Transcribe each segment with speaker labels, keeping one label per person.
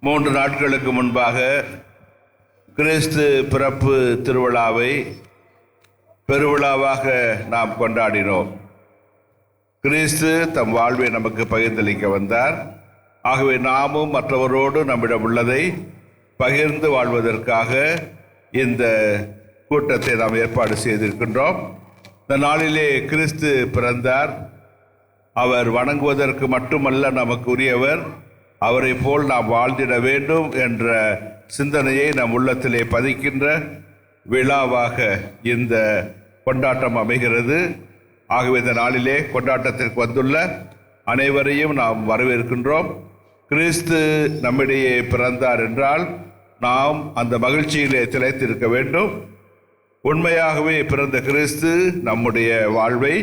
Speaker 1: 3 நாட்களுக்கு முன்பாக கிறிஸ்து பிறப்பு திருவிழாவை பெருவிழாவாக நாம் கொண்டாடினோம். கிறிஸ்து தம் வாழ்வை நமக்கு பகிர்ந்தளிக்க வந்தார். ஆகவே நாமும் மற்றவரோடு நம்மிடம் உள்ளதை பகிர்ந்து வாழ்வதற்காக இந்த கூட்டத்தை நாம் ஏற்பாடு செய்திருக்கின்றோம். இந்த நாளிலே கிறிஸ்து பிறந்தார். அவர் வணங்குவதற்கு மட்டுமல்ல நமக்கு உரியவர், அவரை போல் நாம் வாழ்ந்திட வேண்டும் என்ற சிந்தனையை நம் உள்ளத்திலே பதிக்கின்ற விழாவாக இந்த கொண்டாட்டம் அமைகிறது. ஆகவே இந்த நாளிலே கொண்டாட்டத்திற்கு வந்துள்ள அனைவரையும் நாம் வரவேற்கின்றோம். கிறிஸ்து நம்மிடையே பிறந்தார் என்றால் நாம் அந்த மகிழ்ச்சியிலே திளைத்திருக்க வேண்டும். உண்மையாகவே பிறந்த கிறிஸ்து நம்முடைய வாழ்வை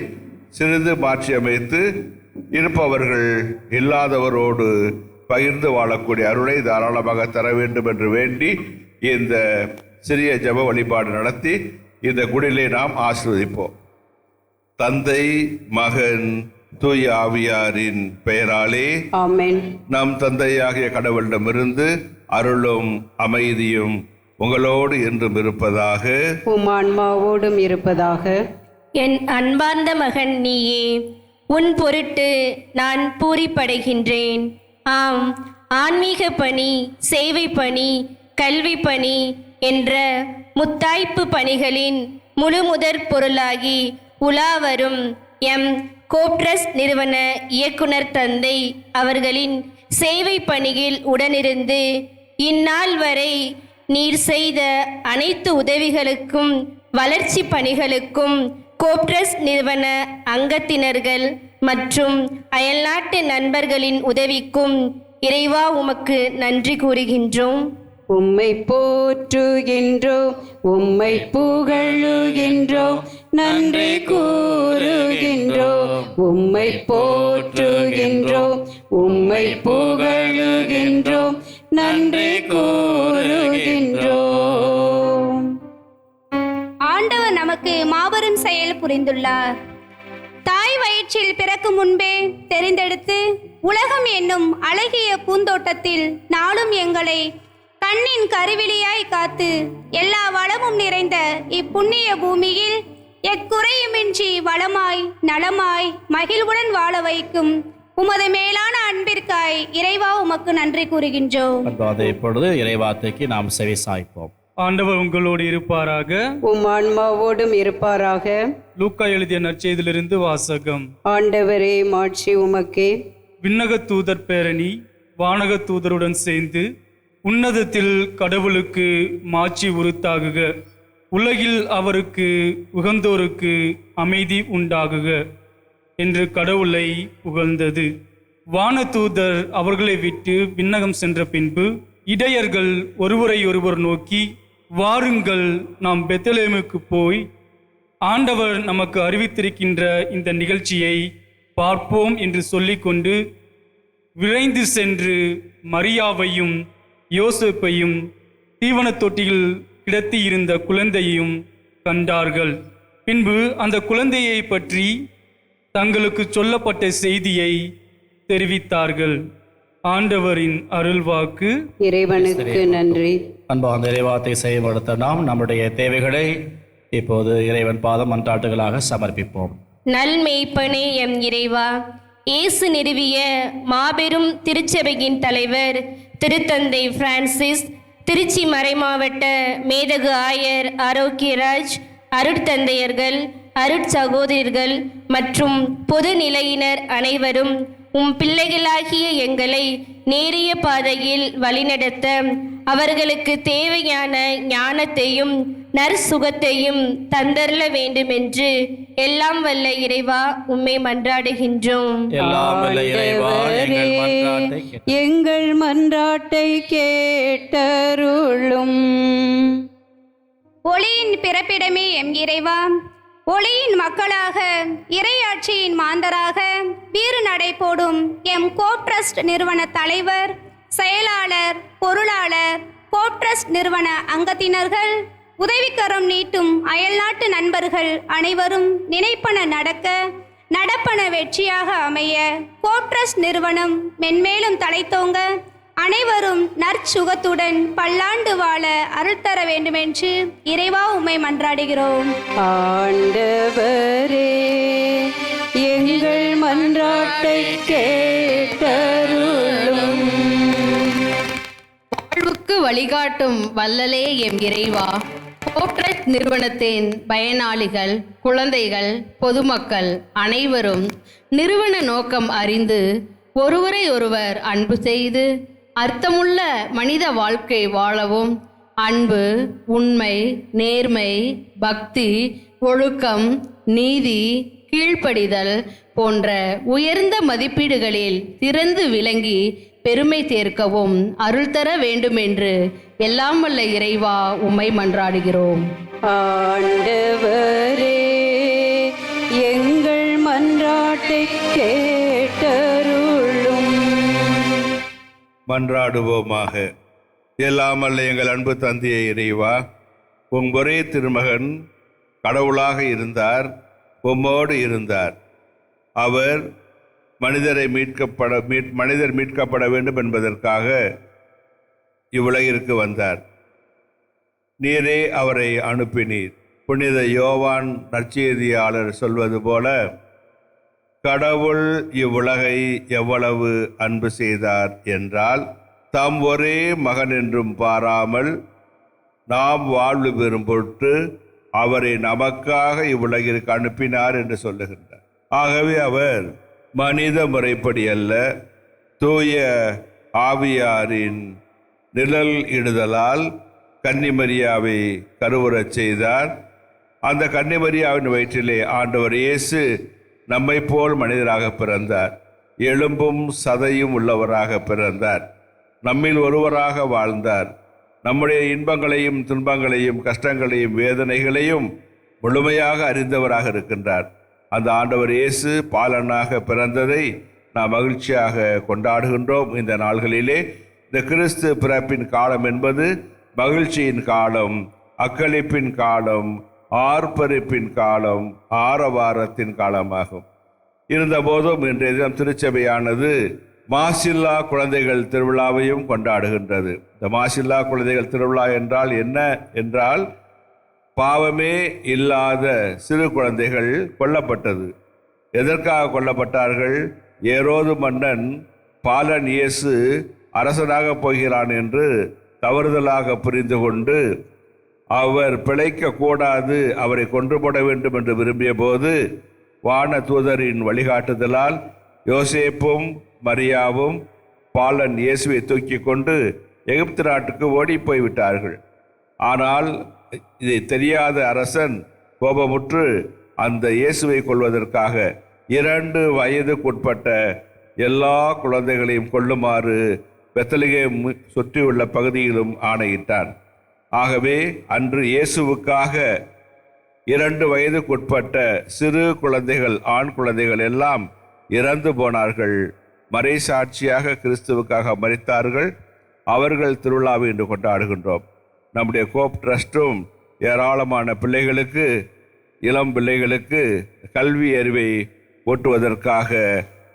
Speaker 1: சிறிது மாற்றி அமைத்து இருப்பவர்கள் இல்லாதவரோடு பகிர்ந்து வாழக்கூடிய அருளை தாராளமாக தர வேண்டும் என்று வேண்டி இந்த சிறிய ஜெப வழிபாடு நடத்தி இந்த குடிலை நாம் ஆசீர்வதிப்போம். தந்தை, மகன், தூய ஆவியாரின் பெயராலே
Speaker 2: ஆமென்.
Speaker 1: நம் தந்தையாகிய கடவுளிடமிருந்து அருளும் அமைதியும் உங்களோடு என்றும் இருப்பதாக.
Speaker 2: உம் ஆன்மாவோடும் இருப்பதாக.
Speaker 3: என் அன்பார்ந்த மகன் நீயே, உன் பொருட்டு நான் பூரிப்படைகின்றேன். ஆம், ஆன்மீக பணி, சேவை பணி, கல்வி பணி என்ற முத்தாய்ப்பு பணிகளின் முழு முதற் பொருளாகி உலாவரும் எம் கோப்ட்ரஸ் நிறுவன இயக்குனர் தந்தை அவர்களின் சேவை பணியில் உடனிருந்து இந்நாள் வரை நீர் செய்த அனைத்து உதவிகளுக்கும் வளர்ச்சி பணிகளுக்கும் கோப்ட்ரஸ் நிறுவன அங்கத்தினர்கள் மற்றும் அயல்நாட்டு நண்பர்களின் உதவிக்கும் இறைவா உமக்கு நன்றி கூறுகின்றோம்.
Speaker 2: உம்மை போற்றுகின்றோம், உம்மை புகழுகின்றோம், நன்றி கூறுகின்றோம். உம்மை போற்றுகின்றோம், உம்மை புகழுகின்றோம், நன்றி கூறுகின்றோம்.
Speaker 4: ஆண்டவர் நமக்கு மாபெரும் செயல் புரிந்துள்ளார். தாய் வயிற்றில் பிறக்கும் முன்பே தெரிந்தெடுத்து உலகம் என்னும் அழகிய பூந்தோட்டத்தில் நாளும் எங்களை கண்ணின் கருவிழியாய் காத்து எல்லா வளமும் நிறைந்த இப்புண்ணிய பூமியில் எக்குறையுமின்றி வளமாய் நலமாய் மகிழ்வுடன் வாழ வைக்கும் உமது மேலான அன்பிற்காய் இறைவா உமக்கு நன்றி கூறுகின்றோம்.
Speaker 5: இப்பொழுது இறைவார்த்தைக்கு நாம் செவி சாய்ப்போம்.
Speaker 6: ஆண்டவர் உங்களோடு இருப்பாராக.
Speaker 2: உம் ஆன்மாவோடும் இருப்பாராக.
Speaker 6: லூக்கா எழுதிய நற்செய்தியிலிருந்து வாசகம்.
Speaker 2: ஆண்டவரே, மாட்சி உமக்கே.
Speaker 6: விண்ணக தூதர் பேரணி வானக தூதருடன் சேர்ந்து உன்னதத்தில் கடவுளுக்கு மாட்சி உரித்தாகுக, உலகில் அவருக்கு உகந்தோருக்கு அமைதி உண்டாகுக என்று கடவுளை புகழ்ந்தது. வானதூதர் அவர்களை விட்டு விண்ணகம் சென்ற பின்பு இடையர்கள் ஒருவரை ஒருவர் நோக்கி, வாருங்கள், நாம் பெத்லகேமுக்கு போய் ஆண்டவர் நமக்கு அறிவித்திருக்கின்ற இந்த நிகழ்ச்சியை பார்ப்போம் என்று சொல்லிக்கொண்டு விரைந்து சென்று மரியாவையும் யோசேப்பையும் தீவனத் தொட்டியில் கிடத்தியிருந்த குழந்தையையும் கண்டார்கள். பின்பு அந்த குழந்தையை பற்றி தங்களுக்கு சொல்லப்பட்ட செய்தியை தெரிவித்தார்கள். ஆண்டவரின் அருள்வாக்கு.
Speaker 2: இறைவனுக்கு நன்றி.
Speaker 5: அன்பான இறைவார்த்தை செயல்படுத்த நாம் நம்முடைய தேவைகளை இப்போது இறைவன் பாதம் மன்றாட்டுகளாக சமர்ப்பிப்போம்.
Speaker 3: நல்மெய்ப்பனே எம் இறைவா, இயேசு நிறுவிய மாபெரும் திருச்சபையின் தலைவர் திருத்தந்தை பிரான்சிஸ், திருச்சி மறைமாவட்ட மேதகு ஆயர் ஆரோக்கியராஜ், அருட்தந்தையர்கள், அருட்சகோதரர்கள் மற்றும் பொது நிலையினர் அனைவரும் உம் பிள்ளைகளாகிய எங்களை நேரிய பாதையில் வழிநடத்த அவர்களுக்கு தேவையான ஞானத்தையும் நற்சுகத்தையும் தந்தரல வேண்டுமென்று எல்லாம் வல்ல இறைவா உம்மை மன்றாடுகின்றோம்.
Speaker 2: எங்கள் மன்றாட்டை கேட்டருளும்.
Speaker 4: ஒளியின் பிறப்பிடமே எம் இறைவா, ஒளியின் மக்களாக இறையாட்சியின் மாந்தராக வீறு நடை போடும் எம் கோப்ட்ரஸ்ட் நிறுவன தலைவர், செயலாளர், பொருளாளர், கோப்ட்ரஸ்ட் நிறுவன அங்கத்தினர்கள், உதவிக்கரம் நீட்டும் அயல்நாட்டு நண்பர்கள் அனைவரும் நினைப்பன நடக்க, நடப்பன வெற்றியாக அமைய, கோப்ட்ரஸ்ட் நிறுவனம் மென்மேலும் தலைத்தோங்க அனைவரும் நற்சுகத்துடன் பல்லாண்டு வாழ அருள் தர வேண்டுமென்று இறைவா உம்மை மன்றாடுகிறோம்.
Speaker 2: ஆண்டவரே எங்கள் மன்றாட்டை கேட்டருளும்.
Speaker 7: வாழ்வுக்கு வழிகாட்டும் வல்லலே எம் இறைவா, கோப்ட்ரஸ்ட் நிறுவனத்தின் பயனாளிகள், குழந்தைகள், பொதுமக்கள் அனைவரும் நிறுவன நோக்கம் அறிந்து ஒருவரை ஒருவர் அன்பு செய்து அர்த்தமுள்ள மனித வாழ்க்கை வாழவும், அன்பு, உண்மை, நேர்மை, பக்தி, ஒழுக்கம், நீதி, கீழ்ப்படிதல் போன்ற உயர்ந்த மதிப்பீடுகளில் சிறந்து விளங்கி பெருமை சேர்க்கவும் அருள் தர வேண்டுமென்று எல்லாம் வல்ல இறைவா உம்மை மன்றாடுகிறோம்.
Speaker 2: ஆண்டவரே எங்கள் மன்றாட்டை கேட்டருளும்.
Speaker 1: மன்றாடுவோமாக. எல்லாம் அல்ல எங்கள் அன்பு தந்தையை இறைவா, உம் ஒரே திருமகன் கடவுளாக இருந்தார், உம்மோடு இருந்தார். அவர் மனிதர் மீட்கப்பட வேண்டும் என்பதற்காக இவ்வுலகிற்கு வந்தார். நீரே அவரை அனுப்பினீர். புனித யோவான் நற்செய்தியாளர் சொல்வது போல, கடவுள் இவ்வுலகை எவ்வளவு அன்பு செய்தார் என்றால், தாம் ஒரே மகன் என்றும் பாராமல் நாம் வாழ்வு பெறும் பொருட்டு அவரை நமக்காக இவ்வுலகிற்கு அனுப்பினார் என்று சொல்லுகின்றார். ஆகவே அவர் மனித முறைப்படி அல்ல, தூய ஆவியாரின் நிழல் இடுதலால் கன்னிமரியாவை கருவுறச் செய்தார். அந்த கன்னிமரியாவின் வயிற்றிலே ஆண்டவர் இயேசு நம்மை போல் மனிதராக பிறந்தார். எலும்பும் சதையும் உள்ளவராக பிறந்தார். நம்மில் ஒருவராக வாழ்ந்தார். நம்முடைய இன்பங்களையும் துன்பங்களையும் கஷ்டங்களையும் வேதனைகளையும் முழுமையாக அறிந்தவராக இருக்கின்றார். அந்த ஆண்டவர் இயேசு பாலனாக பிறந்ததை நாம் மகிழ்ச்சியாக கொண்டாடுகின்றோம். இந்த நாள்களிலே இந்த கிறிஸ்து பிறப்பின் காலம் என்பது மகிழ்ச்சியின் காலம், அக்களிப்பின் காலம், ஆர்ப்பரிப்பின் காலம், ஆரவாரத்தின் காலமாகும். இருந்தபோதும் இன்றைய தினம் திருச்சபையானது மாசில்லா குழந்தைகள் திருவிழாவையும் கொண்டாடுகின்றது. இந்த மாசில்லா குழந்தைகள் திருவிழா என்றால் என்ன என்றால், பாவமே இல்லாத சிறு குழந்தைகள் கொல்லப்பட்டது. எதற்காக கொல்லப்பட்டார்கள்? ஏரோது மன்னன் பாலன் இயேசு அரசனாக போகிறான் என்று தவறுதலாக புரிந்து கொண்டு அவர் பிழைக்க கூடாது, அவரை கொன்று போட வேண்டும் என்று விரும்பிய போது வான தூதரின் வழிகாட்டுதலால் யோசேப்பும் மரியாவும் பாலன் இயேசுவை தூக்கி கொண்டு எகிப்து நாட்டுக்கு ஓடி போய்விட்டார்கள். ஆனால் இதை தெரியாத அரசன் கோபமுற்று அந்த இயேசுவை கொல்வதற்காக 2 வயதுக்குட்பட்ட எல்லா குழந்தைகளையும் கொல்லுமாறு பெத்லகேம் சுற்றியுள்ள பகுதியிலும் ஆணையிட்டான். ஆகவே அன்று இயேசுவுக்காக 2 வயதுக்குட்பட்ட சிறு குழந்தைகள், ஆண் குழந்தைகள் எல்லாம் இறந்து போனார்கள். மறைசாட்சியாக கிறிஸ்துவுக்காக மரித்தார்கள். அவர்கள் திருவிழாவை இன்று கொண்டாடுகின்றோம். நம்முடைய கோப் ட்ரஸ்டும் ஏராளமான பிள்ளைகளுக்கு, இளம் பிள்ளைகளுக்கு கல்வி அறிவை ஓட்டுவதற்காக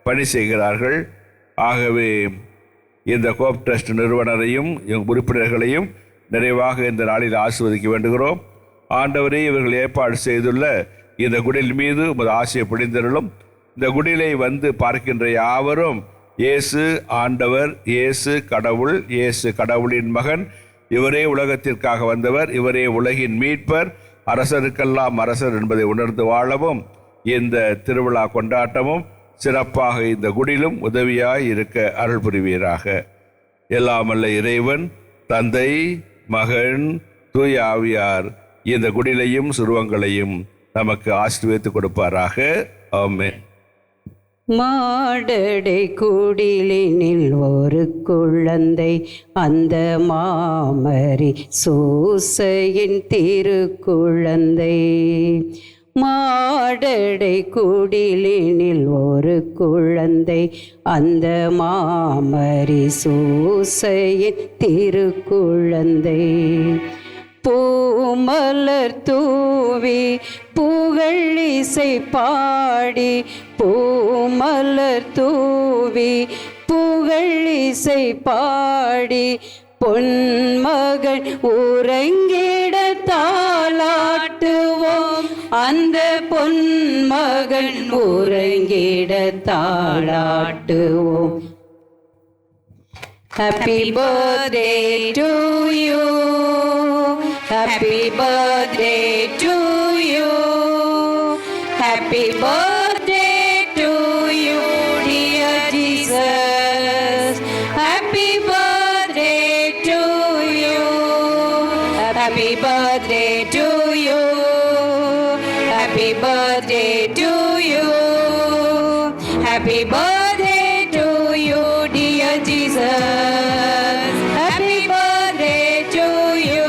Speaker 1: பணி செய்கிறார்கள். ஆகவே இந்த கோப் ட்ரஸ்ட் நிறுவனரையும் உறுப்பினர்களையும் நிறைவாக இந்த நாளில் ஆசீர்வதிக்க வேண்டுகிறோம். ஆண்டவரே, இவர்கள் ஏற்பாடு செய்துள்ள இந்த குடில் மீது உமது ஆசையை பொழிந்தருளும். இந்த குடிலை வந்து பார்க்கின்ற யாவரும் இயேசு ஆண்டவர், இயேசு கடவுள், இயேசு கடவுளின் மகன், இவரே உலகத்திற்காக வந்தவர், இவரே உலகின் மீட்பர், அரசருக்கெல்லாம் அரசர் என்பதை உணர்ந்து வாழவும் இந்த திருவிழா கொண்டாட்டமும் சிறப்பாக இந்த குடிலும் உதவியாய் இருக்க அருள் புரிவீராக. எல்லாமல்ல இறைவன் தந்தை, மகன், தூய ஆவியார் இந்த குடிலையும் சுருவங்களையும் நமக்கு ஆசீர்வதித்து கொடுப்பாராக. ஆமென்.
Speaker 2: மாடடை குடிலினில் ஒரு குழந்தை, அந்த மாமரி சூசையின் திருக்குழந்தை. மாடடை குடிலினில் ஒரு குழந்தை, அந்த மாமரி சூசையின் திருக்குழந்தை. பூமலர் தூவி புகழ் இசை பாடி, பூமலர் தூவி புகழ் புகழ் இசை பாடி பொன்மகன் உறங்கிட தாளாட்டுவோம். அந்த Ponmagan உறங்கிட தாளாட்டுவோம். Happy birthday to you. Happy birthday to you. Happy birthday to you, dear Jesus. Happy birthday to you. Happy birthday to you. Happy birthday to you. Happy birthday to you, dear Jesus. Happy birthday to you.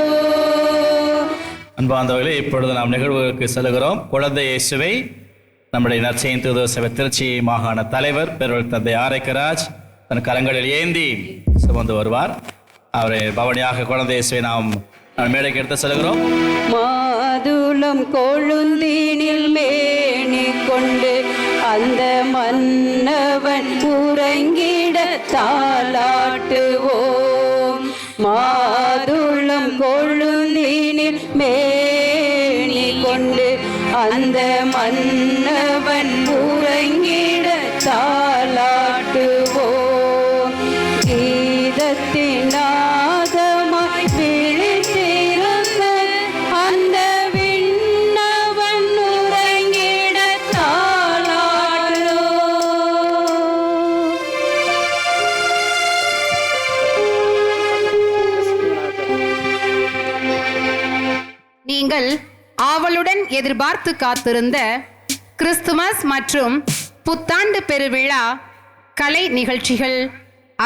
Speaker 5: அன்பார்ந்தவர்களே, இப்பொழுது நாம் நிகழ்வுகளுக்கு செல்கிறோம். குழந்தை இயேசுவை நம்முடைய நற்செய்தி தூதர் சபை திருச்சி மாகாண தலைவர் பெருவள் தந்தை ஆரைக்கராஜ் தன் கரங்களில் ஏந்தி சுமந்து வருவார். அவரை பவனியாக குழந்தை இயேசுவை நாம் மேடைக்கு எடுத்து செல்கிறோம்.
Speaker 2: மாதுளம் கொழுந்தினில் மேனி கொண்டு அந்த மன்னவன் உறங்கிட தாளாட்டுவோம். மாதுளம் கொழுந்தினில் மேனி கொண்டு அந்த மன்னவன் உறங்கிட தாளாட்டுவோம். கீதத்தின் நாதமாய் விழித்திருந்த அந்த விண்ணவன் உறங்கிட தாளாட்டுவோம்.
Speaker 7: நீங்கள் ஆவலுடன் எதிர்பார்த்து காத்திருந்த கிறிஸ்துமஸ் மற்றும் புத்தாண்டு பெருவிழா கலை நிகழ்ச்சிகள்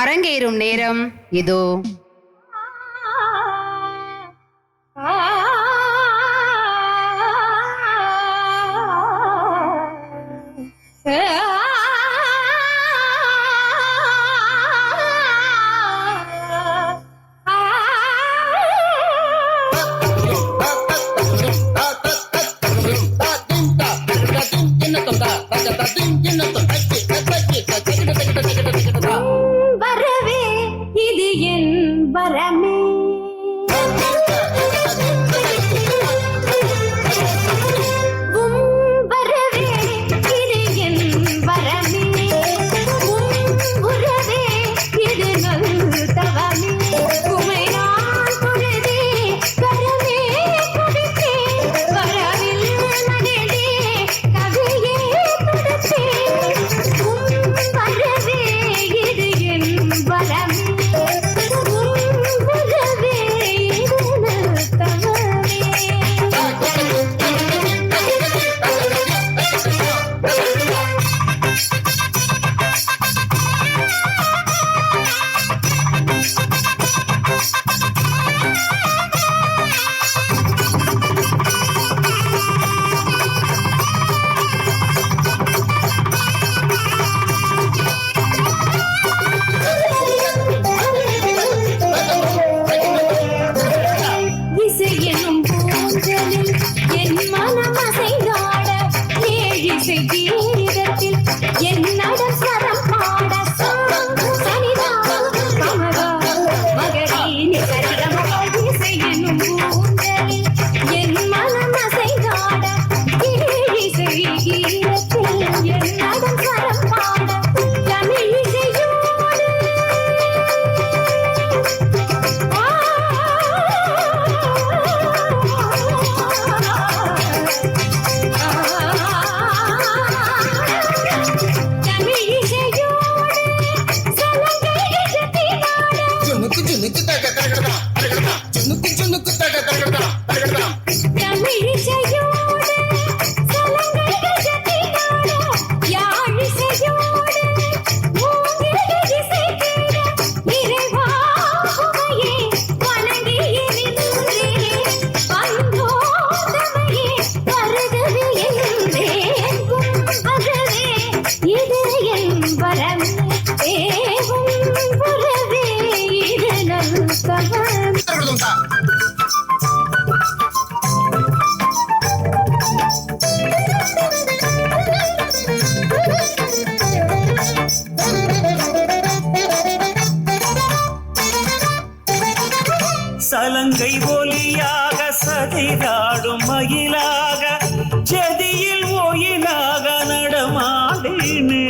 Speaker 7: அரங்கேறும் நேரம் இதோ.
Speaker 4: வரவே இது என் வரமே. வரவே இது என் வரமே. உறவே இது நல் தவமே. உமை நான் பொழுதே வரவே கொடுத்தே. வரவில் மகிழே கவியே கொடுத்தே. வரவே இது என் வரமே. உறவே இது நல் தவமே. இசையெனும் பூஞ்சலில் என் மனம் அசைந்தாட. ஏழிசை கீதத்தில் என் நடம் ஸ்வரம் பாட. சனிதா கமகா மகரீனி சரிகம. இசையெனும் பூஞ்சலில் என் மனம் அசைந்தாட. ஏழிசை கீதத்தில் என் நடம் ஸ்வரம் பாட. தமிழ் இசையோடு
Speaker 8: சலங்கை ஒலியாக சதிராடும் மயிலாக ஜதியில் ஒயிலாக நடமாடினே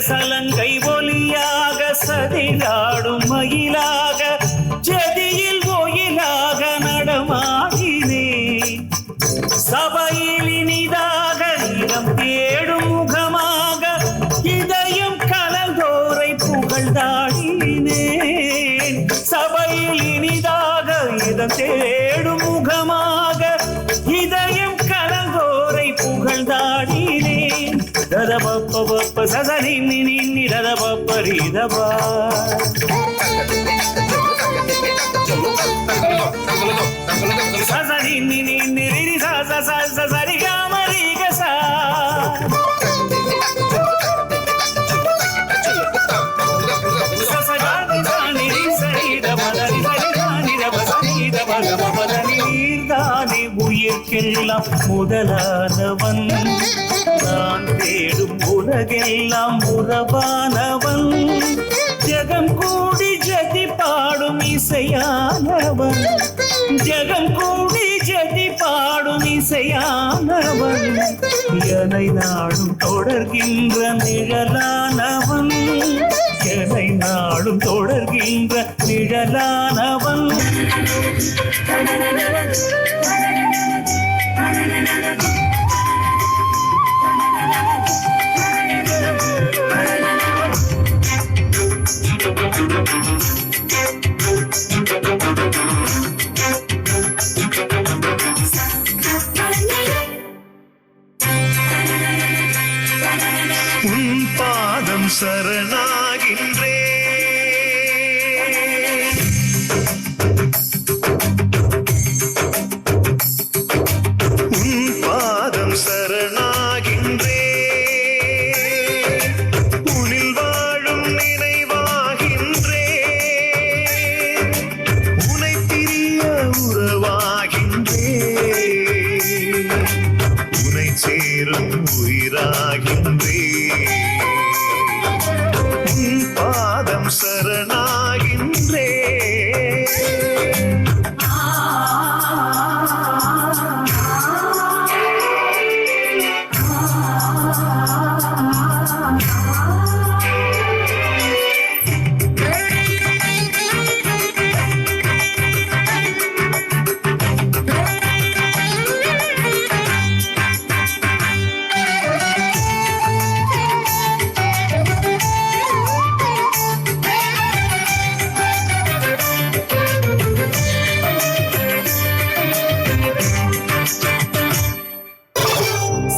Speaker 8: சலங்கை ஒலியாக சதிராடும் மயிலாக ஜதியில் ஒயிலாக நடமாடினே சபையில் இனிதாக இடம் தேடும் முகமாக இதயம் கலந்தோரை புகழ்ந்தாடினேன் சபையில் இனிதாக இடம் தேடும் முகமாக இதயம் கலந்தோரை புகழ்ந்தாடினேன் தரபப்ப சசனி நின்னி தரபப்பரிதபா சசனி நின்னி சரி காமரிகசா நீர்தானே உயிர்க்கெல்லாம் முதலானவன் நான் தேடும் உலகெல்லாம் உறவானவன் ஜெகம் கூடி ஜதி பாடும் இசையானவன் ஜெகம் கூடி ஜதி பாடும் இசையானவன் என்னை நாடும் தொடர்கின்ற நிழலானவன் என்னை நாடும் தொடர்கின்ற நிழலானவன் உன் பாதம் சரணாகின்றே உன் பாதம் சரணாகின்றே உனில் வாழும் நினைவாகின்றே உனை பிரிய உறவாகின்றே உனை சேரும் உயிராகின்றே உன் பாதம் சரணாகின்றே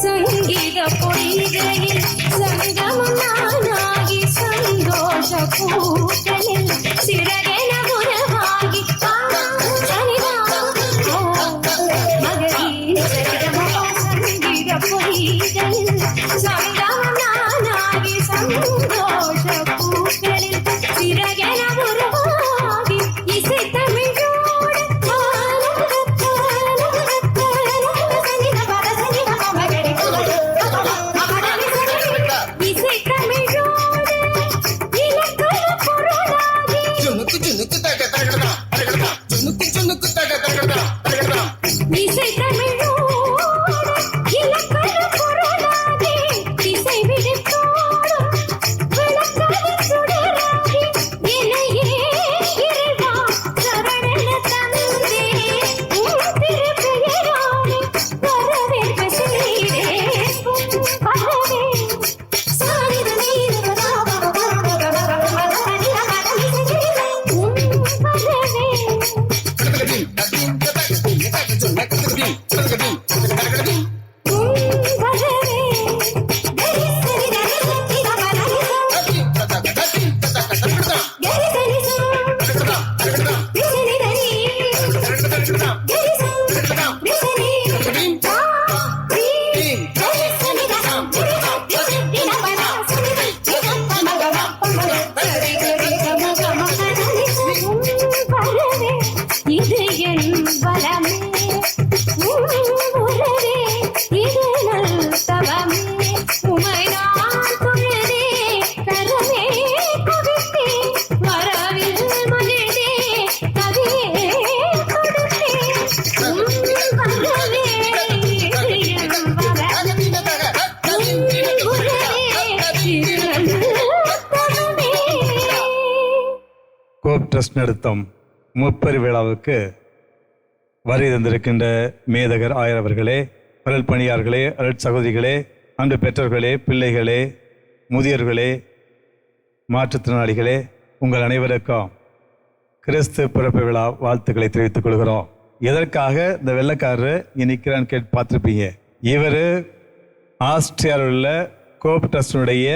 Speaker 2: சங்கீத பொய்கையில் சங்கமம் நானாகி சந்தோஷ கூட்டலில் சிறகென உருவாகி சங்கீத பொய்கையில் சங்கமம் நானாகி சந்தோஷ கூட்டலில் சிறகென உருவாகி இசை தமிழோடு இசை தமிழோடு இலக்கண பொருளாகி
Speaker 9: கோப் ட்ரஸ்ட் நடத்தும் முப்பெரு விழாவுக்கு வருகை தந்திருக்கின்ற மேதகர் ஆயர் அவர்களே, அருள் பணியார்களே, அருள் சகோதரிகளே, அன்பு பெற்றோர்களே, பிள்ளைகளே, முதியோர்களே, மாற்றுத்திறனாளிகளே, உங்கள் அனைவருக்கும் கிறிஸ்து பிறப்பு விழா வாழ்த்துக்களை தெரிவித்துக் கொள்கிறோம். எதற்காக இந்த வெள்ளைக்காரரு நிற்கிறான்னு கேட்டு பார்த்துருப்பீங்க. இவர் ஆஸ்திரியாவில் உள்ள கோப் ட்ரஸ்டினுடைய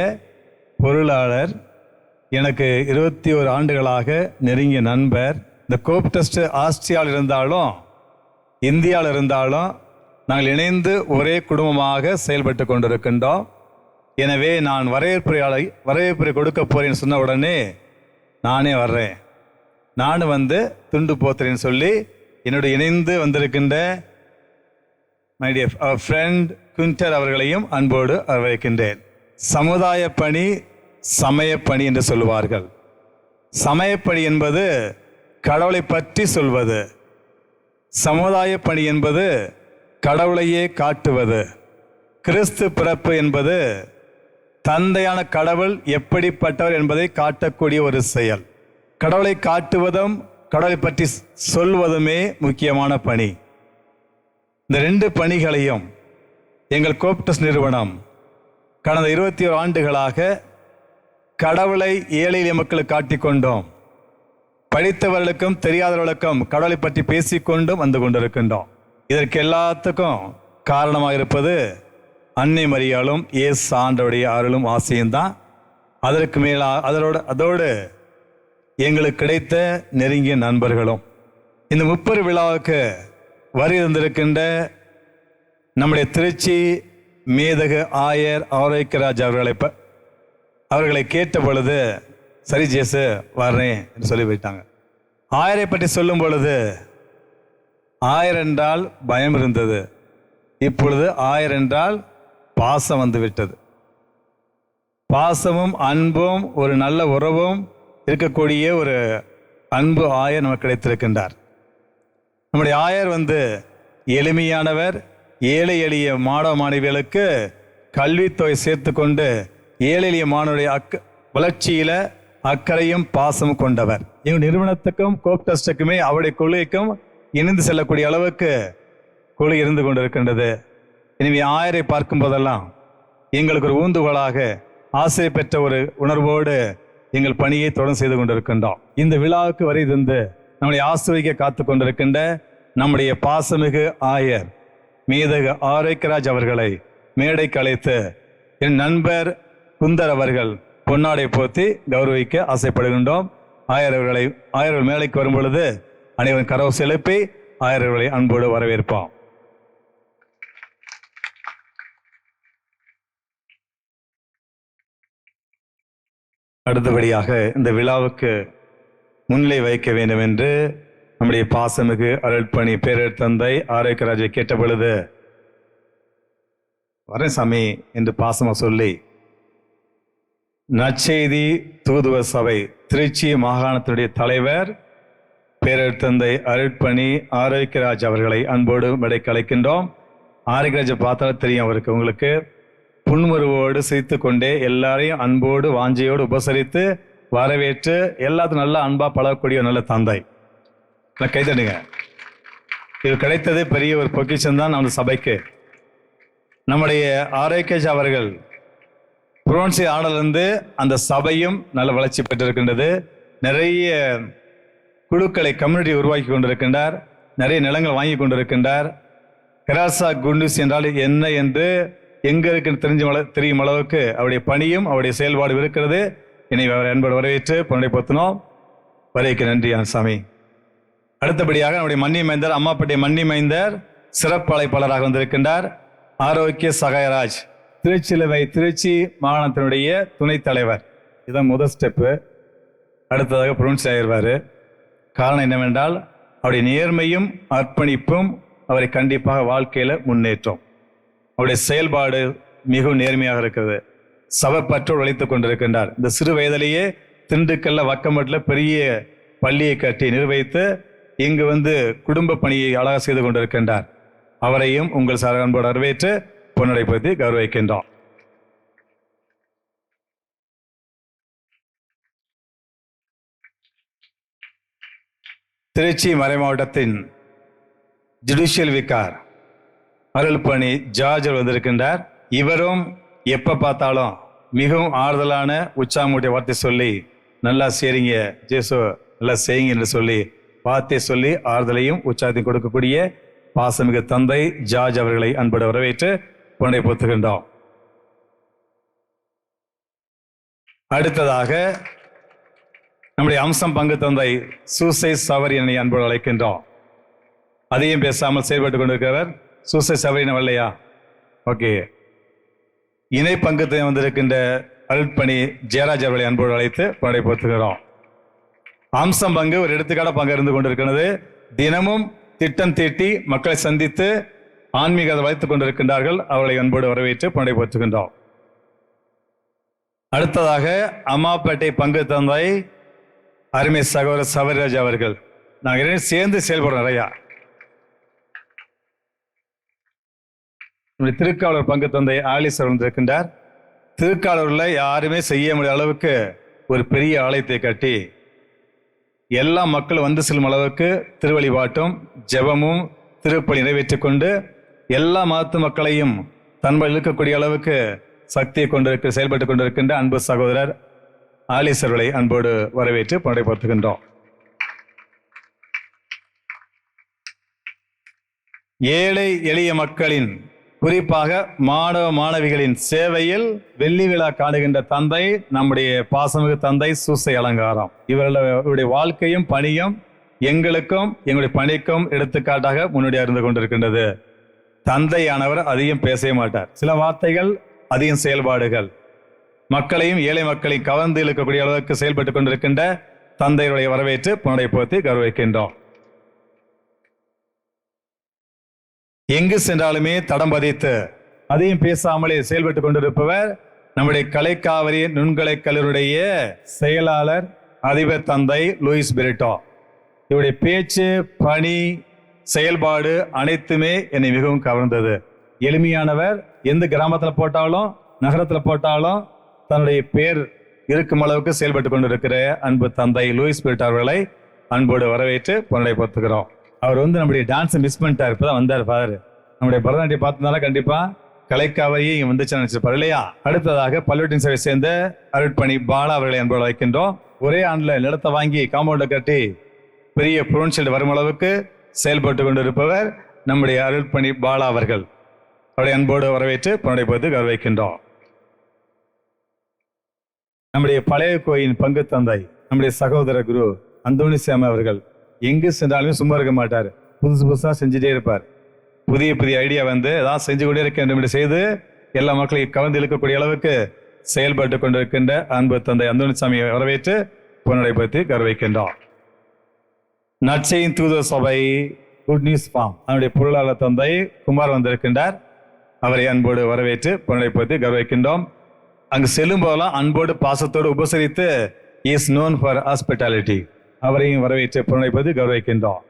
Speaker 9: பொருளாளர். எனக்கு 21 ஆண்டுகளாக நெருங்கிய நண்பர். இந்த கோப் ட்ரஸ்ட் ஆஸ்திரியாவில் இருந்தாலும் இந்தியாவில் இருந்தாலும் நாங்கள் இணைந்து ஒரே குடும்பமாக செயல்பட்டு கொண்டிருக்கின்றோம். எனவே நான் வரவேற்புரை கொடுக்க போறேன்னு சொன்ன உடனே நானே வர்றேன், நானும் வந்து துண்டு போத்துறேன்னு சொல்லி என்னுடைய இணைந்து வந்திருக்கின்ற மை டியர் ஃப்ரெண்ட் குவிண்டர் அவர்களையும் அன்போடு வரவேற்கின்றேன். சமுதாய பணி சமயப்பணி என்று சொல்லுவார்கள். சமயப்பணி என்பது கடவுளை பற்றி சொல்வது, சமுதாய பணி என்பது கடவுளையே காட்டுவது, கிறிஸ்து பிறப்பு என்பது தந்தையான கடவுள் எப்படிப்பட்டவர் என்பதை காட்டக்கூடிய ஒரு செயல். கடவுளை காட்டுவதும் கடவுளை பற்றி சொல்வதுமே முக்கியமான பணி. இந்த 2 பணிகளையும் எங்கள் கோப் ட்ரஸ்ட் நிறுவனம் கடந்த 21 ஆண்டுகளாக கடவுளை ஏழை எளிய மக்களுக்கு காட்டிக்கொண்டோம். படித்தவர்களுக்கும் தெரியாதவர்களுக்கும் கடவுளை பற்றி பேசிக்கொண்டும் வந்து கொண்டிருக்கின்றோம். இதற்கு எல்லாத்துக்கும் காரணமாக இருப்பது அன்னை மரியாளும் இயேசு ஆண்டவருடைய அருளும் ஆசையும் தான். அதற்கு மேலா அதோடு எங்களுக்கு கிடைத்த நெருங்கிய நண்பர்களும். இந்த முப்பெரு விழாவுக்கு வருகை தந்திருக்கின்ற நம்முடைய திருச்சி மேதகு ஆயர் ஆரோக்கியராஜ் அவர்களை கேட்ட பொழுது சரி ஜேசு வர்றேன் என்று சொல்லி போயிட்டாங்க. ஆயரை பற்றி சொல்லும் பொழுது ஆயர் என்றால் பயம் இருந்தது, இப்பொழுது ஆயர் என்றால் பாசம் வந்து விட்டது. பாசமும் அன்பும் ஒரு நல்ல உறவும் இருக்கக்கூடிய ஒரு அன்பு ஆயர் நமக்கு கிடைத்திருக்கின்றார். நம்முடைய ஆயர் வந்து எளிமையானவர். ஏழை எளிய மாணவ மாணவிகளுக்கு கல்வித்தொகை சேர்த்து கொண்டு ஏழை எளிய மாணவருடைய வளர்ச்சியில அக்கறையும் பாசமும் கொண்டவர். எங்கள் நிறுவனத்துக்கும் கோப் ட்ரஸ்டுக்குமே அவருடைய கொள்கைக்கும் இணைந்து செல்லக்கூடிய அளவுக்கு கொள்கை இருந்து கொண்டிருக்கின்றது. எனவே ஆயரை பார்க்கும் போதெல்லாம் எங்களுக்கு ஒரு ஊந்துகோலாக ஆசை பெற்ற ஒரு உணர்வோடு எங்கள் பணியை தொடர்ந்து செய்து கொண்டிருக்கின்றோம். இந்த விழாவுக்கு வரை தந்து நம்முடைய ஆசிரியக்க காத்து கொண்டிருக்கின்ற நம்முடைய பாசமிகு ஆயர் மேதகு ஆரோக்கியராஜ் அவர்களை மேடைக்கு அழைத்து என் நண்பர் குந்தர் அவர்கள் பொன்னாடை போத்தி கௌரவிக்க ஆசைப்படுகின்றோம். ஆயர்கள் மேடைக்கு வரும் பொழுது அனைவரும் கரவசை எழுப்பி ஆயர்களை அன்போடு வரவேற்போம். அடுத்தபடியாக இந்த விழாவுக்கு முன்னிலை வைக்க வேண்டும் என்று நம்முடைய பாசமிகு அருள்பணி பேரர் தந்தை ஆரோக்கியராஜை கேட்ட பொழுது வரேன் சாமி என்று பாசமாக சொல்லி நற்செய்தி தூதுவ சபை திருச்சி மாகாணத்தினுடைய தலைவர் பேரர் தந்தை அருட்பணி ஆரோக்கியராஜ் அவர்களை அன்போடு மேடைக்கு அழைக்கின்றோம். ஆரோக்கியராஜை பார்த்தாலும் தெரியும் அவருக்கு, உங்களுக்கு புன்முறுவோடு சிரித்து கொண்டே எல்லாரையும் அன்போடு வாஞ்சையோடு உபசரித்து வரவேற்று எல்லாத்துக்கும் நல்லா அன்பா பழகக்கூடிய நல்ல தந்தை. கைத்தடுங்க. இது கிடைத்தது பெரிய ஒரு பொக்கிஷம் தான் நம்ம சபைக்கு. நம்முடைய ஆரோக்கியராஜ் அவர்கள் புரோன்சி ஆனதிலிருந்து அந்த சபையும் நல்ல வளர்ச்சி பெற்றிருக்கின்றது. நிறைய குழுக்களை கம்யூனிட்டி உருவாக்கி கொண்டிருக்கின்றார். நிறைய நிலங்கள் வாங்கி கொண்டிருக்கின்றார். கராசா குண்டூஸ் என்றால் என்ன என்று எங்க இருக்குன்னு தெரியும் அளவுக்கு அவருடைய பணியும் அவருடைய செயல்பாடு இருக்கிறது. இனி அவர் அன்போடு வரவேற்று பொன்னை பொத்தினோம். வரைக்கு நன்றி சாமி. அடுத்தபடியாக நம்முடைய மன்னி மைந்தர் அம்மாப்பட்டிய மன்னி மைந்தர் சிறப்பு அழைப்பாளராக வந்திருக்கின்றார் ஆரோக்கிய சகாயராஜ், திருச்சி மாகாணத்தினுடைய துணைத் தலைவர். இதுதான் முதல் ஸ்டெப்பு. அடுத்ததாக ப்ரொனன்ஸ் ஆகிடுவார். காரணம் என்னவென்றால் அவருடைய நேர்மையும் அர்ப்பணிப்பும் அவரை கண்டிப்பாக வாழ்க்கையில் முன்னேற்றம். அவருடைய செயல்பாடு மிகவும் நேர்மையாக இருக்கிறது. சபப்பற்றோடு உழைத்துக் கொண்டிருக்கின்றார். இந்த சிறு வயதிலேயே திண்டுக்கல்ல வக்கமட்டில் பெரிய பள்ளியை கட்டி நிர்வகித்து இங்கு வந்து குடும்ப பணியை அழகாக செய்து கொண்டிருக்கின்றார். அவரையும் உங்கள் சார் அன்போடு வரவேற்று பொன்னடைப்படுத்தி கௌரவிக்கின்றோம். திருச்சி மறைமாவட்டத்தின் ஜுடிஷியல் விகார் அருள்பணி ஜார்ஜ் வந்திருக்கின்றார். இவரும் எப்போ பார்த்தாலும் மிகவும் ஆறுதலான உற்சாகமுடைய வார்த்தை சொல்லி நல்லா செய்றீங்க ஜேசு, நல்லா செய்யுங்க என்று சொல்லி வார்த்தை சொல்லி ஆறுதலையும் உற்சாகத்தையும் கொடுக்கக்கூடிய பாசமிகு தந்தை ஜார்ஜ் அவர்களை அன்போடு வரவேற்று கொண்டை போத்துகின்றோம். அடுத்ததாக நம்முடைய அம்சம் பங்கு தந்தை சூசை சவரியனை அன்போடு அழைக்கின்றோம். அதையும் பேசாமல் செயல்பட்டு கொண்டிருக்கிறவர் சூசை சவரியன் வரலையா? ஓகே. இணை பங்கு வந்திருக்கின்ற அருட்பணி ஜெயராஜ் அவர்களை அன்போடு அழைத்து கொண்டை போத்துகிறோம். அம்சம் பங்கு ஒரு எடுத்துக்காட பங்கு இருந்து கொண்டிருக்கிறது. தினமும் திட்டம் தீட்டி மக்களை சந்தித்து ஆன்மீகத்தை வளர்த்துக் கொண்டிருக்கின்றார்கள். அவர்களை அன்போடு வரவேற்று கொண்டை போத்துகின்றோம். அடுத்ததாக அம்மாப்பேட்டை பங்கு தந்தை அருமை சகோதரர் சவரிராஜ் அவர்கள். நாங்கள் சேர்ந்து செயல்படுறோம் நிறையா. திருக்காளூர் பங்கு தந்தை ஆலிஸ் அவர்கள் இருக்கின்றார். திருக்காளூர்ல யாருமே செய்ய முடியாத அளவுக்கு ஒரு பெரிய ஆலயத்தை கட்டி எல்லா மக்களும் வந்து செல்லும் அளவுக்கு திருவழிபாட்டும் ஜெபமும் திருப்பலி நிறைவேற்றிக் கொண்டு எல்லா மதத்து மக்களையும் தன்மையில் இருக்கக்கூடிய அளவுக்கு சக்தியை கொண்டிருக்க செயல்பட்டு கொண்டிருக்கின்ற அன்பு சகோதரர் ஆலிசர்களை அன்போடு வரவேற்று படைப்படுத்துகின்றோம். ஏழை எளிய மக்களின் குறிப்பாக மாணவ மாணவிகளின் சேவையில் வெள்ளி விழா காணுகின்ற தந்தை நம்முடைய பாசமிகு தந்தை சூசை அலங்காரம். இவர்களுடைய வாழ்க்கையும் பணியும் எங்களுக்கும் எங்களுடைய பணிக்கும் எடுத்துக்காட்டாக முன்னோடியாக இருந்து கொண்டிருக்கின்றது. தந்தையானவர் அதிகம் பேசவே மாட்டார். சில வார்த்தைகள் அதிகம் செயல்பாடுகள் மக்களையும் ஏழை மக்களையும் கவர்ந்து இழுக்கக்கூடிய அளவுக்கு செயல்பட்டு கொண்டிருக்கின்ற தந்தையுடைய வரவேற்று புனடை போத்தி கௌரவிக்கின்றோம். எங்கு சென்றாலுமே தடம் பதித்து அதையும் பேசாமலே செயல்பட்டு கொண்டிருப்பவர் நம்முடைய கலைக்காவிரி நுண்கலை கல்லூரியுடைய செயலாளர் அதிபர் தந்தை லூயிஸ் பிரிட்டோ. இவருடைய பேச்சு பணி செயல்பாடு அனைத்துமே என்னை மிகவும் கவர்ந்தது. எளிமையானவர். எந்த கிராமத்தில் போட்டாலும் நகரத்தில் போட்டாலும் தன்னுடைய பேர் இருக்கும் அளவுக்கு செயல்பட்டு கொண்டிருக்கிற அன்பு தந்தை லூயிஸ் பிரிட்டோ அவர்களை அன்போடு வரவேற்று பொன்னை போத்துக்கிறோம். அவர் நம்முடைய டான்ஸை மிஸ் பண்ணிட்டார். இப்பதான் வந்தார் பாரு. நம்முடைய பரதநாட்டியம் பார்த்ததுனால கண்டிப்பா கலைக்காவையே இங்க வந்துச்சு நினைச்சிருப்பார் இல்லையா? அடுத்ததாக பல்வேட்டின் சேவை சேர்ந்த அருட்பணி பாலா அவர்களை அன்போடு வைக்கின்றோம். ஒரே ஆண்டுல நிலத்தை வாங்கி காம்பவுண்டை கட்டி பெரிய புரோன்ஷெட் வரும் அளவுக்கு செயல்பட்டு கொண்டிருப்பவர் நம்முடைய அருட்பணி பாலா அவர்கள். அவருடைய அன்போடு வரவேற்று பொன்னை போத்து கௌரவிக்கின்றோம். நம்முடைய பழைய கோயில் பங்கு தந்தை நம்முடைய சகோதர குரு அந்தோணிசாமி அவர்கள் எங்கு சென்றாலுமே சும்மா இருக்க மாட்டார். புதுசு புதுசாக செஞ்சுட்டே இருப்பார். புதிய புதிய ஐடியா ஏதாவது செஞ்சு கொண்டே இருக்க வேண்டும் என்று செய்து எல்லா மக்களையும் கவர்ந்து இழுக்கக்கூடிய அளவுக்கு செயல்பட்டு கொண்டிருக்கின்ற அன்பு தந்தை அந்தோணிசாமியை வரவேற்று பொன்னுடை பற்றி கௌரவிக்கின்றோம். நற்செய்தியின் தூதர் சபை குட் நியூஸ் ஃபார்ம் அதனுடைய பொருளாளர் தந்தை குமார் வந்திருக்கின்றார். அவரை அன்போடு வரவேற்று பொன்னுடை பற்றி கௌரவிக்கின்றோம். அங்கு செல்லும் போதெல்லாம் அன்போடு பாசத்தோடு உபசரித்து இஸ் நோன் ஃபார் ஹாஸ்பிட்டாலிட்டி. அவரையும் வரவேற்று புனனைப்பது கௌரவிக்கின்றோம்.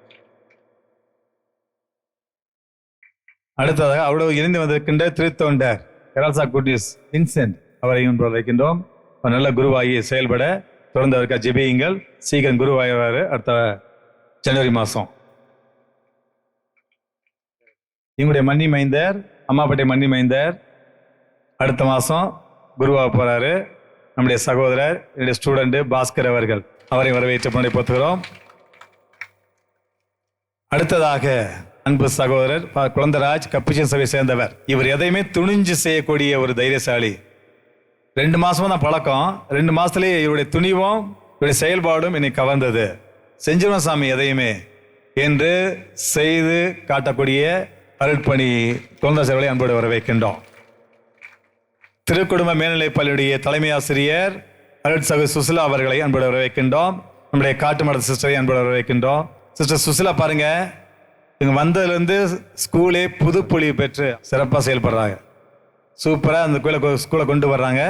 Speaker 9: அடுத்ததாக அவ்வளவு இணைந்து வந்திருக்கின்ற திருத்தொண்டர் கரால்சா குட்னிஸ் வின்சென்ட் அவரையும் வரவேற்கின்றோம். நல்ல குருவாகி செயல்பட தொடர்ந்து அவருக்கு ஜெபியுங்கள். சீக்கிரம் குருவாய்வார் அடுத்த ஜனவரி மாதம். எங்களுடைய மன்னி மைந்தர் அம்மாப்பேட்டை மன்னி மைந்தர் அடுத்த மாதம் குருவாக போறாரு. நம்முடைய சகோதரர் என்னுடைய ஸ்டூடெண்ட் பாஸ்கர் அவர்கள். அவரை வரவேற்று முன்னாடி போத்துகிறோம். அடுத்ததாக அன்பு சகோதரர் குழந்தராஜ் கப்பிச்சன் சபையை சேர்ந்தவர். இவர் எதையுமே துணிஞ்சு செய்யக்கூடிய ஒரு தைரியசாலி. 2 மாசமா தான் பழக்கம். 2 மாசத்துலேயே இவருடைய துணிவும் இவருடைய செயல்பாடும் என்னை கவர்ந்தது. செஞ்சிருவோம் சாமி எதையுமே என்று செய்து காட்டக்கூடிய அருட்பணி குழந்தை சேவலை அன்போடு வரவேற்கின்றோம். திருக்குடும்ப மேல்நிலைப் பள்ளியுடைய தலைமை ஆசிரியர் அருட் சகோ சுசிலா அவர்களை அன்போடு வரவேற்கின்றோம். நம்முடைய காட்டு மட சிஸ்டரை அன்போடு வரவேற்கின்றோம். சிஸ்டர் சுசிலா பாருங்க, இவங்க வந்ததுலேருந்து ஸ்கூலே புதுப்பொழிவு பெற்று சிறப்பாக செயல்படுறாங்க. சூப்பராக அந்த ஸ்கூலை கொண்டு வர்றாங்க.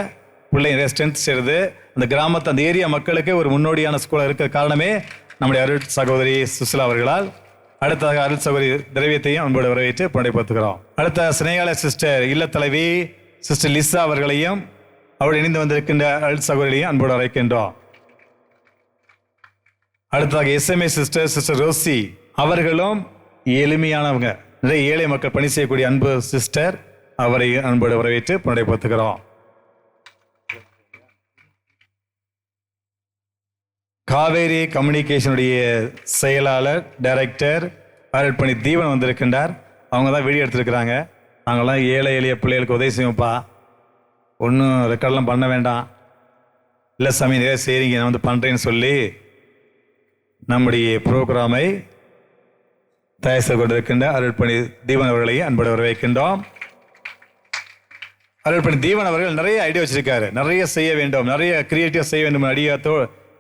Speaker 9: பிள்ளைங்க நிறைய ஸ்ட்ரென்த் சேருது. அந்த கிராமத்து அந்த ஏரியா மக்களுக்கு ஒரு முன்னோடியான ஸ்கூலாக இருக்கிற காரணமே நம்முடைய அருட் சகோதரி சுசிலா அவர்களால். அடுத்ததாக அருட் சகோதரி திரவியத்தையும் அன்போடு வரவேற்று படைப்படுத்துகிறோம். அடுத்த சினேகால சிஸ்டர் இல்லத்தலைவி சிஸ்டர் லிசா அவர்களையும் அவருடைய இணைந்து வந்திருக்கின்ற அருட் சகோதரியையும் அன்போடு வரவேற்கின்றோம். அடுத்ததாக எஸ்எம்ஏ சிஸ்டர் ரோசி அவர்களும் எளிமையானவங்க, நிறைய ஏழை மக்கள் பணி செய்யக்கூடிய அன்பு சிஸ்டர், அவரை அன்போடு வரவேற்று பணியை பார்த்துக்கிறோம். காவேரி கம்யூனிகேஷனுடைய செயலாளர் டைரக்டர் அருட்பணி தீவன் வந்திருக்கின்றார். அவங்க தான் வீடியோ எடுத்திருக்கிறாங்க. நாங்கள்லாம் ஏழை எளிய பிள்ளைகளுக்கு உதவி செய்வோம்ப்பா, ஒன்றும் ரெக்கார்ட்லாம் பண்ண வேண்டாம், இல்லை சாமி நிறைய செய்கிறீங்க, நான் வந்து பண்ணுறேன்னு சொல்லி நம்முடைய ப்ரோக்ராமை தயார் செய்து கொண்டிருக்கின்ற அருட்பணி தீவன் அவர்களை அன்போடு வரவேற்கின்றோம். அருட்பணி தீவன் அவர்கள் நிறைய ஐடியா வச்சிருக்காரு, நிறைய செய்ய வேண்டும், நிறைய கிரியேட்டிவ் செய்ய வேண்டும்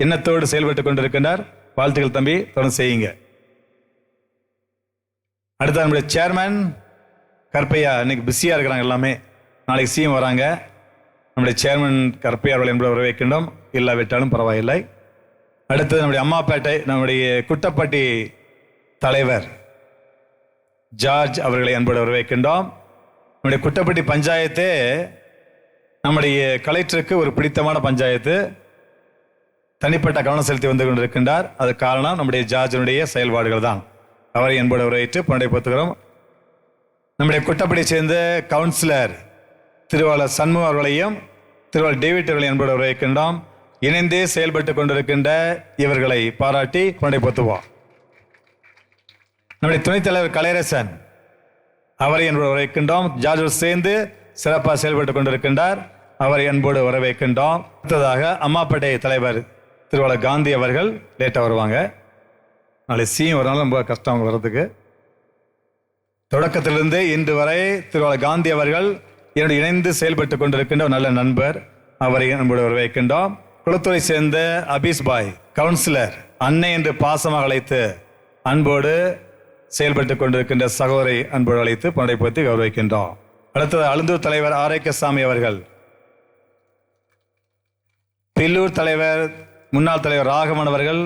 Speaker 9: எண்ணத்தோடு செயல்பட்டு கொண்டிருக்கின்றார். வாழ்த்துக்கள் தம்பி, தொடர்ந்து செய்யுங்க. அடுத்த நம்முடைய சேர்மன் கற்பையா, இன்னைக்கு பிஸியாக இருக்கிறாங்க எல்லாமே, நாளைக்கு சிஎம் வராங்க. நம்முடைய சேர்மன் கற்பையா அவர்கள் என்பதை வரவேற்கின்றோம், இல்லாவிட்டாலும் பரவாயில்லை. அடுத்தது நம்முடைய அம்மாப்பேட்டை, நம்முடைய குட்டப்பட்டி தலைவர் ஜார்ஜ் அவர்களை அன்போடு வரவேற்கின்றோம். நம்முடைய குட்டப்பட்டி பஞ்சாயத்து நம்முடைய கலெக்டருக்கு ஒரு பிடித்தமான பஞ்சாயத்து, தனிப்பட்ட கவனம் செலுத்தி வந்து கொண்டிருக்கின்றார். அது காரணம் நம்முடைய ஜார்ஜனுடைய செயல்பாடுகள் தான். அவரை என்போடு வரவேற்று பண்டை போத்துகிறோம். நம்முடைய குட்டப்படியை சேர்ந்த கவுன்சிலர் திருவாளர் சண்முகம் அவர்களையும் திருவாளர் டேவிட் அவர்களை என்போடு வரவேற்கின்றோம். இணைந்தே செயல்பட்டு கொண்டிருக்கின்ற இவர்களை பாராட்டி பண்டை போத்துவோம். நம்முடைய துணைத் தலைவர் கலையரசன் அவரை என்போடு வரவேற்கின்றோம். ஜார்ஜோடு சேர்ந்து சிறப்பாக செயல்பட்டு கொண்டிருக்கின்றார், அவரை அன்போடு வரவேற்கின்றோம். அடுத்ததாக அம்மாப்பேட்டை தலைவர் திருவாளர் காந்தி அவர்கள் லேட்டாக வருவாங்க, நாளை சிஎம் வரனால ரொம்ப கஷ்டம் அவங்க வர்றதுக்கு. தொடக்கத்திலிருந்து இன்று வரை திருவாளர் காந்தி அவர்கள் என்னுடைய இணைந்து செயல்பட்டு கொண்டிருக்கின்ற ஒரு நல்ல நண்பர், அவரை அன்போடு வரவேற்கின்றோம். குளத்தூரை சேர்ந்த அபீஸ் பாய் கவுன்சிலர், அன்னை என்று பாசமாக அழைத்து அன்போடு செயல்பட்டு கொண்டிருக்கின்ற சகோதரை அன்போடு அழைத்து படைப்படுத்தி கௌரவிக்கின்றோம். அடுத்தது அழுந்தூர் தலைவர் ஆரோக்கியசாமி அவர்கள், பில்லூர் தலைவர் முன்னாள் தலைவர் ராகவன் அவர்கள்,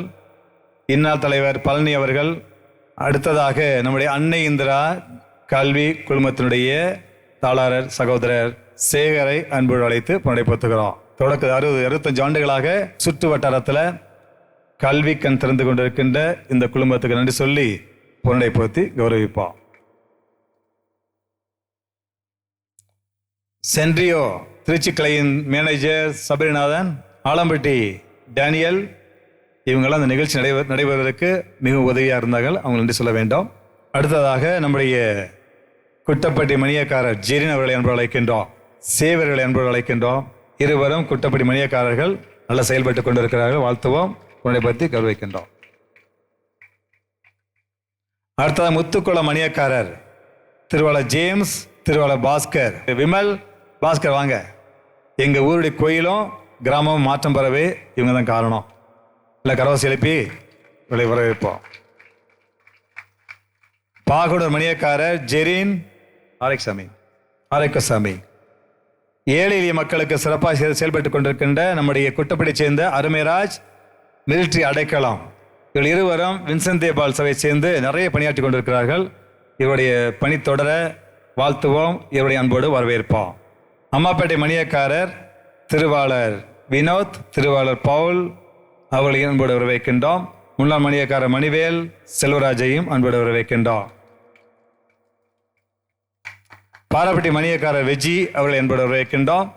Speaker 9: இந்நாள் தலைவர் பழனி அவர்கள். அடுத்ததாக நம்முடைய அன்னை இந்திரா கல்வி குழுமத்தினுடைய தாளாளர் சகோதரர் சேகரை அன்போடு அழைத்து படைப்படுத்துகிறோம். தொடக்க 65 ஆண்டுகளாக சுற்று வட்டாரத்தில் கல்வி கண் திறந்து கொண்டிருக்கின்ற இந்த குழுமத்துக்கு நன்றி சொல்லி பொருளைப்படுத்தி கௌரவிப்போம். சென்ட்ரியோ திருச்சி கிளையின் மேனேஜர் சபரிநாதன், ஆலம்பட்டி டேனியல், இவங்கெல்லாம் அந்த நிகழ்ச்சி நடைபெறுவதற்கு மிகவும் உதவியாக இருந்தார்கள், அவங்க நன்றி சொல்ல வேண்டும். அடுத்ததாக நம்முடைய குட்டப்பட்டி மணியக்காரர் ஜெரின் அவர்களை அன்போடு அழைக்கின்றோம், சேவர்களை அன்போடு அழைக்கின்றோம். இருவரும் குட்டப்பட்டி மணியக்காரர்கள் நல்ல செயல்பட்டு கொண்டிருக்கிறார்கள், வாழ்த்துவோம், உன்னை பற்றி கௌரவிக்கின்றோம். அடுத்ததாக முத்துக்குள மணியக்காரர் திருவாளர் ஜேம்ஸ், திருவாளர் பாஸ்கர், விமல் பாஸ்கர் வாங்க. எங்கள் ஊருடைய கோயிலும் கிராமமும் மாற்றம் பெறவே இவங்க தான் காரணம். இல்லை கரவாசி எழுப்பி வரவேற்போம். பாகூர் மணியக்காரர் ஜெரின் ஆரோக்கியசாமி, ஏழை எளிய மக்களுக்கு சிறப்பாக செயல்பட்டு கொண்டிருக்கின்ற நம்முடைய குட்டப்படி சேர்ந்த அருமைராஜ் மிலிட்ரி அடைக்கலம், இவர்கள் இருவரும் வின்சென்ட் தேபால் சபையை சேர்ந்து நிறைய பணியாற்றி கொண்டிருக்கிறார்கள். இவருடைய பணி தொடர வாழ்த்துவோம், இவருடைய அன்போடு வரவேற்போம். அம்மாப்பேட்டை மணியக்காரர் திருவாளர் வினோத், திருவாளர் பவுல் அவர்களை அன்போடு வரவேற்கின்றோம். முன்னாள் மணியக்காரர் மணிவேல் செல்வராஜையும் அன்போடு வரவேற்கின்றோம். பாராப்பட்டி மணியக்காரர் வெஜி அவர்களை அன்போடு வரவேற்கின்றோம்.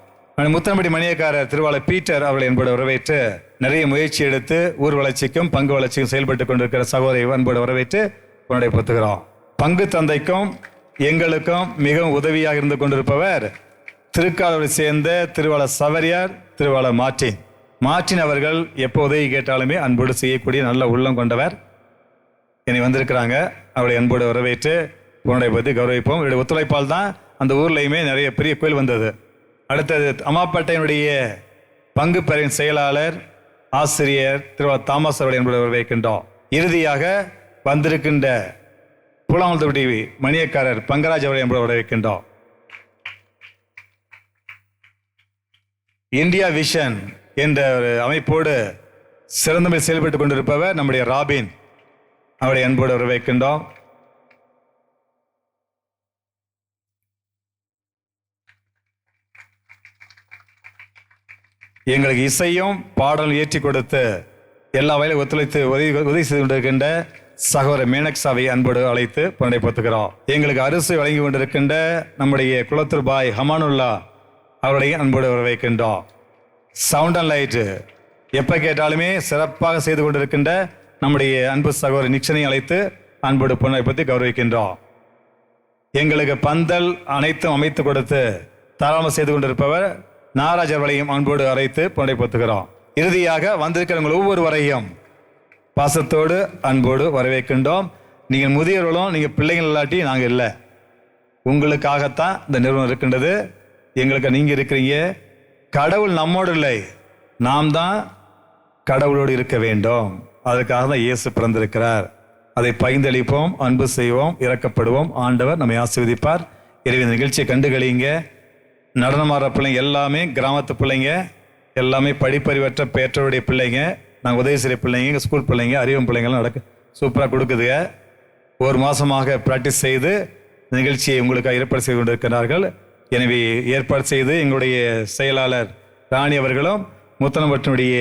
Speaker 9: முத்தம்பட்டி மணியக்காரர் திருவாளர் பீட்டர் அவர்களை அன்போடு வரவேற்று நிறைய முயற்சி எடுத்து ஊர் வளர்ச்சிக்கும் பங்கு வளர்ச்சிக்கும் செயல்பட்டு கொண்டிருக்கிற சகோதரி அன்போடு வரவேற்று கொண்டாடப்படுத்துகிறோம். பங்கு தந்தைக்கும் எங்களுக்கும் மிகவும் உதவியாக இருந்து கொண்டிருப்பவர் திருக்காலூரை சேர்ந்த திருவாளர் சவரியார், திருவாளர் மார்ட்டின் அவர்கள் எப்போ உதவி கேட்டாலுமே அன்போடு செய்யக்கூடிய நல்ல உள்ளம் கொண்டவர். என்னை வந்திருக்கிறாங்க, அவளை அன்போடு வரவேற்று உன்னுடைய பற்றி கௌரவிப்போம். இவருடைய ஒத்துழைப்பால் தான் அந்த ஊர்லேயுமே நிறைய பெரிய கோயில் வந்தது. அடுத்தது அம்மாப்பேட்டையினுடைய பங்கு பெறின் செயலாளர் ஆசிரியர் திருவாளர் தாமஸ் அவர்களை அன்போடு வரவேற்கின்றோம். இறுதியாக வந்திருக்கின்ற பூலாங்குளத்தூர் மணியக்காரர் பங்கராஜ் அவர்களை அன்போடு வரவேற்கின்றோம். இந்தியா விஷன் என்ற ஒரு அமைப்போடு சிறந்த செயல்பட்டுக் கொண்டிருப்பவர் நம்முடைய ராபின், அவரை அன்போடு வரவேற்கின்றோம். எங்களுக்கு இசையும் பாடலும் ஏற்றி கொடுத்து எல்லா வகையிலும் ஒத்துழைத்து உதவி செய்து கொண்டிருக்கின்ற சகோதரர் மேனக்சாவை அன்போடு அழைத்து பண்டைப்படுத்துகிறோம். எங்களுக்கு அரிசி வழங்கி கொண்டிருக்கின்ற நம்முடைய குளத்தூர் பாய் ஹமானுல்லா அவருடைய அன்போடு வரவேற்கின்றோம். சவுண்ட் அண்ட் லைட்டு எப்போ கேட்டாலுமே சிறப்பாக செய்து கொண்டிருக்கின்ற நம்முடைய அன்பு சகோதரர் நிக்சனை அழைத்து அன்போடு பற்றி கௌரவிக்கின்றோம். எங்களுக்கு பந்தல் அனைத்தும் அமைத்து கொடுத்து தாராளமாக செய்து கொண்டிருப்பவர் நாராஜ் அவர்களையும் அன்போடு அழைத்து பண்டைப்படுத்துகிறோம். இறுதியாக வந்திருக்கிறவங்க ஒவ்வொருவரையும் பாசத்தோடு அன்போடு வரவேற்கின்றோம். நீங்கள் முதியவர்களும் நீங்கள் பிள்ளைகள் இல்லாட்டி நாங்கள் இல்லை, உங்களுக்காகத்தான் இந்த நிறுவனம் இருக்கின்றது. எங்களுக்கு நீங்கள் இருக்கிறீங்க. கடவுள் நம்மோடு இல்லை, நாம் தான் கடவுளோடு இருக்க வேண்டும். அதுக்காக தான் இயேசு பிறந்திருக்கிறார். அதை பகிர்ந்தளிப்போம், அன்பு செய்வோம், இரக்கப்படுவோம். ஆண்டவர் நம்மை ஆசீர்வதிப்பார். எனவே இந்த நிகழ்ச்சியை கண்டுகளிங்க. நடனமாடுற பிள்ளைங்க எல்லாமே கிராமத்து பிள்ளைங்க, எல்லாமே படிப்பறிவற்ற பெற்றோருடைய பிள்ளைங்க. நாங்கள் உதவி செய்கிற பிள்ளைங்க, ஸ்கூல் பிள்ளைங்க, அறிவும் பிள்ளைங்கள்லாம் சூப்பராக கொடுக்குதுங்க. ஒரு மாதமாக ப்ராக்டிஸ் செய்து நிகழ்ச்சியை உங்களுக்காக ஏற்பாடு செய்து கொண்டிருக்கிறார்கள். எனவே ஏற்பாடு செய்து எங்களுடைய செயலாளர் ராணி அவர்களும் முத்தனம்பட்டினுடைய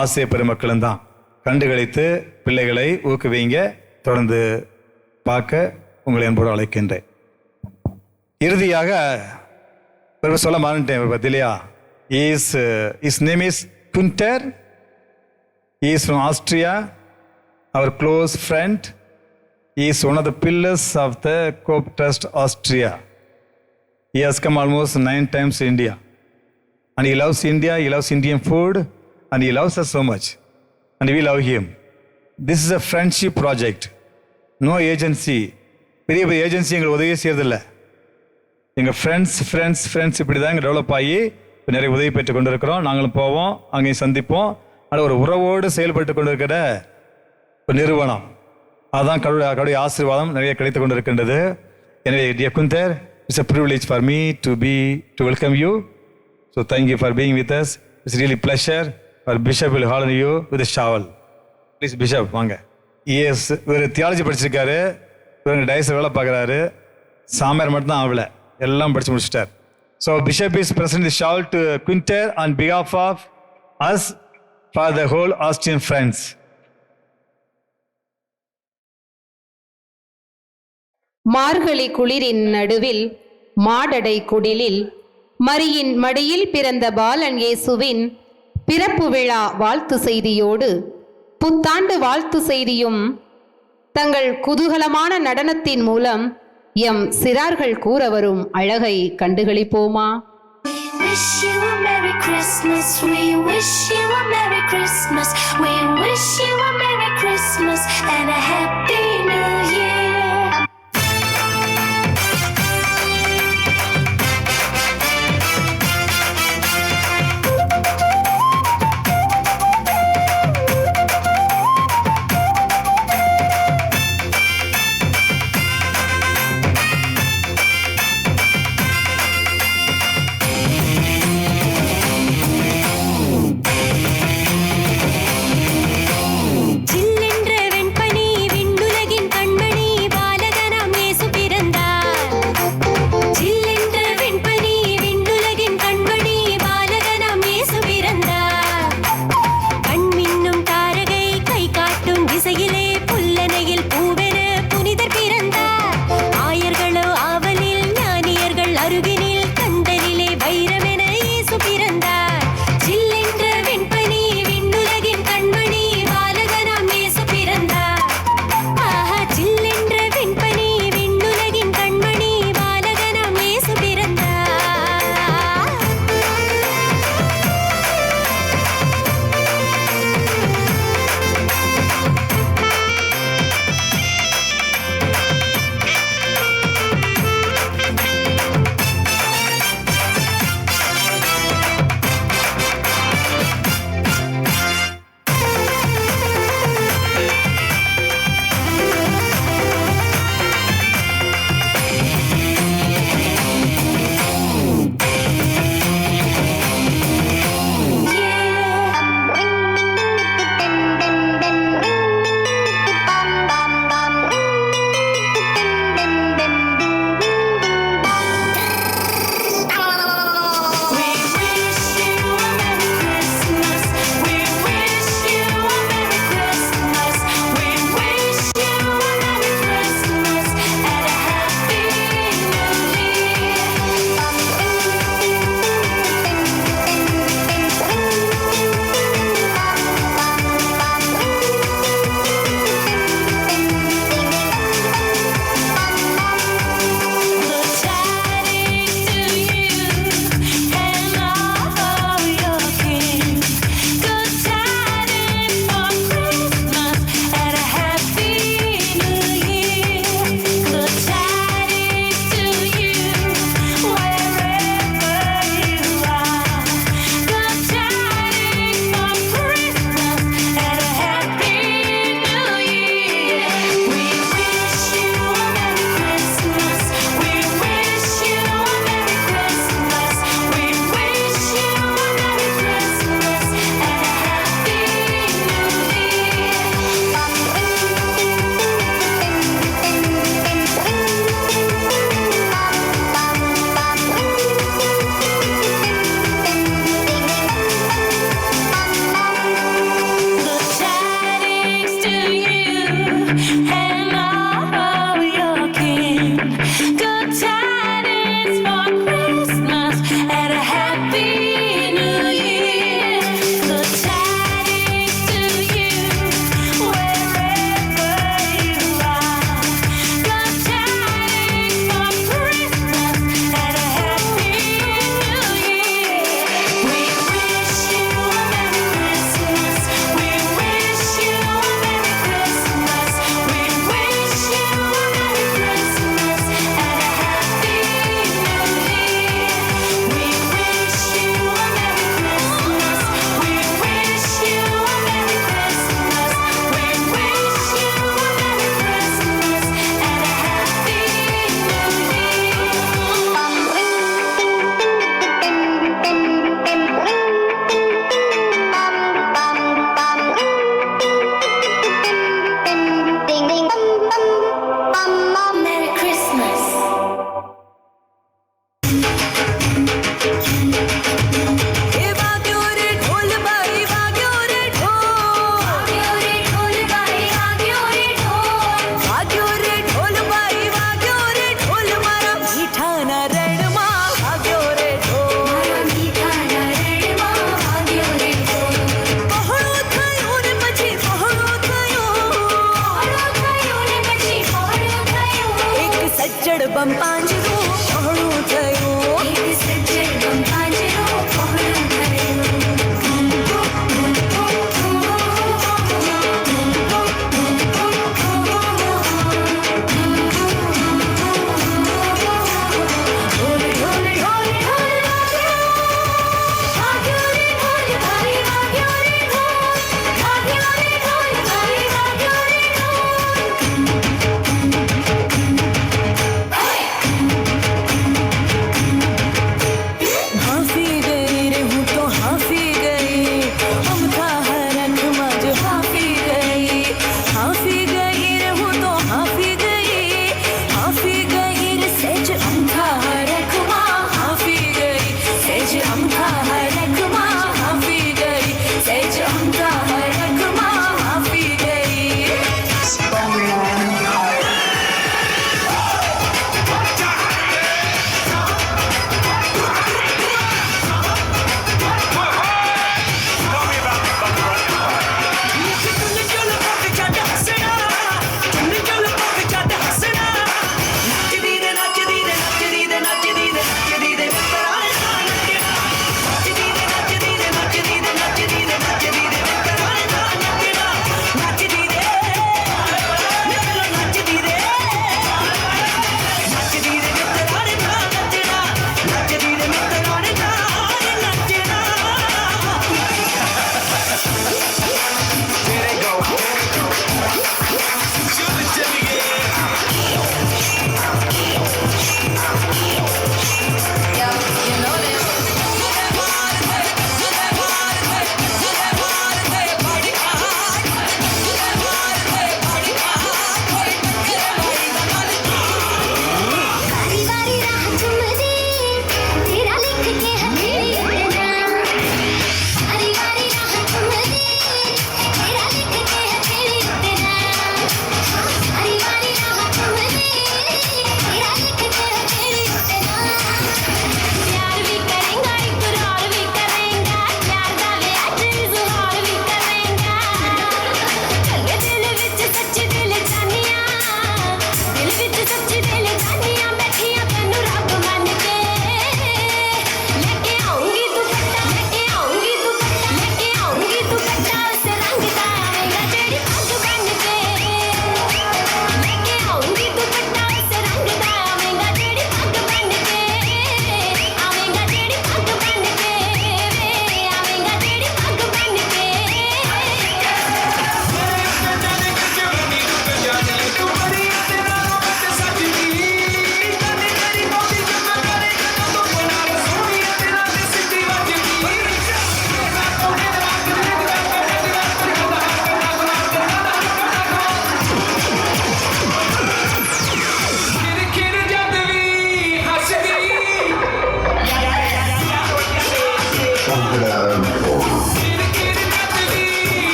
Speaker 9: ஆசிரியர் பெருமக்களும் தான் கண்டுகளித்து பிள்ளைகளை ஊக்குவிங்க. தொடர்ந்து பார்க்க உங்களை அன்போடு அழைக்கின்றேன். இறுதியாக சொல்ல மாட்டேன் பார்த்திலையா, his name is Kunter. He is from Austria, our close friend. He is one of the pillars of the Cope Trust Austria. He has come almost 9 times to India. And he loves India, he loves Indian food, and he loves us so much. And we love him. This is a friendship project. No agency. பெரிய பெரிய agency எங்களுக்கு உதவி செய்யறதில்லை. எங்கள் friends இப்படி தான் எங்கள் develop ஆகி நிறைய உதவி பெற்று கொண்டு இருக்கிறோம். நாங்களும் போவோம், அங்கேயும் சந்திப்போம். ஆனால் ஒரு உறவோடு செயல்பட்டு கொண்டு இருக்கிற ஒரு நிறுவனம், அதுதான் கடவுளுடைய ஆசீர்வாதம் நிறைய கிடைத்து கொண்டு இருக்கின்றது. எனவே dear Kunter, it's a privilege for me to welcome you. So thank you for being with us. It's really pleasure. Our bishop will honor you with a shovel. Please bishop வாங்க. Yes, இவர் theology படிச்சிருக்காரு, இவர் டைஸில் வேலை பார்க்குறாரு. சாமியார் மட்டும்தான் ஆகலை, எல்லாம் படித்து முடிச்சிட்டார். So bishop is presenting the shawl to Kunter on behalf of us for the whole Austrian friends.
Speaker 7: மார்கழி குளிரின் நடுவில் மாடடை குடிலில் மரியின் மடியில் பிறந்த பாலன் இயேசுவின் பிறப்பு விழா வாழ்த்து செய்தியோடு புத்தாண்டு வாழ்த்து செய்தியும் தங்கள் குதூகலமான நடனத்தின் மூலம் எம் சிறார்கள் கூற வரும் அழகை கண்டுகளிப்போமா?
Speaker 2: We wish you a Merry Christmas. We wish you a Merry Christmas. We wish you a Merry Christmas and a Happy New Year.
Speaker 10: சில்லென்ற வெண்பனி விண்ணுலகின் கண்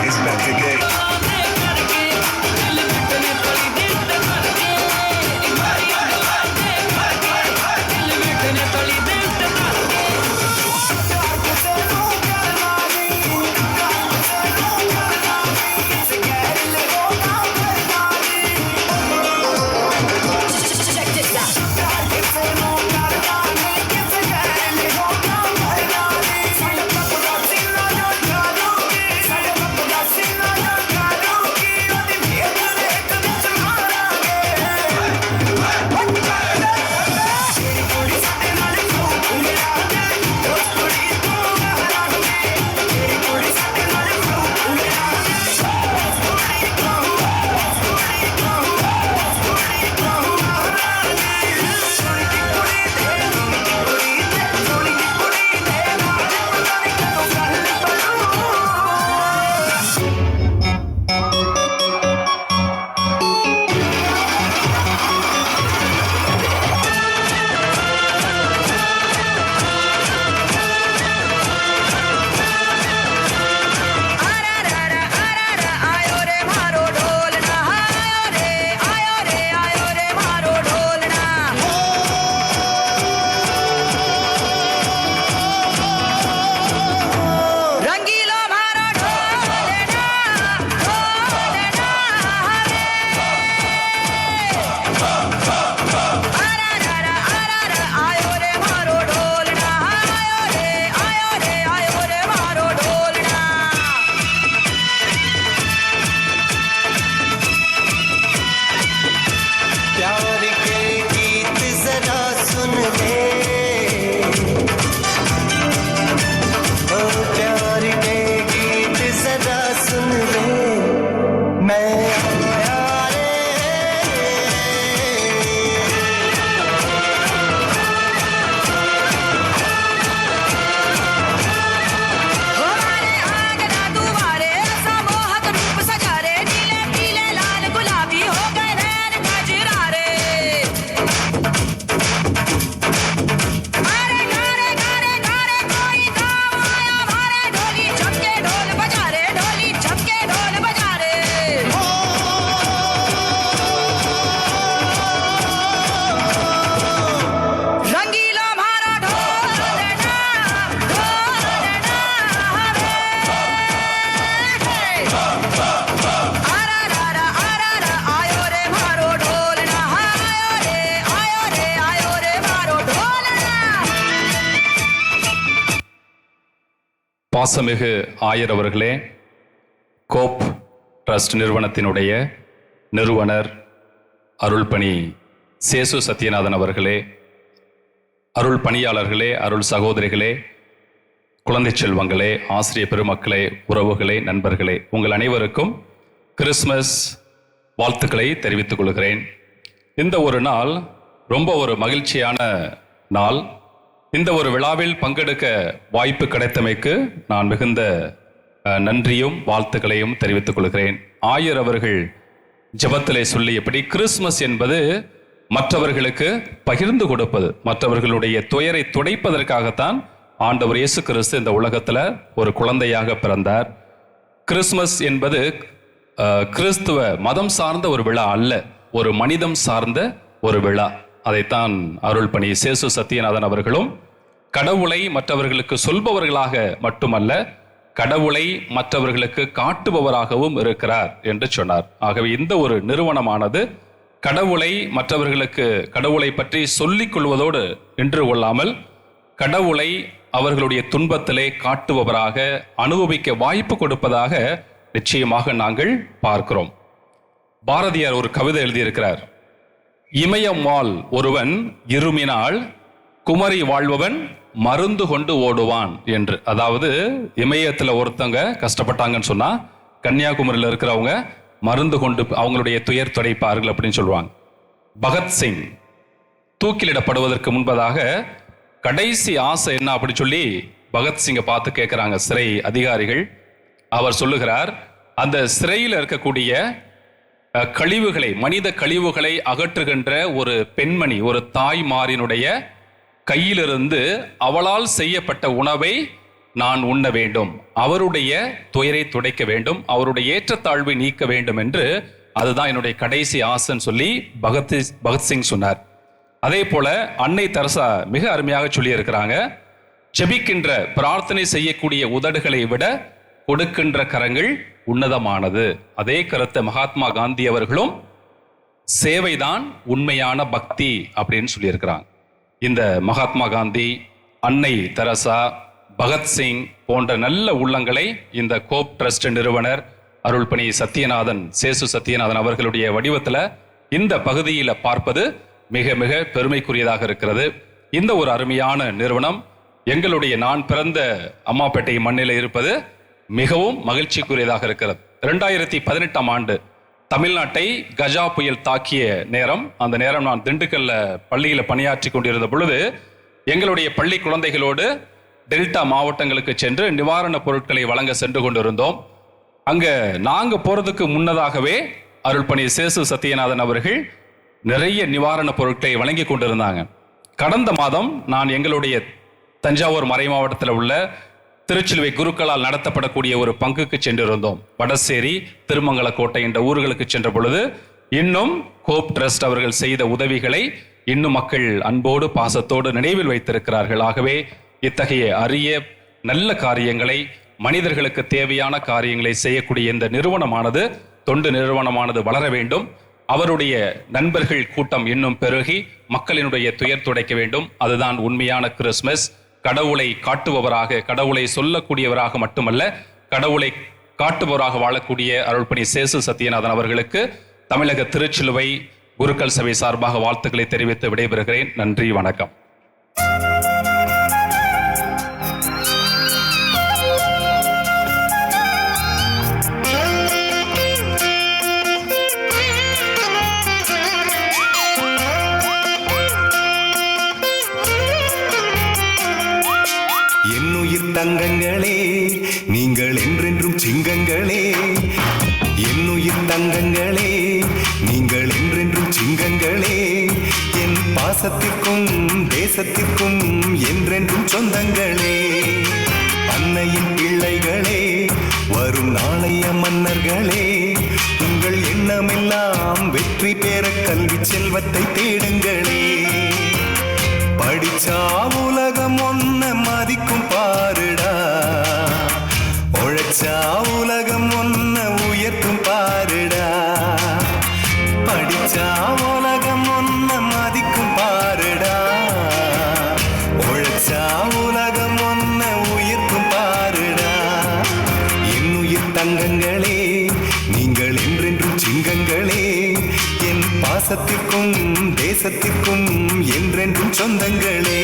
Speaker 8: He's back again.
Speaker 10: பாசமிகு ஆயர் அவர்களே, கோப் ட்ரஸ்ட் நிறுவனத்தினுடைய நிறுவனர் அருள்பணி சேசு சத்யநாதன் அவர்களே, அருள் பணியாளர்களே, அருள் சகோதரிகளே, குழந்தை செல்வங்களே, ஆசிரிய பெருமக்களே, உறவுகளே, நண்பர்களே, உங்கள் அனைவருக்கும் கிறிஸ்மஸ் வாழ்த்துக்களை தெரிவித்துக் கொள்கிறேன். இந்த ஒரு நாள் ரொம்ப ஒரு மகிழ்ச்சியான நாள். இந்த ஒரு விழாவில் பங்கெடுக்க வாய்ப்பு கிடைத்தமைக்கு நான் மிகுந்த நன்றியும் வாழ்த்துக்களையும் தெரிவித்துக் கொள்கிறேன். ஆயர் அவர்கள் ஜெபத்திலே சொல்லியபடி கிறிஸ்மஸ் என்பது மற்றவர்களுக்கு பகிர்ந்து கொடுப்பது, மற்றவர்களுடைய துயரை துடைப்பதற்காகத்தான் ஆண்டவர் இயேசு கிறிஸ்து இந்த உலகத்துல ஒரு குழந்தையாக பிறந்தார். கிறிஸ்மஸ் என்பது கிறிஸ்துவ மதம் சார்ந்த ஒரு விழா அல்ல, ஒரு மனிதம் சார்ந்த ஒரு விழா. அதைத்தான் அருள் பணி சேசு சத்யநாதன் அவர்களும் கடவுளை மற்றவர்களுக்கு சொல்பவர்களாக மட்டுமல்ல, கடவுளை மற்றவர்களுக்கு காட்டுபவராகவும் இருக்கிறார் என்று சொன்னார். ஆகவே இந்த ஒரு நிறுவனமானது கடவுளை மற்றவர்களுக்கு கடவுளை பற்றி சொல்லிக் கொள்வதோடு நின்று கொள்ளாமல், கடவுளை அவர்களுடைய துன்பத்திலே காட்டுபவராக, அனுபவிக்க வாய்ப்பு கொடுப்பதாக நிச்சயமாக நாங்கள் பார்க்கிறோம். பாரதியார் ஒரு கவிதை எழுதியிருக்கிறார். இமயமால் ஒருவன் இருமினால் குமரி வாழ்பவன் மருந்து கொண்டு ஓடுவான் என்று. அதாவது இமயத்துல ஒருத்தங்க கஷ்டப்பட்டாங்கன்னு சொன்னா கன்னியாகுமரியில் இருக்கிறவங்க மருந்து கொண்டு அவங்களுடைய துயர் துடைப்பார்கள் அப்படின்னு சொல்லுவாங்க. பகத்சிங் தூக்கிலிடப்படுவதற்கு முன்பதாக கடைசி ஆசை என்ன அப்படி சொல்லி பகத்சிங்கை பார்த்து கேட்குறாங்க சிறை அதிகாரிகள். அவர் சொல்லுகிறார், அந்த சிறையில் இருக்கக்கூடிய கழிவுகளை, மனித கழிவுகளை அகற்றுகின்ற ஒரு பெண்மணி, ஒரு தாய்மாரினுடைய கையிலிருந்து அவளால் செய்யப்பட்ட உணவை நான் உண்ண வேண்டும், அவருடைய துயரை துடைக்க வேண்டும், அவருடைய ஏற்றத்தாழ்வை நீக்க வேண்டும் என்று, அதுதான் என்னுடைய கடைசி ஆசைன்னு சொல்லி பகத்சிங் சொன்னார். அதே போல அன்னை தெரசா மிக அருமையாக சொல்லி இருக்கிறாங்க, ஜெபிக்கின்ற பிரார்த்தனை செய்யக்கூடிய உதடுகளை விட கொடுக்கின்ற கரங்கள் உன்னதமானது. அதே கருத்தை மகாத்மா காந்தி அவர்களும் சேவைதான் உண்மையான பக்தி அப்படின்னு சொல்லியிருக்கிறாங்க. இந்த மகாத்மா காந்தி, அன்னை தெரசா, பகத்சிங் போன்ற நல்ல உள்ளங்களை இந்த கோப் ட்ரஸ்ட் நிறுவனர் அருள்பணி சத்யநாதன், சேசு சத்யநாதன் அவர்களுடைய வடிவத்தில் இந்த பகுதியில் பார்ப்பது மிக மிக பெருமைக்குரியதாக இருக்கிறது. இந்த ஒரு அருமையான நிறுவனம் எங்களுடைய நான் பிறந்த அம்மாப்பேட்டை மண்ணில் இருப்பது மிகவும் மகிழ்ச்சிக்குரியதாக இருக்கிறது. 2018ஆம் ஆண்டு தமிழ்நாட்டை கஜா புயல் தாக்கிய நேரம், அந்த நேரம் நான் திண்டுக்கல்ல பள்ளியில் பணியாற்றி கொண்டிருந்த பொழுது எங்களுடைய பள்ளி குழந்தைகளோடு டெல்டா மாவட்டங்களுக்கு சென்று நிவாரணப் பொருட்களை வழங்க சென்று கொண்டிருந்தோம். அங்க நாங்க போறதுக்கு முன்னதாகவே அருள்பணி சேசு சத்யநாதன் அவர்கள் நிறைய நிவாரணப் பொருட்களை வழங்கி கொண்டிருந்தாங்க. கடந்த மாதம் நான் எங்களுடைய தஞ்சாவூர் மறை மாவட்டத்தில் உள்ள திருச்சிலுவை குருக்களால் நடத்தப்படக்கூடிய ஒரு பங்குக்கு சென்றிருந்தோம். வடசேரி, திருமங்கலக்கோட்டை என்ற ஊர்களுக்கு சென்ற பொழுது இன்னும் கோப் ட்ரஸ்ட் அவர்கள் செய்த உதவிகளை இன்னும் மக்கள் அன்போடு பாசத்தோடு நினைவில் வைத்திருக்கிறார்கள். ஆகவே இத்தகைய அரிய நல்ல காரியங்களை, மனிதர்களுக்கு தேவையான காரியங்களை செய்யக்கூடிய இந்த நிறுவனமானது, தொண்டு நிறுவனமானது வளர வேண்டும். அவருடைய நண்பர்கள் கூட்டம் இன்னும் பெருகி மக்களினுடைய துயர் துடைக்க வேண்டும். அதுதான் உண்மையான கிறிஸ்மஸ். கடவுளை காட்டுபவராக, கடவுளை சொல்லக்கூடியவராக மட்டுமல்ல, கடவுளை காட்டுபவராக வாழக்கூடிய அருள்பணி சேசு சத்யநாதன் அவர்களுக்கு தமிழக திருச்சிலுவை குருக்கள் சபை சார்பாக வாழ்த்துக்களை தெரிவித்து விடைபெறுகிறேன். நன்றி, வணக்கம்.
Speaker 11: தங்கங்களே, நீங்கள் என்றென்றும் சிங்கங்களே. என்னுயிர் தங்கங்களே, நீங்கள் என்றென்றும் சிங்கங்களே. என் பாசத்திற்கும் தேசத்திற்கும் என்றென்றும் சொந்தங்களே. அன்னையின் பிள்ளைகளே, வரும் நாளைய மன்னர்களே, உங்கள் எண்ணமெல்லாம் வெற்றி பெற கல்வி செல்வத்தை தேடுங்களே. படிச்சா உலகம் ஒன்ன மதிக்கும் பாருடா, உழைச்சா உலகம் ஒன்ன உயர்த்தும் பாருடா. படிச்சா உலகம் ஒன்ன மதிக்கும் பாருடா, உழைச்சா உலகம் ஒன்ன உயர்த்தும் பாருடா. என்னுயிர் தங்கங்களே, நீங்கள் என்றென்றும் சிங்கங்களே. என் பாசத்திற்கும் தேசத்திற்கும் என்றென்றும் சொந்தங்களே.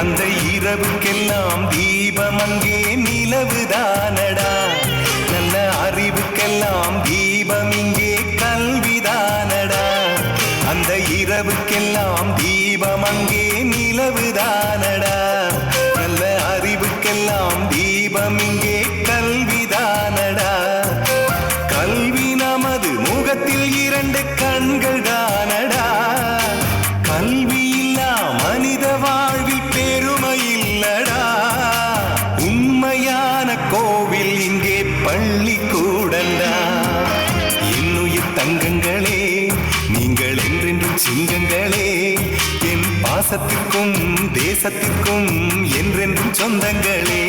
Speaker 11: அந்த இரவுக்கெல்லாம் தீபம் அங்கே நிலவுதானடா. நல்ல அறிவுக்கெல்லாம் தீபம் இங்கே கல்விதானடா. அந்த இரவுக்கெல்லாம் தீபம் அங்கே நிலவுதானடா. நல்ல அறிவுக்கெல்லாம் தீபம் இங்கே கல்விதானடா. கல்வி நமது முகத்தில் 2 கண்கள் தானடா. கல்வி இல்லா மனித வாழ்வில் பெருமை இல்லடா. உண்மையான கோவில் இங்கே பள்ளி கூடண்டா. என்னுயிர் தங்கங்களே, நீங்கள் என்றென்றும் சிங்கங்களே. என் பாசத்திற்கும் தேசத்திற்கும் என்றென்றும் சொந்தங்களே.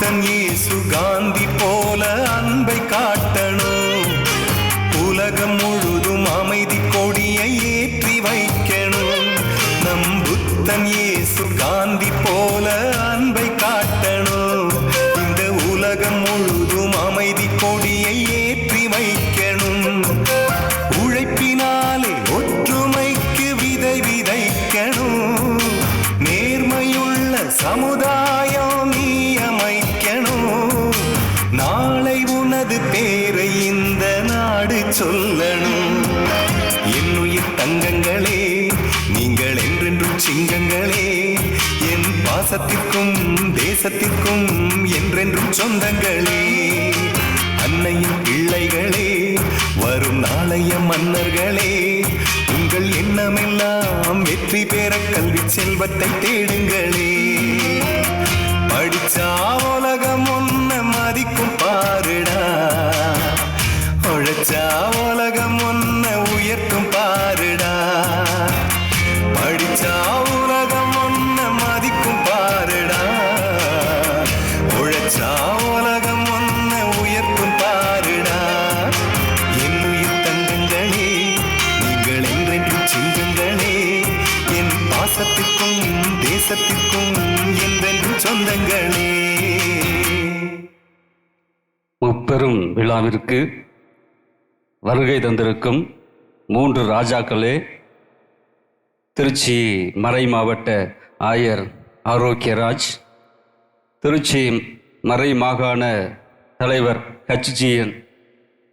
Speaker 11: புத்தன் இயேசு காந்தி போல அன்பை காட்டணும். உலகம் முழுதும் அமைதி கொடியை ஏற்றி வைக்கணும். நம் புத்தன் இயேசு காந்தி போல அன்பை காட்டணும். இந்த உலகம் முழுதும் அமைதி கொடியை ஏற்றி வைக்கணும். உழைப்பினாலே ஒற்றுமைக்கு விதை விதைக்கணும். நேர்மையுள்ள சமுதாயம் நீ அமைக்கணும். நாளை உனது பேரை இந்த நாடு சொல்லணும். என்னுயிர் தங்கங்களே, நீங்கள் என்றென்றும் சிங்கங்களே. என் பாசத்திற்கும் தேசத்திற்கும் என்றென்றும் சொந்தங்களே. அன்னையின் பிள்ளைகளே, வரும் நாளைய மன்னர்களே. உங்கள் எண்ணமெல்லாம் வெற்றி பெற கல்வி செல்வத்தை தேடுங்களே. படிச்சா உலகம் ஒன்ன மதிக்கும் பாருடா. உழைச்சா உலகம் ஒன்ன உயர்த்தும் பாருடா. படிச்சா உலகம் ஒன்ன மதிக்கும் பாருடா. உழைச்சா உலகம் ஒன்ன உயர்த்தும் பாருடா. என்னுயிர் தங்கங்களே, நீங்கள் என்றென்றும் சிங்கங்களே. என் பாசத்திற்கும் தேசத்திற்கும் என்றென்றும் சொந்தங்களே.
Speaker 12: முப்பெரும் விழாவிற்கு வருகை தந்திருக்கும் 3 ராஜாக்களே, திருச்சி மறை மாவட்ட ஆயர் ஆரோக்கியராஜ், திருச்சி மறை மாகாண தலைவர் HGN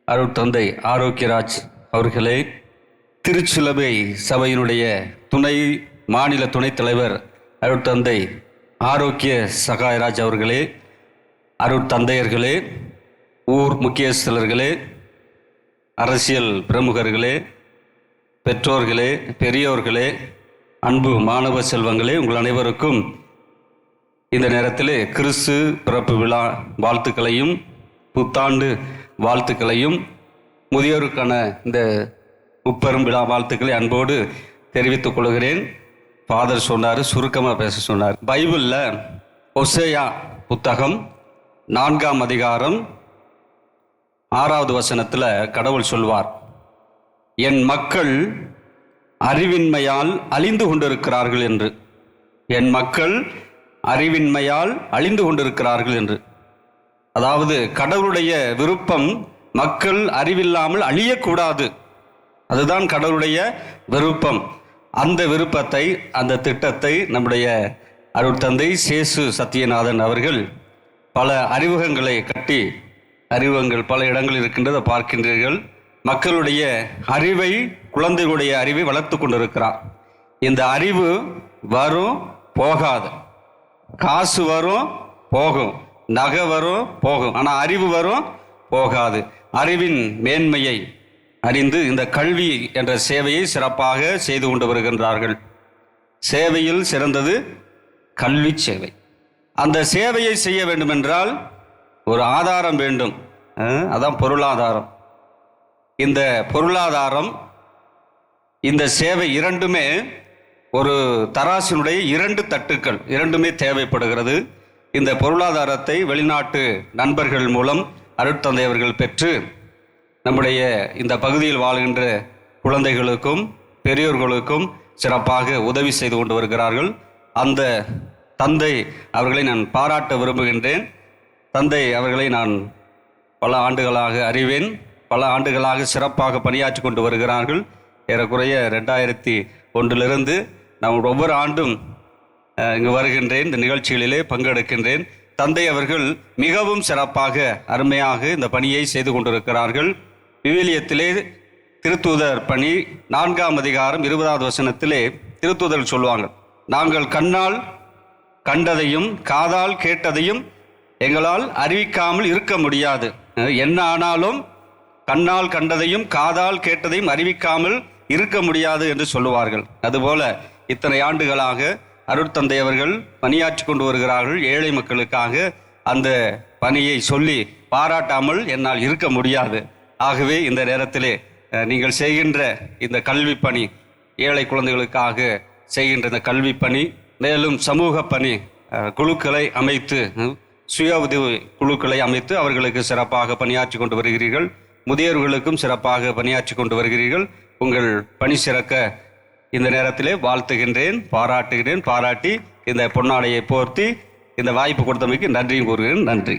Speaker 12: அருட்தந்தை ஆரோக்கியராஜ் அவர்களே, திருச்சிலுவை சபையினுடைய மாநில துணைத் தலைவர் அருட்தந்தை ஆரோக்கிய சகாயராஜ் அவர்களே, அருட்தந்தையர்களே, ஊர் முக்கியஸ்தலர்களே, அரசியல் பிரமுகர்களே, பெற்றோர்களே, பெரியோர்களே, அன்பு மாணவ செல்வங்களே, உங்கள் அனைவருக்கும் இந்த நேரத்திலே கிறிஸ்து பிறப்பு விழா வாழ்த்துக்களையும் புத்தாண்டு வாழ்த்துக்களையும் முதியோருக்கான இந்த முப்பெரும் விழா வாழ்த்துக்களை அன்போடு தெரிவித்துக் கொள்கிறேன். ஃபாதர் சொன்னார், சுருக்கமாக பேச சொன்னார். பைபிளில் ஒசேயா புத்தகம் 4ஆம் அதிகாரம் 6வது வசனத்தில் கடவுள் சொல்வார், என் மக்கள் அறிவின்மையால் அழிந்து கொண்டிருக்கிறார்கள் என்று. என் மக்கள் அறிவின்மையால் அழிந்து கொண்டிருக்கிறார்கள் என்று. அதாவது கடவுளுடைய விருப்பம் மக்கள் அறிவில்லாமல் அழியக்கூடாது. அதுதான் கடவுளுடைய விருப்பம். அந்த விருப்பத்தை, அந்த திட்டத்தை நம்முடைய அருட்தந்தை சேசு சத்தியநாதன் அவர்கள் பல அறிமுகங்களை கட்டி, அறிமுகங்கள் பல இடங்களில் இருக்கின்றதை பார்க்கின்றீர்கள். மக்களுடைய அறிவை, குழந்தைகளுடைய அறிவை வளர்த்து கொண்டிருக்கிறார். இந்த அறிவு வரும் போகாது. காசு வரும் போகும், நகை வரும் போகும், ஆனால் அறிவு வரும் போகாது. அறிவின் மேன்மையை அறிந்து இந்த கல்வி என்ற சேவையை சிறப்பாக செய்து கொண்டு வருகின்றார்கள். சேவையில் சிறந்தது கல்வி சேவை. அந்த சேவையை செய்ய வேண்டுமென்றால் ஒரு ஆதாரம் வேண்டும், அதான் பொருளாதாரம். இந்த பொருளாதாரம், இந்த சேவை இரண்டுமே ஒரு தராசினுடைய 2 தட்டுக்கள், இரண்டுமே தேவைப்படுகிறது. இந்த பொருளாதாரத்தை வெளிநாட்டு நண்பர்கள் மூலம் அருட்தந்தை அவர்கள் பெற்று நம்முடைய இந்த பகுதியில் வாழ்கின்ற குழந்தைகளுக்கும் பெரியோர்களுக்கும் சிறப்பாக உதவி செய்து கொண்டு வருகிறார்கள். அந்த தந்தை அவர்களை நான் பாராட்ட விரும்புகின்றேன். தந்தை அவர்களை நான் பல ஆண்டுகளாக அறிவேன். பல ஆண்டுகளாக சிறப்பாக பணியாற்றி கொண்டு வருகிறார்கள். ஏறக்குறைய 2001 நான் ஒவ்வொரு ஆண்டும் இங்கு வருகின்றேன், இந்த நிகழ்ச்சிகளிலே பங்கெடுக்கின்றேன். தந்தை அவர்கள் மிகவும் சிறப்பாக அருமையாக இந்த பணியை செய்து கொண்டிருக்கிறார்கள். விவிலியத்திலே திருத்தூதர் பணி 4ஆம் அதிகாரம் 20வது வசனத்திலே திருத்தூதர்கள் சொல்லுவாங்க, நாங்கள் கண்ணால் கண்டதையும் காதால் கேட்டதையும் எங்களால் அறிவிக்காமல் இருக்க முடியாது. என்ன ஆனாலும் கண்ணால் கண்டதையும் காதால் கேட்டதையும் அறிவிக்காமல் இருக்க முடியாது என்று சொல்லுவார்கள். அதுபோல இத்தனை ஆண்டுகளாக அருட்தந்தை அவர்கள் பணியாற்றி கொண்டு வருகிறார்கள். ஏழை மக்களுக்காக அந்த பணியை சொல்லி பாராட்டாமல் என்னால் இருக்க முடியாது. ஆகவே இந்த நேரத்திலே நீங்கள் செய்கின்ற இந்த கல்வி பணி, ஏழை குழந்தைகளுக்காக செய்கின்ற இந்த கல்வி பணி, மேலும் சமூக பணி குழுக்களை அமைத்து சுய உதவி குழுக்களை அமைத்து அவர்களுக்கு சிறப்பாக பணியாற்றி கொண்டு வருகிறீர்கள். முதியோர்களுக்கும் சிறப்பாக பணியாற்றி கொண்டு வருகிறீர்கள். உங்கள் பணி சிறக்க இந்த நேரத்திலே வாழ்த்துகின்றேன், பாராட்டுகிறேன். பாராட்டி இந்த பொன்னாடையை போர்த்தி இந்த வாய்ப்பு கொடுத்தமைக்கு நன்றியும் கூறுகிறேன். நன்றி.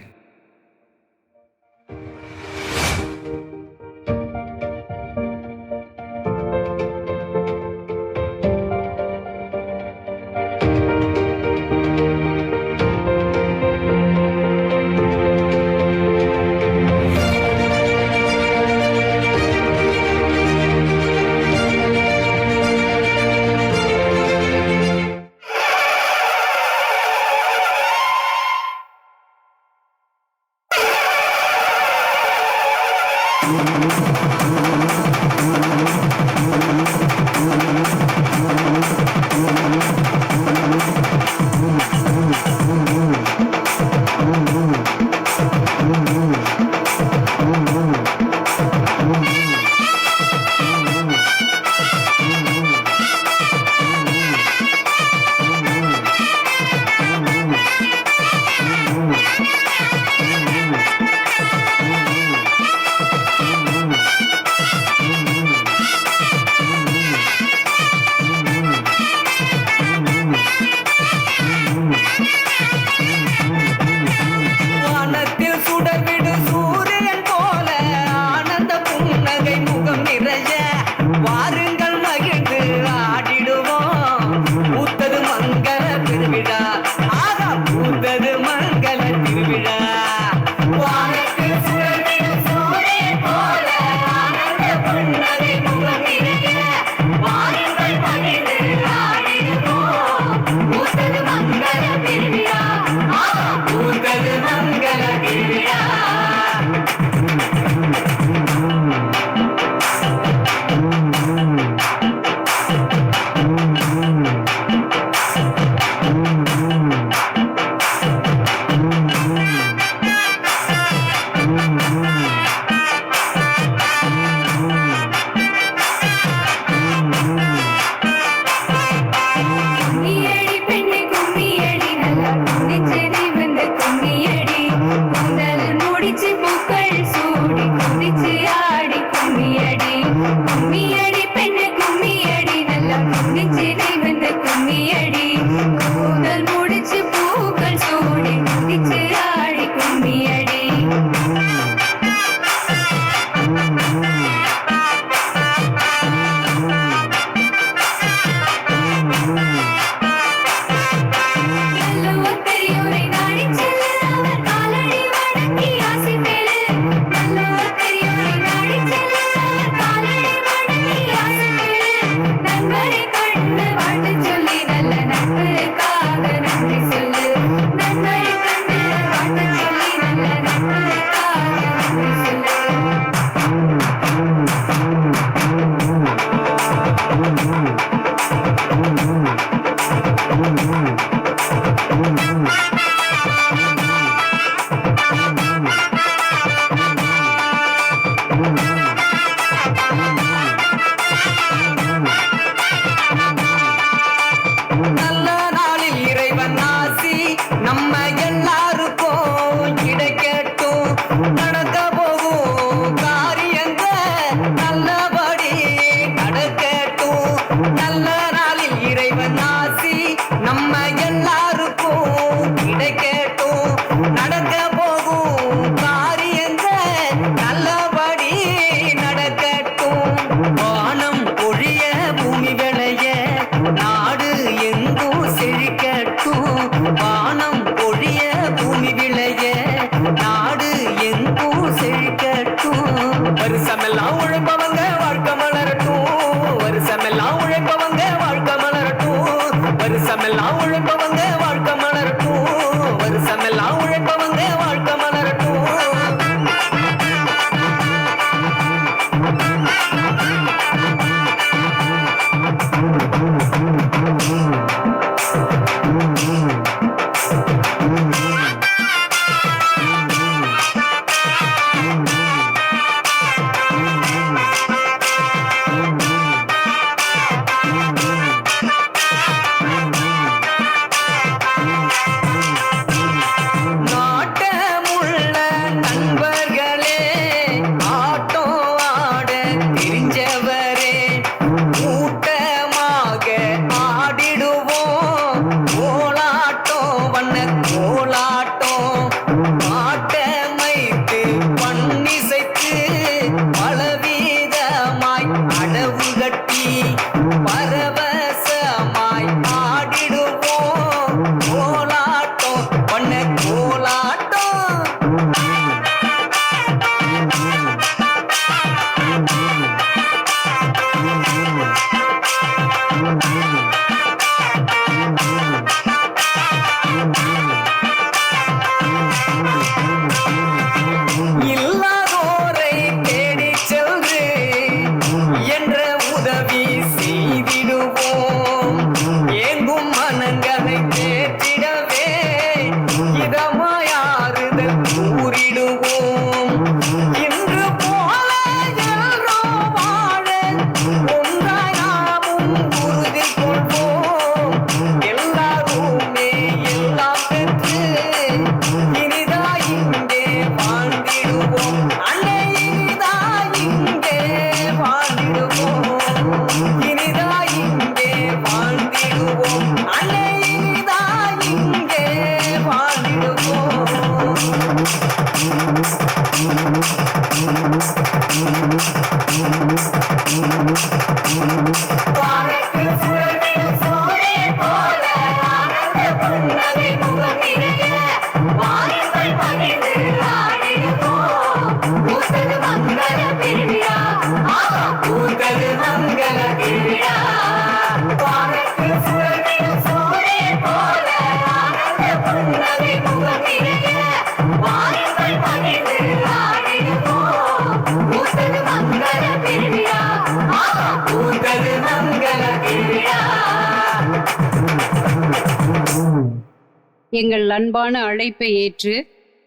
Speaker 13: எங்கள் அன்பான அழைப்பை ஏற்று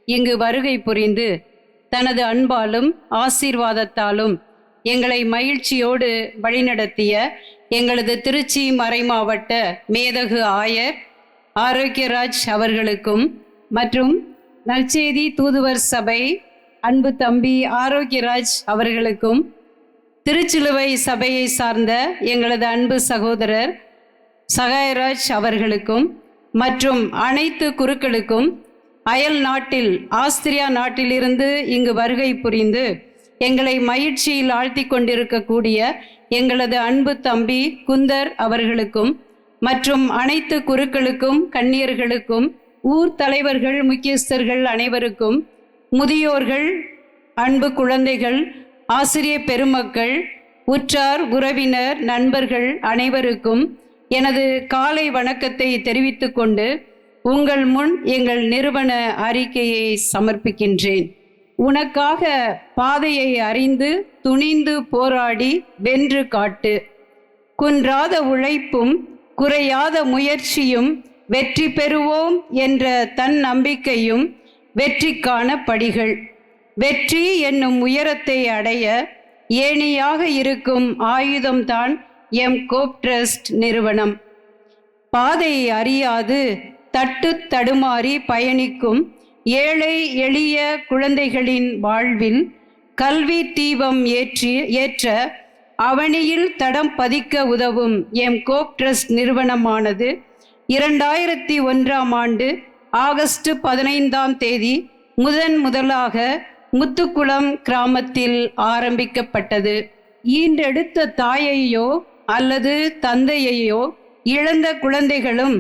Speaker 13: இங்கு வருகை புரிந்து தனது அன்பாலும் ஆசீர்வாதத்தாலும் எங்களை மகிழ்ச்சியோடு வழிநடத்திய எங்களது திருச்சி மறைமாவட்ட மேதகு ஆயர் ஆரோக்கியராஜ் அவர்களுக்கும் மற்றும் நற்செய்தி தூதுவர் சபை அன்பு தம்பி ஆரோக்கியராஜ் அவர்களுக்கும் திருச்சிலுவை சபையை சார்ந்த எங்களது அன்பு சகோதரர் சகாயராஜ் அவர்களுக்கும் மற்றும் அனைத்து குருக்களுக்கும் அயல் நாட்டில் ஆஸ்திரியா நாட்டிலிருந்து இங்கு வருகை புரிந்து எங்களை மகிழ்ச்சியில் ஆழ்த்தி கொண்டிருக்கக்கூடிய எங்களது அன்பு தம்பி குந்தர் அவர்களுக்கும் மற்றும் அனைத்து குருக்களுக்கும் கன்னியர்களுக்கும் ஊர் தலைவர்கள் முக்கியஸ்தர்கள் அனைவருக்கும் முதியோர்கள் அன்பு குழந்தைகள் ஆசிரிய பெருமக்கள் உற்றார் உறவினர் நண்பர்கள் அனைவருக்கும் எனது காலை வணக்கத்தை தெரிவித்துக் கொண்டு உங்கள் முன் எங்கள் நிறுவன அறிக்கையை சமர்ப்பிக்கின்றேன். உனக்காக பாதையை அறிந்து துணிந்து போராடி வென்று காட்டு. குன்றாத உழைப்பும் குறையாத முயற்சியும் வெற்றி பெறுவோம் என்ற தன் நம்பிக்கையும் வெற்றிக்கான படிகள். வெற்றி என்னும் உயரத்தை அடைய ஏணியாக இருக்கும் ஆயுதம்தான் எம் கோப் ட்ரஸ்ட் நிறுவனம். பாதையை அறியாது தட்டு தடுமாறி பயணிக்கும் ஏழை எளிய குழந்தைகளின் வாழ்வில் கல்வி தீபம் ஏற்ற அவனியில் தடம் பதிக்க உதவும் எம் கோப் ட்ரஸ்ட் நிறுவனமானது 2001ஆம் ஆண்டு ஆகஸ்ட் 15ஆம் தேதி முதலாக முத்துக்குளம் கிராமத்தில் ஆரம்பிக்கப்பட்டது. ஈன்றெடுத்த தாயையோ அல்லது தந்தையையோ இழந்த குழந்தைகளும்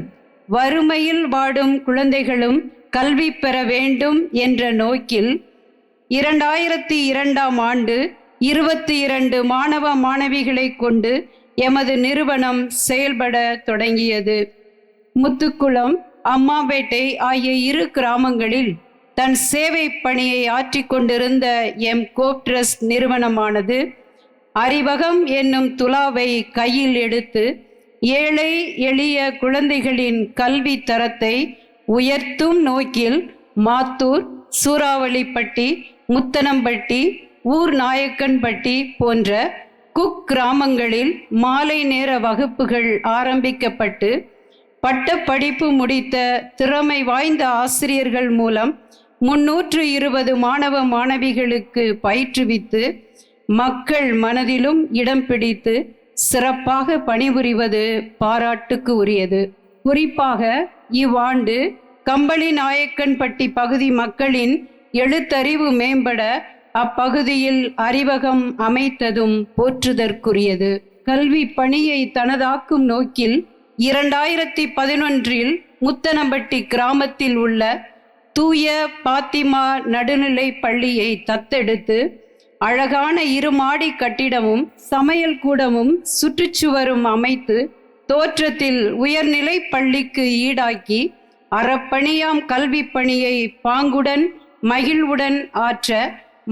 Speaker 13: வறுமையில் வாடும் குழந்தைகளும் கல்வி பெற வேண்டும் என்ற நோக்கில் 2002ஆம் ஆண்டு 22 மாணவ மாணவிகளை கொண்டு எமது நிறுவனம் செயல்பட தொடங்கியது. முத்துக்குளம், அம்மாபேட்டை ஆகிய 2 கிராமங்களில் தன் சேவை பணியை ஆற்றிக்கொண்டிருந்த எம் கோப் ட்ரஸ்ட் நிறுவனமானது அறிவகம் என்னும் துலாவை கையில் எடுத்து ஏழை எளிய குழந்தைகளின் கல்வி தரத்தை உயர்த்தும் நோக்கில் மாத்தூர், சூறாவளிப்பட்டி, முத்தனம்பட்டி, ஊர் நாயக்கன்பட்டி போன்ற குக்கிராமங்களில் மாலை நேர வகுப்புகள் ஆரம்பிக்கப்பட்டு பட்ட படிப்பு முடித்த திறமை வாய்ந்த ஆசிரியர்கள் மூலம் 320 மாணவ மாணவிகளுக்கு பயிற்றுவித்து மக்கள் மனதிலும் இடம் பிடித்து சிறப்பாக பணிபுரிவது பாராட்டுக்கு உரியது. குறிப்பாக இவ்வாண்டு கம்பளி நாயக்கன்பட்டி பகுதி மக்களின் எழுத்தறிவு மேம்பட அப்பகுதியில் அறிவகம் அமைத்ததும் போற்றுதற்குரியது. கல்வி பணியை தனதாக்கும் நோக்கில் 2011இல் முத்தனம்பட்டி கிராமத்தில் உள்ள தூய பாத்திமா நடுநிலை பள்ளியை தத்தெடுத்து அழகான 2 மாடி கட்டிடமும் சமையல் கூடமும் சுற்றுச்சுவரும் அமைத்து தோற்றத்தில் உயர்நிலை பள்ளிக்கு ஈடாக்கி அறப்பணியாம் கல்வி பணியை பாங்குடன் மகிழ்வுடன் ஆற்ற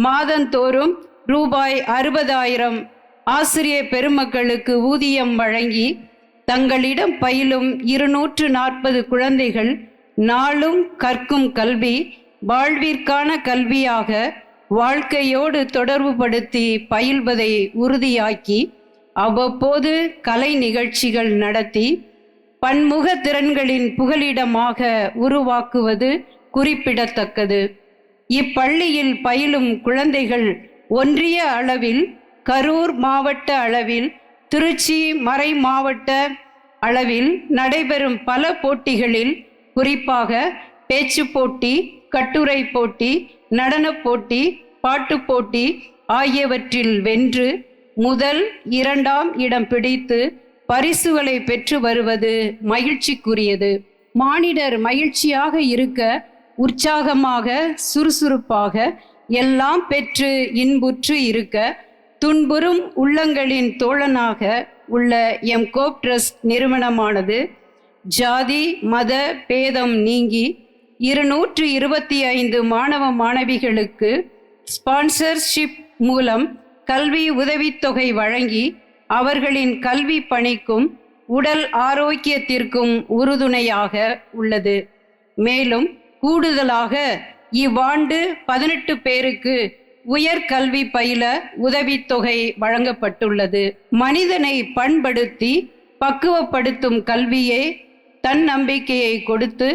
Speaker 13: மாதந்தோறும் ரூபாய் 60,000 ஆசிரிய பெருமக்களுக்கு ஊதியம் வழங்கி தங்களிடம் பயிலும் 240 குழந்தைகள் நாளும் கற்கும் கல்வி வாழ்விற்கான கல்வியாக வாழ்க்கையோடு தொடர்புபடுத்தி பயில்வதை உறுதியாக்கி அவ்வப்போது கலை நிகழ்ச்சிகள் நடத்தி பன்முக திறன்களின் புகலிடமாக உருவாக்குவது குறிப்பிடத்தக்கது. இப்பள்ளியில் பயிலும் குழந்தைகள் ஒன்றிய அளவில், கரூர் மாவட்ட அளவில், திருச்சி மறை மாவட்ட அளவில் நடைபெறும் பல போட்டிகளில் குறிப்பாக பேச்சு போட்டி, கட்டுரை போட்டி, நடனப் போட்டி, பாட்டுப் போட்டி ஆகியவற்றில் வென்று 1, 2ஆம் இடம் பிடித்து பரிசுகளை பெற்று வருவது மகிழ்ச்சிக்குரியது. மானிடர் மகிழ்ச்சியாக இருக்க உற்சாகமாக சுறுசுறுப்பாக எல்லாம் பெற்று இன்புற்று இருக்க துன்புறும் உள்ளங்களின் தோழனாக உள்ள எம் கோப் ட்ரஸ்ட் நிறுவனமானது ஜாதி மத பேதம் நீங்கி 225 மாணவ மாணவிகளுக்கு ஸ்பான்சர்ஷிப் மூலம் கல்வி உதவித்தொகை வழங்கி அவர்களின் கல்வி பணிக்கும் உடல் ஆரோக்கியத்திற்கும் உறுதுணையாக உள்ளது. மேலும் கூடுதலாக இவ்வாண்டு 18 பேருக்கு உயர்கல்வி பயில உதவித்தொகை வழங்கப்பட்டுள்ளது. மனிதனை பண்படுத்தி பக்குவப்படுத்தும் கல்வியே தன்னம்பிக்கையை கொடுத்து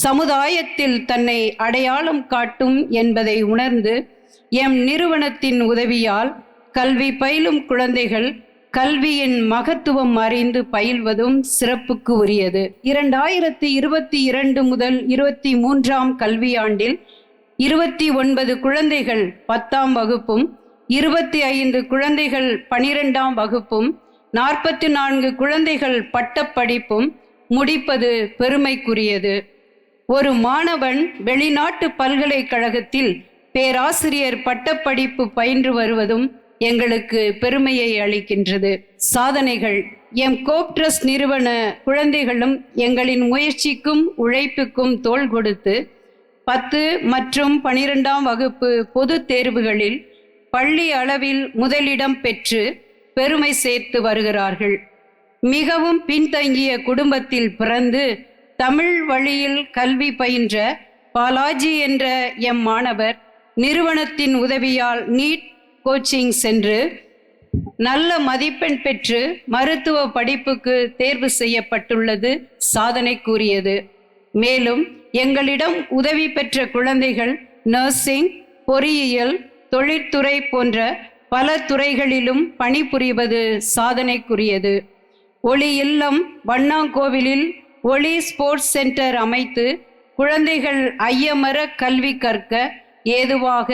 Speaker 13: சமுதாயத்தில் தன்னை அடையாளம் காட்டும் என்பதை உணர்ந்து எம் நிறுவனத்தின் உதவியால் கல்வி பயிலும் குழந்தைகள் கல்வியின் மகத்துவம் அறிந்து பயில்வதும் சிறப்புக்கு உரியது. 2022 முதல் 23ஆம் கல்வியாண்டில் 29 குழந்தைகள் 10ஆம் வகுப்பும் 25 குழந்தைகள் 12ஆம் வகுப்பும் 44 குழந்தைகள் பட்டப்படிப்பும் முடிப்பது பெருமைக்குரியது. ஒரு மாணவன் வெளிநாட்டு பல்கலைக்கழகத்தில் பேராசிரியர் பட்டப்படிப்பு பயின்று வருவதும் எங்களுக்கு பெருமையை அளிக்கின்றது. சாதனைகள் எம் கோப் ட்ரஸ்ட் நிறுவன குழந்தைகளும் எங்களின் முயற்சிக்கும் உழைப்புக்கும் தோள் கொடுத்து 10 மற்றும் 12ஆம் வகுப்பு பொதுத் தேர்வுகளில் பள்ளி அளவில் முதலிடம் பெற்று பெருமை சேர்த்து வருகிறார்கள். மிகவும் பின்தங்கிய குடும்பத்தில் பிறந்து தமிழ் வழியில் கல்வி பயின்ற பாலாஜி என்ற எம் மாணவர் நிறுவனத்தின் உதவியால் நீட் கோச்சிங் சென்று நல்ல மதிப்பெண் பெற்று மருத்துவ படிப்புக்கு தேர்வு செய்யப்பட்டுள்ளது சாதனைக்குரியது. மேலும் எங்களிடம் உதவி பெற்ற குழந்தைகள் நர்சிங், பொறியியல், தொழிற்துறை போன்ற பல துறைகளிலும் பணிபுரிவது சாதனைக்குரியது. ஒளி இல்லம் வண்ணாங்கோவிலில் ஒளி ஸ்போர்ட்ஸ் சென்டர் அமைத்து குழந்தைகள் ஐயமர கல்வி கற்க ஏதுவாக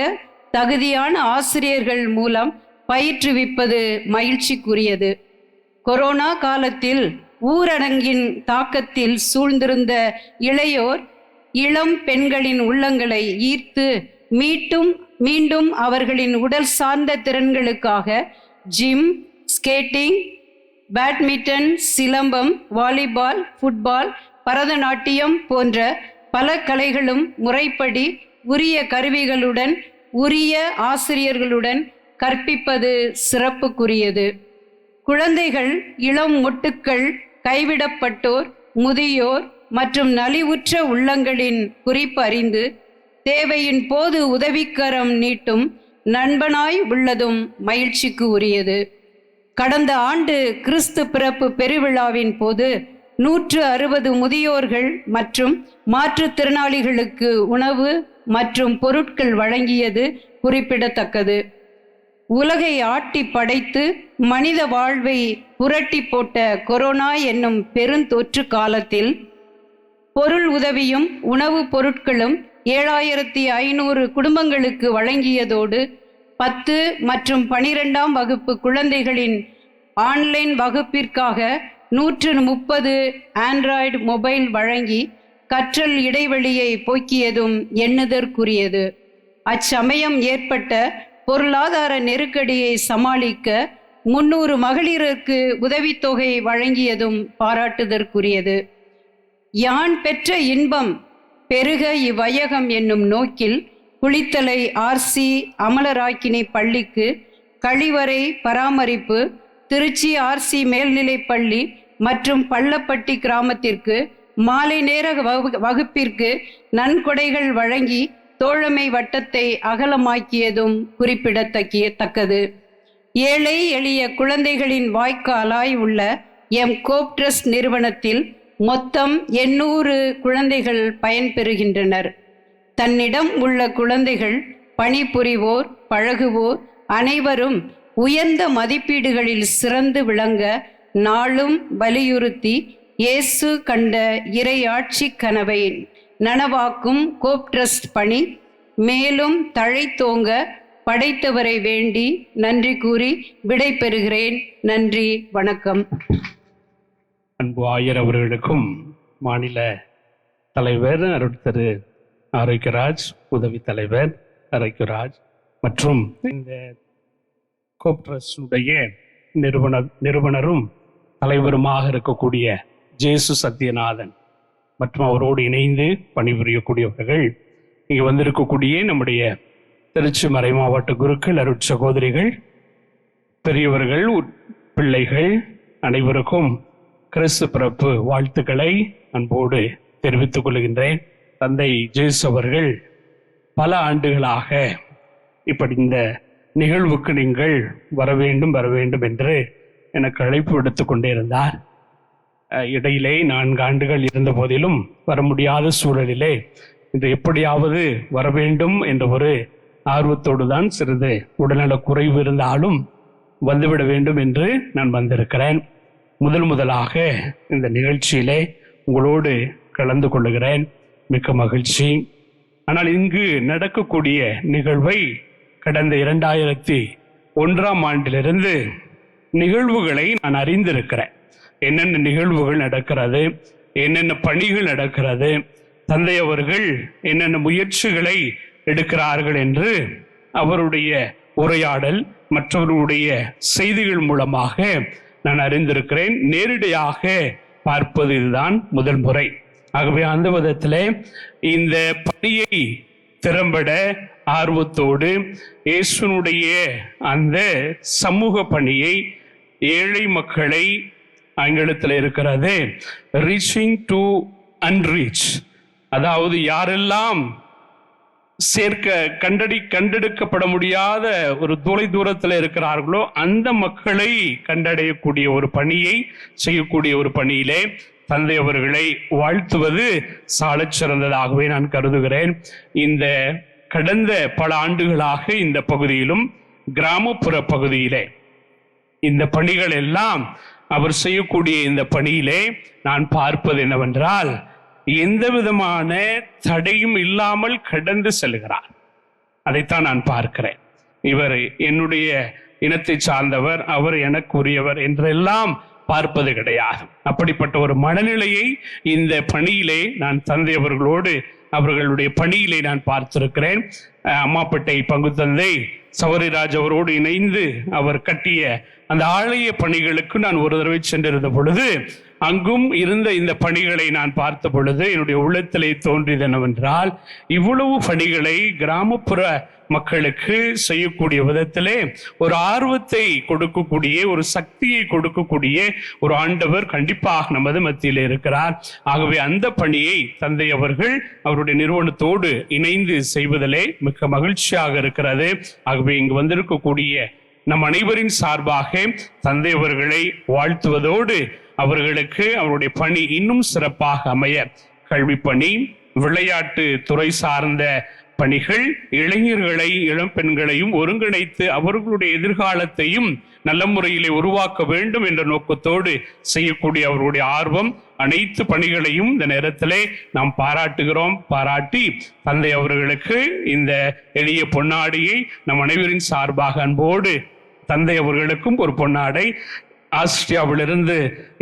Speaker 13: தகுதியான ஆசிரியர்கள் மூலம் பயிற்றுவிப்பது மகிழ்ச்சிக்குரியது. கொரோனா காலத்தில் ஊரடங்கின் தாக்கத்தில் சூழ்ந்திருந்த இளையோர் இளம் பெண்களின் உள்ளங்களை ஈர்த்து மீண்டும் அவர்களின் உடல் சார்ந்த திறன்களுக்காக gym, skating, badminton, silambam, volleyball, football, Bharatanatyam போன்ற பல கலைகளும் முறைப்படி உரிய கருவிகளுடன் உரிய ஆசிரியர்களுடன் கற்பிப்பது சிறப்புக்குரியது. குழந்தைகள், இளம் மொட்டுக்கள், கைவிடப்பட்டோர், முதியோர் மற்றும் நலிவுற்ற உள்ளங்களின் குறிப்பு அறிந்து தேவையின் போது உதவிக்கரம் நீட்டும் நண்பனாய் உள்ளதும் மகிழ்ச்சிக்கு உரியது. கடந்த ஆண்டு கிறிஸ்து பிறப்பு பெருவிழாவின் போது 160 முதியோர்கள் மற்றும் மாற்றுத்திறனாளிகளுக்கு உணவு மற்றும் பொருட்கள் வழங்கியது குறிப்பிடத்தக்கது. உலகை ஆட்டி படைத்து மனித வாழ்வை புரட்டி போட்ட கொரோனா என்னும் பெருந்தொற்று காலத்தில் பொருள் உதவியும் உணவுப் பொருட்களும் 7500 குடும்பங்களுக்கு வழங்கியதோடு 10 மற்றும் 12ஆம் வகுப்பு குழந்தைகளின் ஆன்லைன் வகுப்பிற்காக 130 ஆண்ட்ராய்டு மொபைல் வழங்கி கற்றல் இடைவெளியை போக்கியதும் எண்ணுதற்குரியது. அச்சமயம் ஏற்பட்ட பொருளாதார நெருக்கடியை சமாளிக்க 300 மகளிருக்கு உதவித்தொகை வழங்கியதும் பாராட்டுதற்குரியது. யான் பெற்ற இன்பம் பெருக இவ்வையகம் என்னும் நோக்கில் குளித்தலை ஆர்சி அமலராக்கினி பள்ளிக்கு கழிவறை பராமரிப்பு, திருச்சி ஆர்சி மேல்நிலைப்பள்ளி மற்றும் பள்ளப்பட்டி கிராமத்திற்கு மாலை நேர வகுப்பிற்கு நன்கொடைகள் வழங்கி தோழமை வட்டத்தை அகலமாக்கியதும் குறிப்பிடத்தக்கது. ஏழை எளிய குழந்தைகளின் வாய்க்காலாய் உள்ள எம் கோப் ட்ரஸ்ட் நிறுவனத்தில் மொத்தம் 800 குழந்தைகள் பயன்பெறுகின்றனர். தன்னிடம் உள்ள குழந்தைகள், பணிபுரிவோர், பழகுவோர் அனைவரும் உயர்ந்த மதிப்பீடுகளில் சிறந்து விளங்க நாளும் வலியுறுத்தி இயேசு கண்ட இறையாட்சி கனவை நனவாக்கும் கோப் ட்ரஸ்ட் பணி மேலும் தழைத்தோங்க படைத்தவரை வேண்டி நன்றி கூறி விடை பெறுகிறேன். நன்றி, வணக்கம்.
Speaker 14: அன்பு ஆயர் அவர்களுக்கும் மாநில தலைவர் அருட்திரு
Speaker 6: ஆரோக்கியராஜ், உதவி தலைவர் ஆரோக்கியராஜ் மற்றும் இந்த கோப்ட்ரஸுடைய நிறுவனரும் தலைவருமாக இருக்கக்கூடிய ஜேசு சத்யநாதன் மற்றும் அவரோடு இணைந்து பணிபுரியக்கூடியவர்கள், இங்கே வந்திருக்கக்கூடிய நம்முடைய திருச்சி மறை மாவட்ட குருக்கள், அருட்சகோதரிகள், பெரியவர்கள், பிள்ளைகள் அனைவருக்கும் கிறிஸ்து பிறப்பு வாழ்த்துக்களை அன்போடு தெரிவித்துக் கொள்கின்றேன். தந்தை ஜேசு அவர்கள் பல ஆண்டுகளாக இப்படி இந்த நிகழ்வுக்கு நீங்கள் வர வேண்டும் என்று எனக்கு அழைப்பு விடுத்து கொண்டே இருந்தார். இடையிலே 4 ஆண்டுகள் இருந்த போதிலும் வர முடியாத சூழலிலே இன்று எப்படியாவது வர வேண்டும் என்ற ஒரு ஆர்வத்தோடு தான், சிறிது உடல்நலக் குறைவு இருந்தாலும் வந்துவிட வேண்டும் என்று நான் வந்திருக்கிறேன். முதலாக இந்த நிகழ்ச்சியிலே உங்களோடு கலந்து கொள்ளுகிறேன். மிக்க மகிழ்ச்சி. ஆனால் இங்கு நடக்கக்கூடிய நிகழ்வை கடந்த 2001ஆம் ஆண்டிலிருந்து நிகழ்வுகளை நான் அறிந்திருக்கிறேன். என்னென்ன நிகழ்வுகள் நடக்கிறது, என்னென்ன பணிகள் நடக்கிறது, தந்தை அவர்கள் என்னென்ன முயற்சிகளை எடுக்கிறார்கள் என்று அவருடைய உரையாடல் மற்றவர்களுடைய செய்திகள் மூலமாக நான் அறிந்திருக்கிறேன். நேரடியாக பார்ப்பது இதுதான் முதல் முறை. ஆகவே அந்த விதத்திலே இந்த பணியை திறம்பட ஆர்வத்தோடு இயேசுனுடைய அந்த சமூக பணியை, ஏழை மக்களை, ஆங்கிலத்தில் இருக்கிறது ரீச்சிங் டு அன்ரீச், அதாவது யாரெல்லாம் கண்டெடுக்கப்பட முடியாத ஒரு தொலை தூரத்தில் இருக்கிறார்களோ அந்த மக்களை கண்டடையக்கூடிய ஒரு பணியை செய்யக்கூடிய ஒரு பணியிலே தந்தை அவர்களை வாழ்த்துவது சாலச் சிறந்ததாகவே நான் கருதுகிறேன். இந்த கடந்த பல ஆண்டுகளாக இந்த பகுதியிலும் கிராமப்புற பகுதியிலே இந்த பணிகள் எல்லாம் அவர் செய்யக்கூடிய இந்த பணியிலே நான் பார்ப்பது என்னவென்றால், எந்த விதமான தடையும் இல்லாமல் கடந்து செல்கிறார். அதைத்தான் நான் பார்க்கிறேன். இவர் என்னுடைய இனத்தை சார்ந்தவர், அவர் எனக்கு உரியவர் என்றெல்லாம் பார்ப்பது கிடையாது. அப்படிப்பட்ட ஒரு மனநிலையை இந்த பணியிலே நான் தந்தை அவர்களுடைய பணியிலே நான் பார்த்திருக்கிறேன். அம்மாப்பேட்டை பங்கு தந்தை சௌரிராஜ் அவரோடு இணைந்து அவர் கட்டிய அந்த ஆலய பணிகளுக்கு நான் ஒரு தடவை சென்றிருந்த பொழுது, அங்கும் இருந்த இந்த பணிகளை நான் பார்த்த பொழுது என்னுடைய உள்ளத்திலே தோன்றியது என்னவென்றால், இவ்வளவு பணிகளை கிராமப்புற மக்களுக்கு செய்யக்கூடிய விதத்திலே ஒரு ஆர்வத்தை கொடுக்கக்கூடிய, ஒரு சக்தியை கொடுக்கக்கூடிய ஒரு ஆண்டவர் கண்டிப்பாக நமது மத்தியில் இருக்கிறார். ஆகவே அந்த பணியை தந்தை அவர்கள் அவருடைய நிறுவனத்தோடு இணைந்து செய்வதிலே மிக மகிழ்ச்சியாக இருக்கிறது. ஆகவே இங்கு வந்திருக்கக்கூடிய நம் அனைவரின் சார்பாக தந்தை அவர்களை வாழ்த்துவதோடு அவர்களுக்கு அவருடைய பணி இன்னும் சிறப்பாக அமைய, கல்வி பணி, விளையாட்டு துறை சார்ந்த பணிகள், இளைஞர்களை, இளம் பெண்களையும் ஒருங்கிணைத்து அவர்களுடைய எதிர்காலத்தையும் நல்ல முறையிலே உருவாக்க வேண்டும் என்ற நோக்கத்தோடு செய்யக்கூடிய அவர்களுடைய ஆர்வம், அனைத்து பணிகளையும் இந்த நேரத்திலே நாம் பாராட்டுகிறோம். பாராட்டி தந்தை அவர்களுக்கு இந்த எளிய பொன்னாடியை நம் அனைவரின் சார்பாக அன்போடு தந்தை அவர்களுக்கும் ஒரு பொன்னாடை, ஆஸ்திரியாவிலிருந்து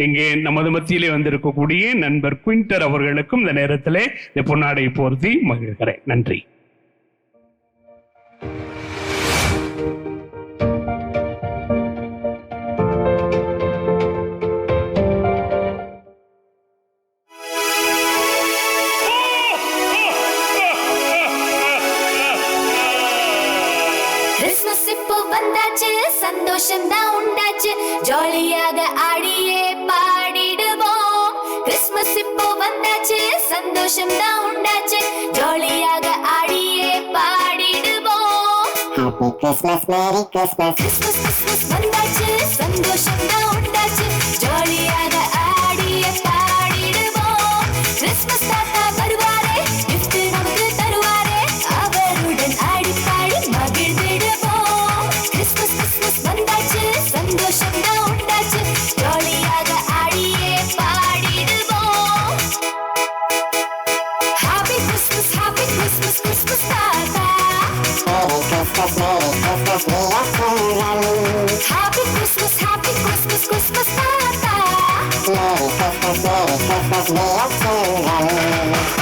Speaker 6: இங்கே நமது மத்தியிலே வந்திருக்கக்கூடிய நண்பர் குவிண்டர் அவர்களுக்கும் இந்த நேரத்திலே இந்த பொன்னாடை போர்த்தி மகிழ்கிறேன். நன்றி.
Speaker 2: சந்தோஷம் தான் உண்டாச்சு, ஜாலியாக ஆடியே பாடிடுவோம். கிறிஸ்மஸ் இப்போ வந்தாச்சு, சந்தோஷம் தான் உண்டாச்சு, ஜாலியாக ஆடியே பாடிடுவோம்.
Speaker 14: Happy Christmas, Merry Christmas.
Speaker 2: Christmas Christmas வந்தாச்சு, சந்தோஷம் தான் உண்டாச்சு, ஜாலியாக ஆடியே பாடிடுவோம். கிறிஸ்மஸ் தாத்தா வருவாரே, gift நமக்கு தருவாரே, அவருடன் ஆடி பாடி மகிழ்ந்திடுவோம். கிறிஸ்மஸ் கிறிஸ்மஸ் வந்தாச்சு, சந்தோஷம் தான் உண்டாச்சு, ஜாலியாக ஆடியே பாடிடுவோம். Happy Christmas, Christmas தாத்தா.
Speaker 14: Merry Christmas, we are children.
Speaker 2: Happy Christmas, Christmas தாத்தா.
Speaker 14: Merry Christmas, we are children.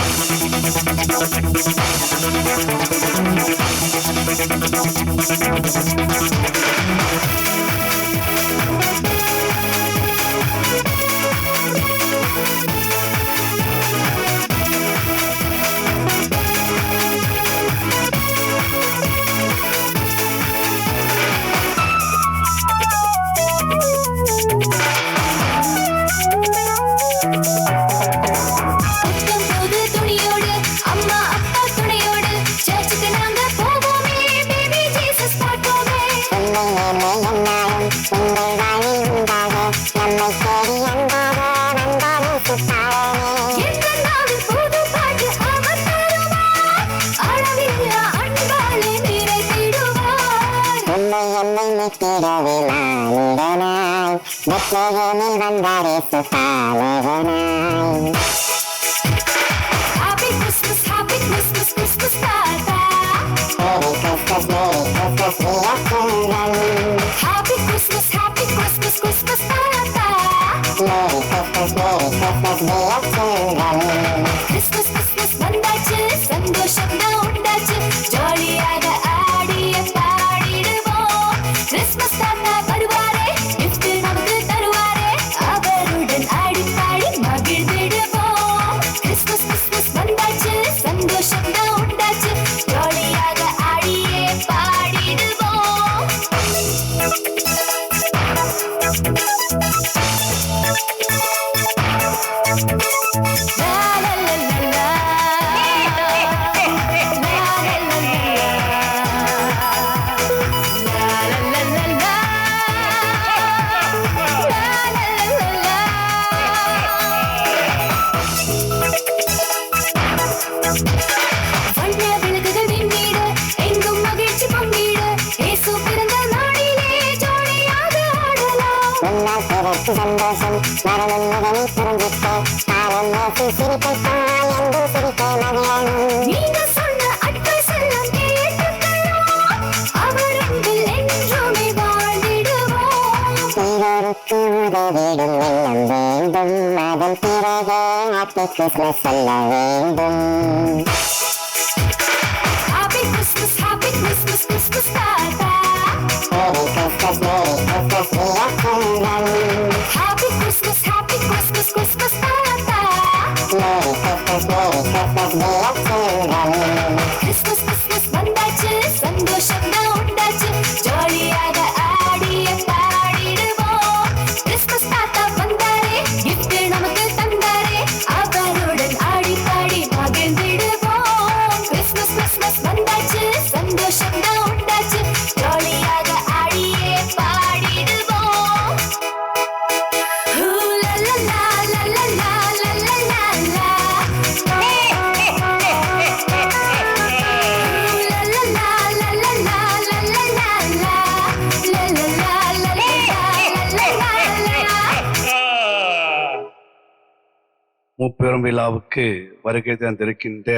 Speaker 1: முப்பெரும் விழாவுக்கு வருகை தந்திருக்கின்ற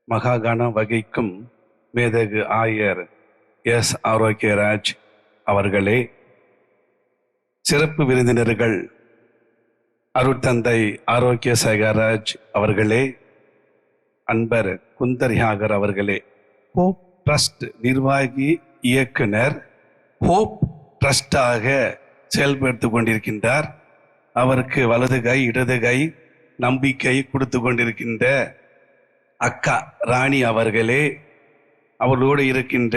Speaker 1: மகாகண வகிக்கும் மேதகு ஆயர் எஸ் ஆரோக்கியராஜ் அவர்களே, சிறப்பு விருந்தினர்கள் அருட்தந்தை ஆரோக்கிய சேகராஜ் அவர்களே, அன்பர் குந்தரியாகர் அவர்களே, ஹோப் ட்ரஸ்ட் நிர்வாகி இயக்குனர் ஹோப் ட்ரஸ்டாக செயல்படுத்தி கொண்டிருக்கின்றார். அவருக்கு வலது கை இடது கை நம்பிக்கை கொடுத்து கொண்டிருக்கின்ற அக்கா ராணி அவர்களே, அவர்களோடு இருக்கின்ற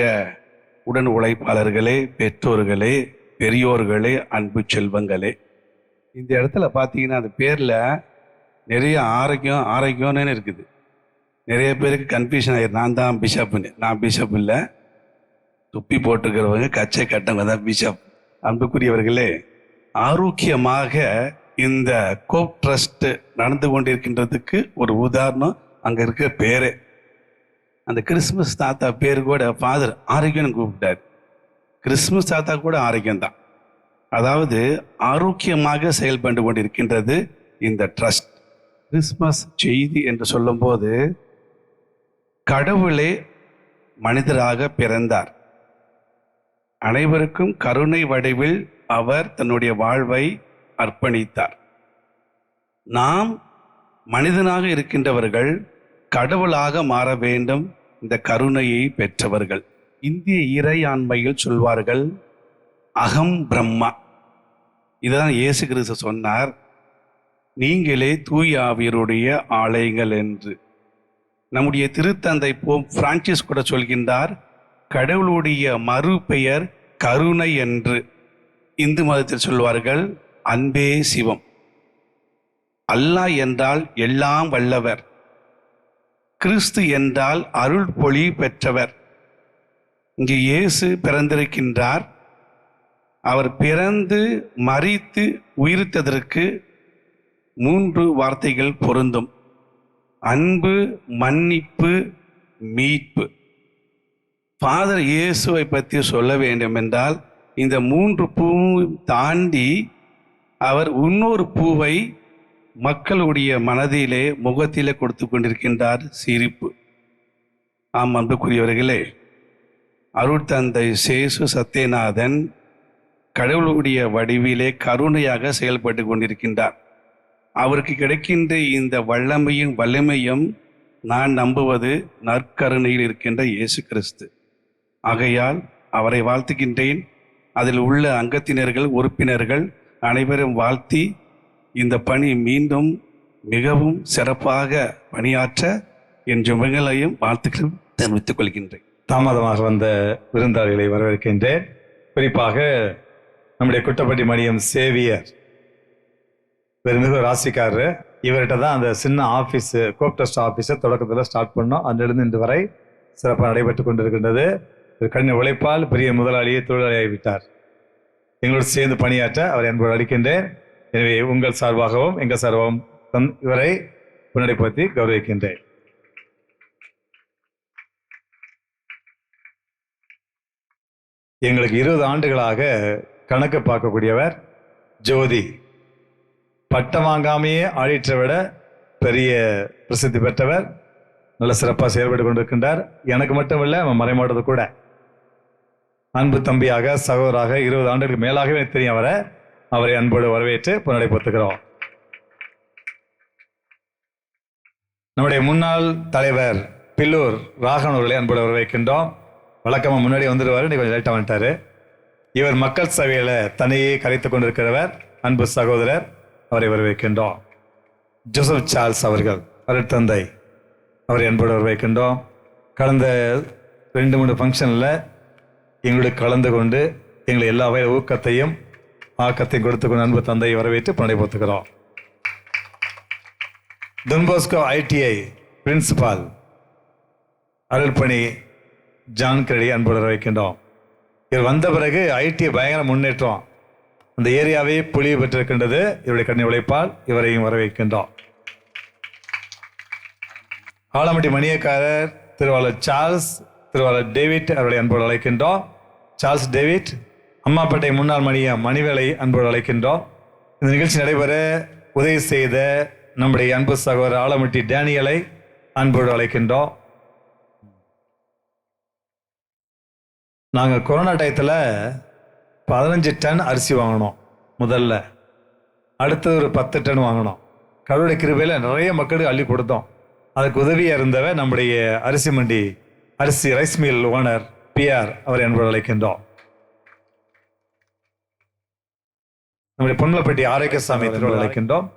Speaker 1: உடன் உழைப்பாளர்களே, பெற்றோர்களே, பெரியோர்களே, அன்பு செல்வங்களே, இந்த இடத்துல பார்த்தீங்கன்னா அந்த பேரில் நிறைய ஆரோக்கியம்னு இருக்குது. நிறைய பேருக்கு கன்ஃபியூஷன் ஆகிடும். நான் தான் பிஷப்புன்னு. நான் பிஷப் இல்லை, துப்பி போட்டுக்கிறவங்க கச்சை கட்டவங்க தான் பிஷப். அன்புக்குரியவர்களே, ஆரோக்கியமாக இந்த கோப் ட்ரஸ்ட் நடந்து கொண்டிருக்கின்றதுக்கு ஒரு உதாரணம் அங்கே இருக்கிற பேரு. அந்த கிறிஸ்மஸ் தாத்தா பேர் கூட ஃபாதர் ஆரோக்கியம்னு கூப்பிட்டார். கிறிஸ்மஸ் தாத்தா கூட ஆரோக்கியம்தான். அதாவது ஆரோக்கியமாக செயல்பட்டு கொண்டிருக்கின்றது இந்த ட்ரஸ்ட். கிறிஸ்மஸ் செய்தி என்று சொல்லும்போது கடவுளே மனிதராக பிறந்தார். அனைவருக்கும் கருணை வடிவில் அவர் தன்னுடைய வாழ்வை அர்ப்பணித்தார். நாம் மனிதனாக இருக்கின்றவர்கள் கடவுளாக மாற வேண்டும் இந்த கருணையை பெற்றவர்கள். இந்திய இறையாண்மையில் சொல்வார்கள் அகம் பிரம்மா. இதுதான் இயேசு கிறிஸ்து சொன்னார், நீங்களே தூய ஆவியருடைய ஆலயங்கள் என்று. நம்முடைய திருத்தந்தை போப் பிரான்சிஸ் கூட சொல்கின்றார், கடவுளுடைய மறுபெயர் கருணை என்று. இந்து மதத்தில் சொல்வார்கள் அன்பே சிவம். அல்லாஹ் என்றால் எல்லாம் வல்லவர், கிறிஸ்து என்றால் அருள் பொழி பெற்றவர். இங்கு இயேசு பிறந்திருக்கின்றார். அவர் பிறந்து மரித்து உயிர்த்ததற்கு 3 வார்த்தைகள் பொருந்தும்: அன்பு, மன்னிப்பு, மீட்பு. ஃபாதர் இயேசுவை பற்றி சொல்ல வேண்டும் என்றால் இந்த 3 பூவும் தாண்டி அவர் இன்னொரு பூவை மக்களுடைய மனதிலே முகத்திலே கொடுத்து கொண்டிருக்கின்றார், சிரிப்பு. ஆம் அன்புக்குரியவர்களே, அருட்தந்தை சேசு சத்யநாதன் கடவுளுடைய வடிவிலே கருணையாக செயல்பட்டு கொண்டிருக்கின்றார். அவருக்கு கிடைக்கின்ற இந்த வல்லமையும் வலிமையும் நான் நம்புவது நற்கருணையில் இருக்கின்ற இயேசு கிறிஸ்து. ஆகையால் அவரை வாழ்த்துகின்றேன். அதில் உள்ள அங்கத்தினர்கள், உறுப்பினர்கள் அனைவரும் வாழ்த்தி இந்த பணி மீண்டும் மிகவும் சிறப்பாக பணியாற்ற என் ஜெபங்களையும் வாழ்த்துக்களும் தெரிவித்துக் கொள்கின்றேன்.
Speaker 9: தாமதமாக வந்த விருந்தாளிகளை வரவேற்கின்றேன். குறிப்பாக நம்முடைய குட்டப்பட்டி மணியம் சேவியர் மிக ராசிக்காரர். இவர்கிட்ட தான் அந்த சின்ன ஆஃபீஸ், கோப் டெஸ்ட் ஆஃபீஸை தொடக்கத்தில் ஸ்டார்ட் பண்ணோம். அன்றிலிருந்து இன்று வரை சிறப்பாக நடைபெற்று கொண்டிருக்கின்றது. கடின உழைப்பால் பெரிய முதலாளியை தொழிலாளியாகிவிட்டார். எங்களோடு சேர்ந்து பணியாற்ற அவரை அன்போடு அளிக்கின்றேன். எனவே உங்கள் சார்பாகவும் எங்கள் சார்பாகவும் இவரை முன்னெடுப்பத்தி கௌரவிக்கின்றேன். எங்களுக்கு 20 ஆண்டுகளாக கணக்கு பார்க்கக்கூடியவர் ஜோதி. பட்டம் வாங்காமையே ஆடிட்டரை விட பெரிய பிரசித்தி பெற்றவர். நல்ல சிறப்பாக செயல்பட்டு கொண்டிருக்கின்றார். எனக்கு மட்டும் இல்லை, மறைமாட்டது கூட. அன்பு தம்பியாக, சகோதராக 20 ஆண்டுகளுக்கு மேலாகவே தெரியும் அவரை அன்போடு வரவேற்று நடைபெற்றுகிறோம். நம்முடைய முன்னாள் தலைவர் பில்லூர் ராகவன் அவர்களை அன்போடு வரவேற்கின்றோம். வழக்கமாக முன்னாடி வந்துடுவார், இன்னைக்கு கொஞ்சம் லேட்டாக வந்துட்டார். இவர் மக்கள் சபையில் தனியே கரைத்து கொண்டிருக்கிறவர், அன்பு சகோதரர். அவரை வரவேற்கின்றோம். ஜோசப் சார்ல்ஸ் அவர்கள் அருட்தந்தை, அவரை அன்போடு வரவேற்கின்றோம். கடந்த 2-3 ஃபங்க்ஷனில் எங்களுக்கு கலந்து கொண்டு எங்களை எல்லா வகையில் ஊக்கத்தையும் ஆக்கத்தையும் கொடுத்து கொண்டு அன்பு தந்தையை வரவேற்று நடைபெற்றுகிறோம். டொன்போஸ்கோ ITI பிரின்சிபால் அருள்பணி ஜான் கெரடி அன்போடு வரவேற்கின்றோம். இவர் வந்த பிறகு ITI பயங்கர முன்னேற்றம், அந்த ஏரியாவே பொலிவு பெற்றிருக்கின்றது. இவருடைய கடின உழைப்பால் இவரையும் வரவேற்கின்றோம். ஆலமட்டி மணியக்காரர் திருவாளர் சார்ல்ஸ், திருவாளர் டேவிட் அவர்களை அன்போடு அழைக்கின்றோம். Charles David. அம்மாப்பேட்டை முன்னாள் மணிவேலை அன்போடு அழைக்கின்றோம். இந்த நிகழ்ச்சி நடைபெற உதவி செய்த நம்முடைய அன்பு சகோதரர் ஆலமட்டி டேனியலை அன்போடு அழைக்கின்றோம். நாங்கள் கொரோனா டயத்தில் 15 டன் அரிசி வாங்கினோம் முதல்ல. அடுத்தது ஒரு 10 டன் வாங்கினோம். கடவுளுடைய கிருபையில் நிறைய மக்களுக்கு அள்ளி கொடுத்தோம். அதுக்கு உதவியாக இருந்தவர் நம்முடைய அரிசி மண்டி ரைஸ் மில் ஓனர் PR அவரை அன்போடு அழைக்கின்றோம். நம்முடைய பொன்மலப்பட்டி ஆரோக்கியசாமி திருவிழா அழைக்கின்றோம்.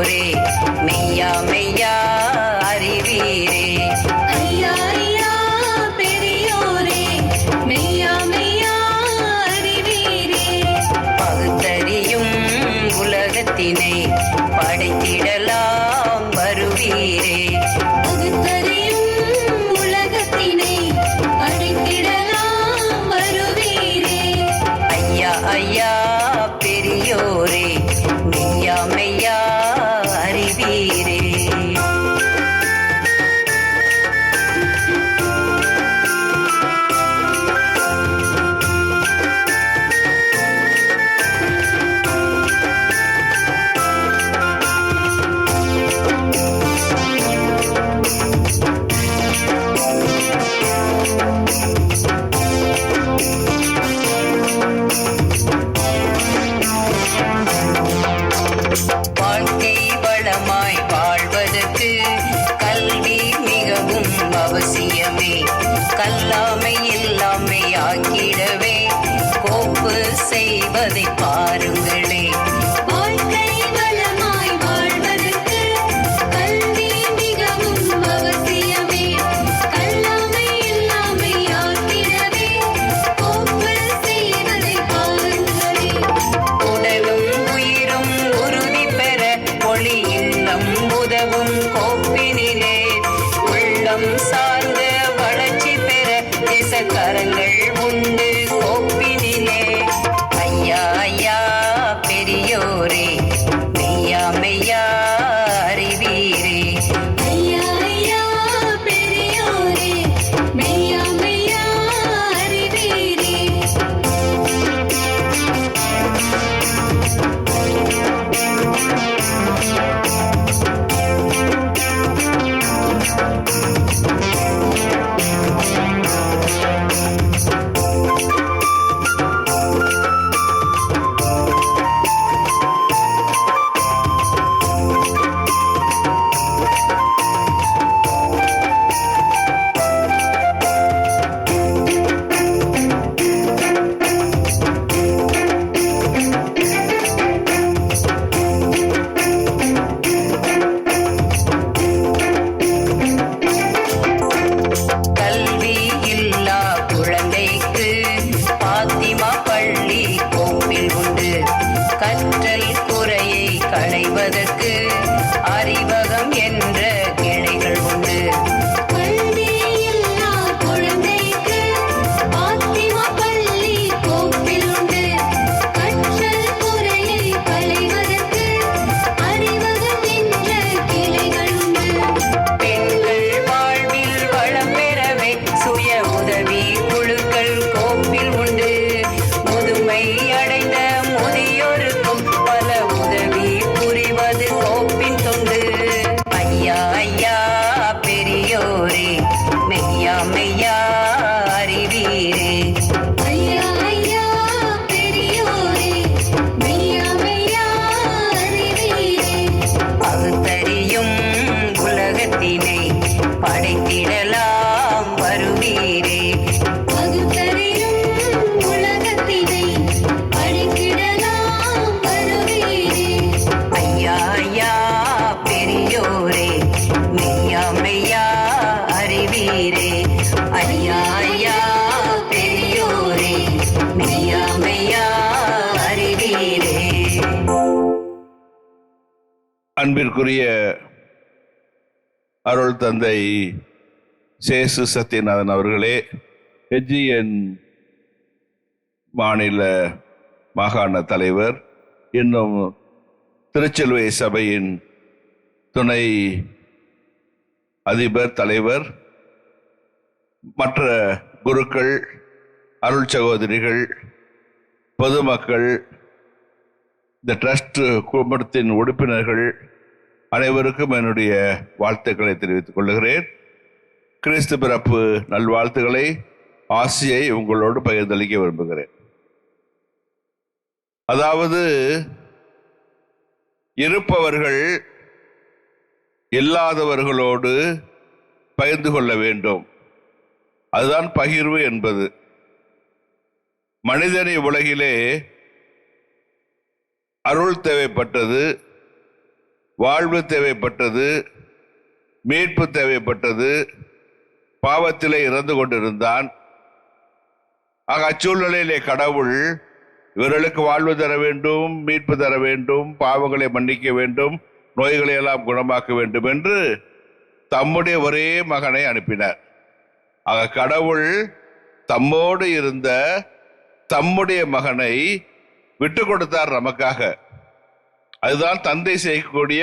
Speaker 15: பெரியோரே மெய்யா மெய்யா அறிவீரே.
Speaker 2: ஐயா ஐயா பெரியோரே மெய்யா மெய்யா அறிவீரே.
Speaker 15: பகுத்தறியும் உலகத்தினை படைத்திடலாம் வருவீரே.
Speaker 2: பகுத்தறியும் உலகத்தினை படைத்திடலாம் வருவீரே.
Speaker 15: ஐயா ஐயா பெரியோரே மெய்யா மெய்யா அறிவீரே. வாழ்க்கை வளமாய் வாழ்வதற்கு கல்வி மிகவும் அவசியமே. கல்லாமை இல்லாமை ஆக்கிடவே கோப்பு செய்வதை பாருங்களே.
Speaker 2: வாழ்க்கை வளமாய் வாழ்வதற்கு கல்வி மிகவும் அவசியமே. கல்லாமை இல்லாமை ஆக்கிடவே கோப்பு செய்வதை பாருங்களே.
Speaker 15: உடலும் உயிரும் உறுதி பெற ஒளி இல்லம் உதவும் கோப்பினிலே உள்ளம் சார்ந்த வளர்ச்சி பெற தேசக்கரங்கள் உண்டு கோப்பினிலே. ஐயா ஐயா பெரியோரே மெய்யா மெய்யா அறிவீரே.
Speaker 2: ஐயா ஐயா பெரியோரே மெய்யா மெய்யா அறிவீரே.
Speaker 15: கல்வி இல்லா குழந்தைக்கு பாத்திமா பள்ளி கோப்பில் உண்டு. கற்றல் குறையை களைவதற்கு அறிவகம் என்ற கிளைகள் உண்டு.
Speaker 2: கல்வி இல்லா குழந்தைக்கு பாத்திமா பள்ளி கோப்பில் உண்டு. கற்றல் குறையை களைவதற்கு அறிவகம் என்ற கிளைகள் உண்டு.
Speaker 15: பெண்கள் வாழ்வில் வளம் பெறவே சுய உதவி குழுக்கள் கோப்பில் உண்டு. முதுமை அடைந்த முதியோருக்கும் பல உதவி புரிவது கோப்பின் தொண்டு. ஐயா ஐயா பெரியோரே மெய்யா மெய்யா அறிவீரே.
Speaker 2: ஐயா ஐயா பெரியோரே மெய்யா மெய்யா அறிவீரே.
Speaker 15: பகுத்தறியும் உலகத்தினை படைத்திடலாம் வருவீரே.
Speaker 2: பகுத்தறியும் உலகத்தினை படைத்திடலாம் வருவீரே.
Speaker 15: ஐயா ஐயா பெரியோரே மெய்யா மெய்யா அறிவீரே. ஐயா ஐயா பெரியோரே மெய்யா மெய்யா அறிவீரே.
Speaker 1: அன்பிற்குரிய அருள் தந்தை சேசு சத்யநாதன் அவர்களே, எஜிஎன் மாநில மாகாண தலைவர், இன்னும் திருச்செல்வை சபையின் துணை அதிபர் தலைவர், மற்ற குருக்கள், அருள் சகோதரிகள், பொதுமக்கள், இந்த ட்ரஸ்ட் குடும்பத்தின் உறுப்பினர்கள் அனைவருக்கும் என்னுடைய வாழ்த்துக்களை தெரிவித்துக் கொள்கிறேன். கிறிஸ்து பிறப்பு நல்வாழ்த்துக்களை, ஆசியை உங்களோடு பகிர்ந்தளிக்க விரும்புகிறேன். அதாவது, இருப்பவர்கள் இல்லாதவர்களோடு பகிர்ந்து கொள்ள வேண்டும். அதுதான் பகிர்வு என்பது. மனிதனை உலகிலே அருள் தேவைப்பட்டது, வாழ்வு தேவைப்பட்டது, மீட்பு தேவைப்பட்டது, பாவத்திலே இறந்து கொண்டிருந்தான். ஆக அச்சூழ்நிலையிலே கடவுள் இவர்களுக்கு வாழ்வு தர வேண்டும், மீட்பு தர வேண்டும், பாவங்களை மன்னிக்க வேண்டும், நோய்களை எல்லாம் குணமாக்க வேண்டும் என்று தம்முடைய ஒரே மகனை அனுப்பினார். ஆக கடவுள் தம்மோடு இருந்த தம்முடைய மகனை விட்டு கொடுத்தார் நமக்காக. அதுதான் தந்தை செய்யக்கூடிய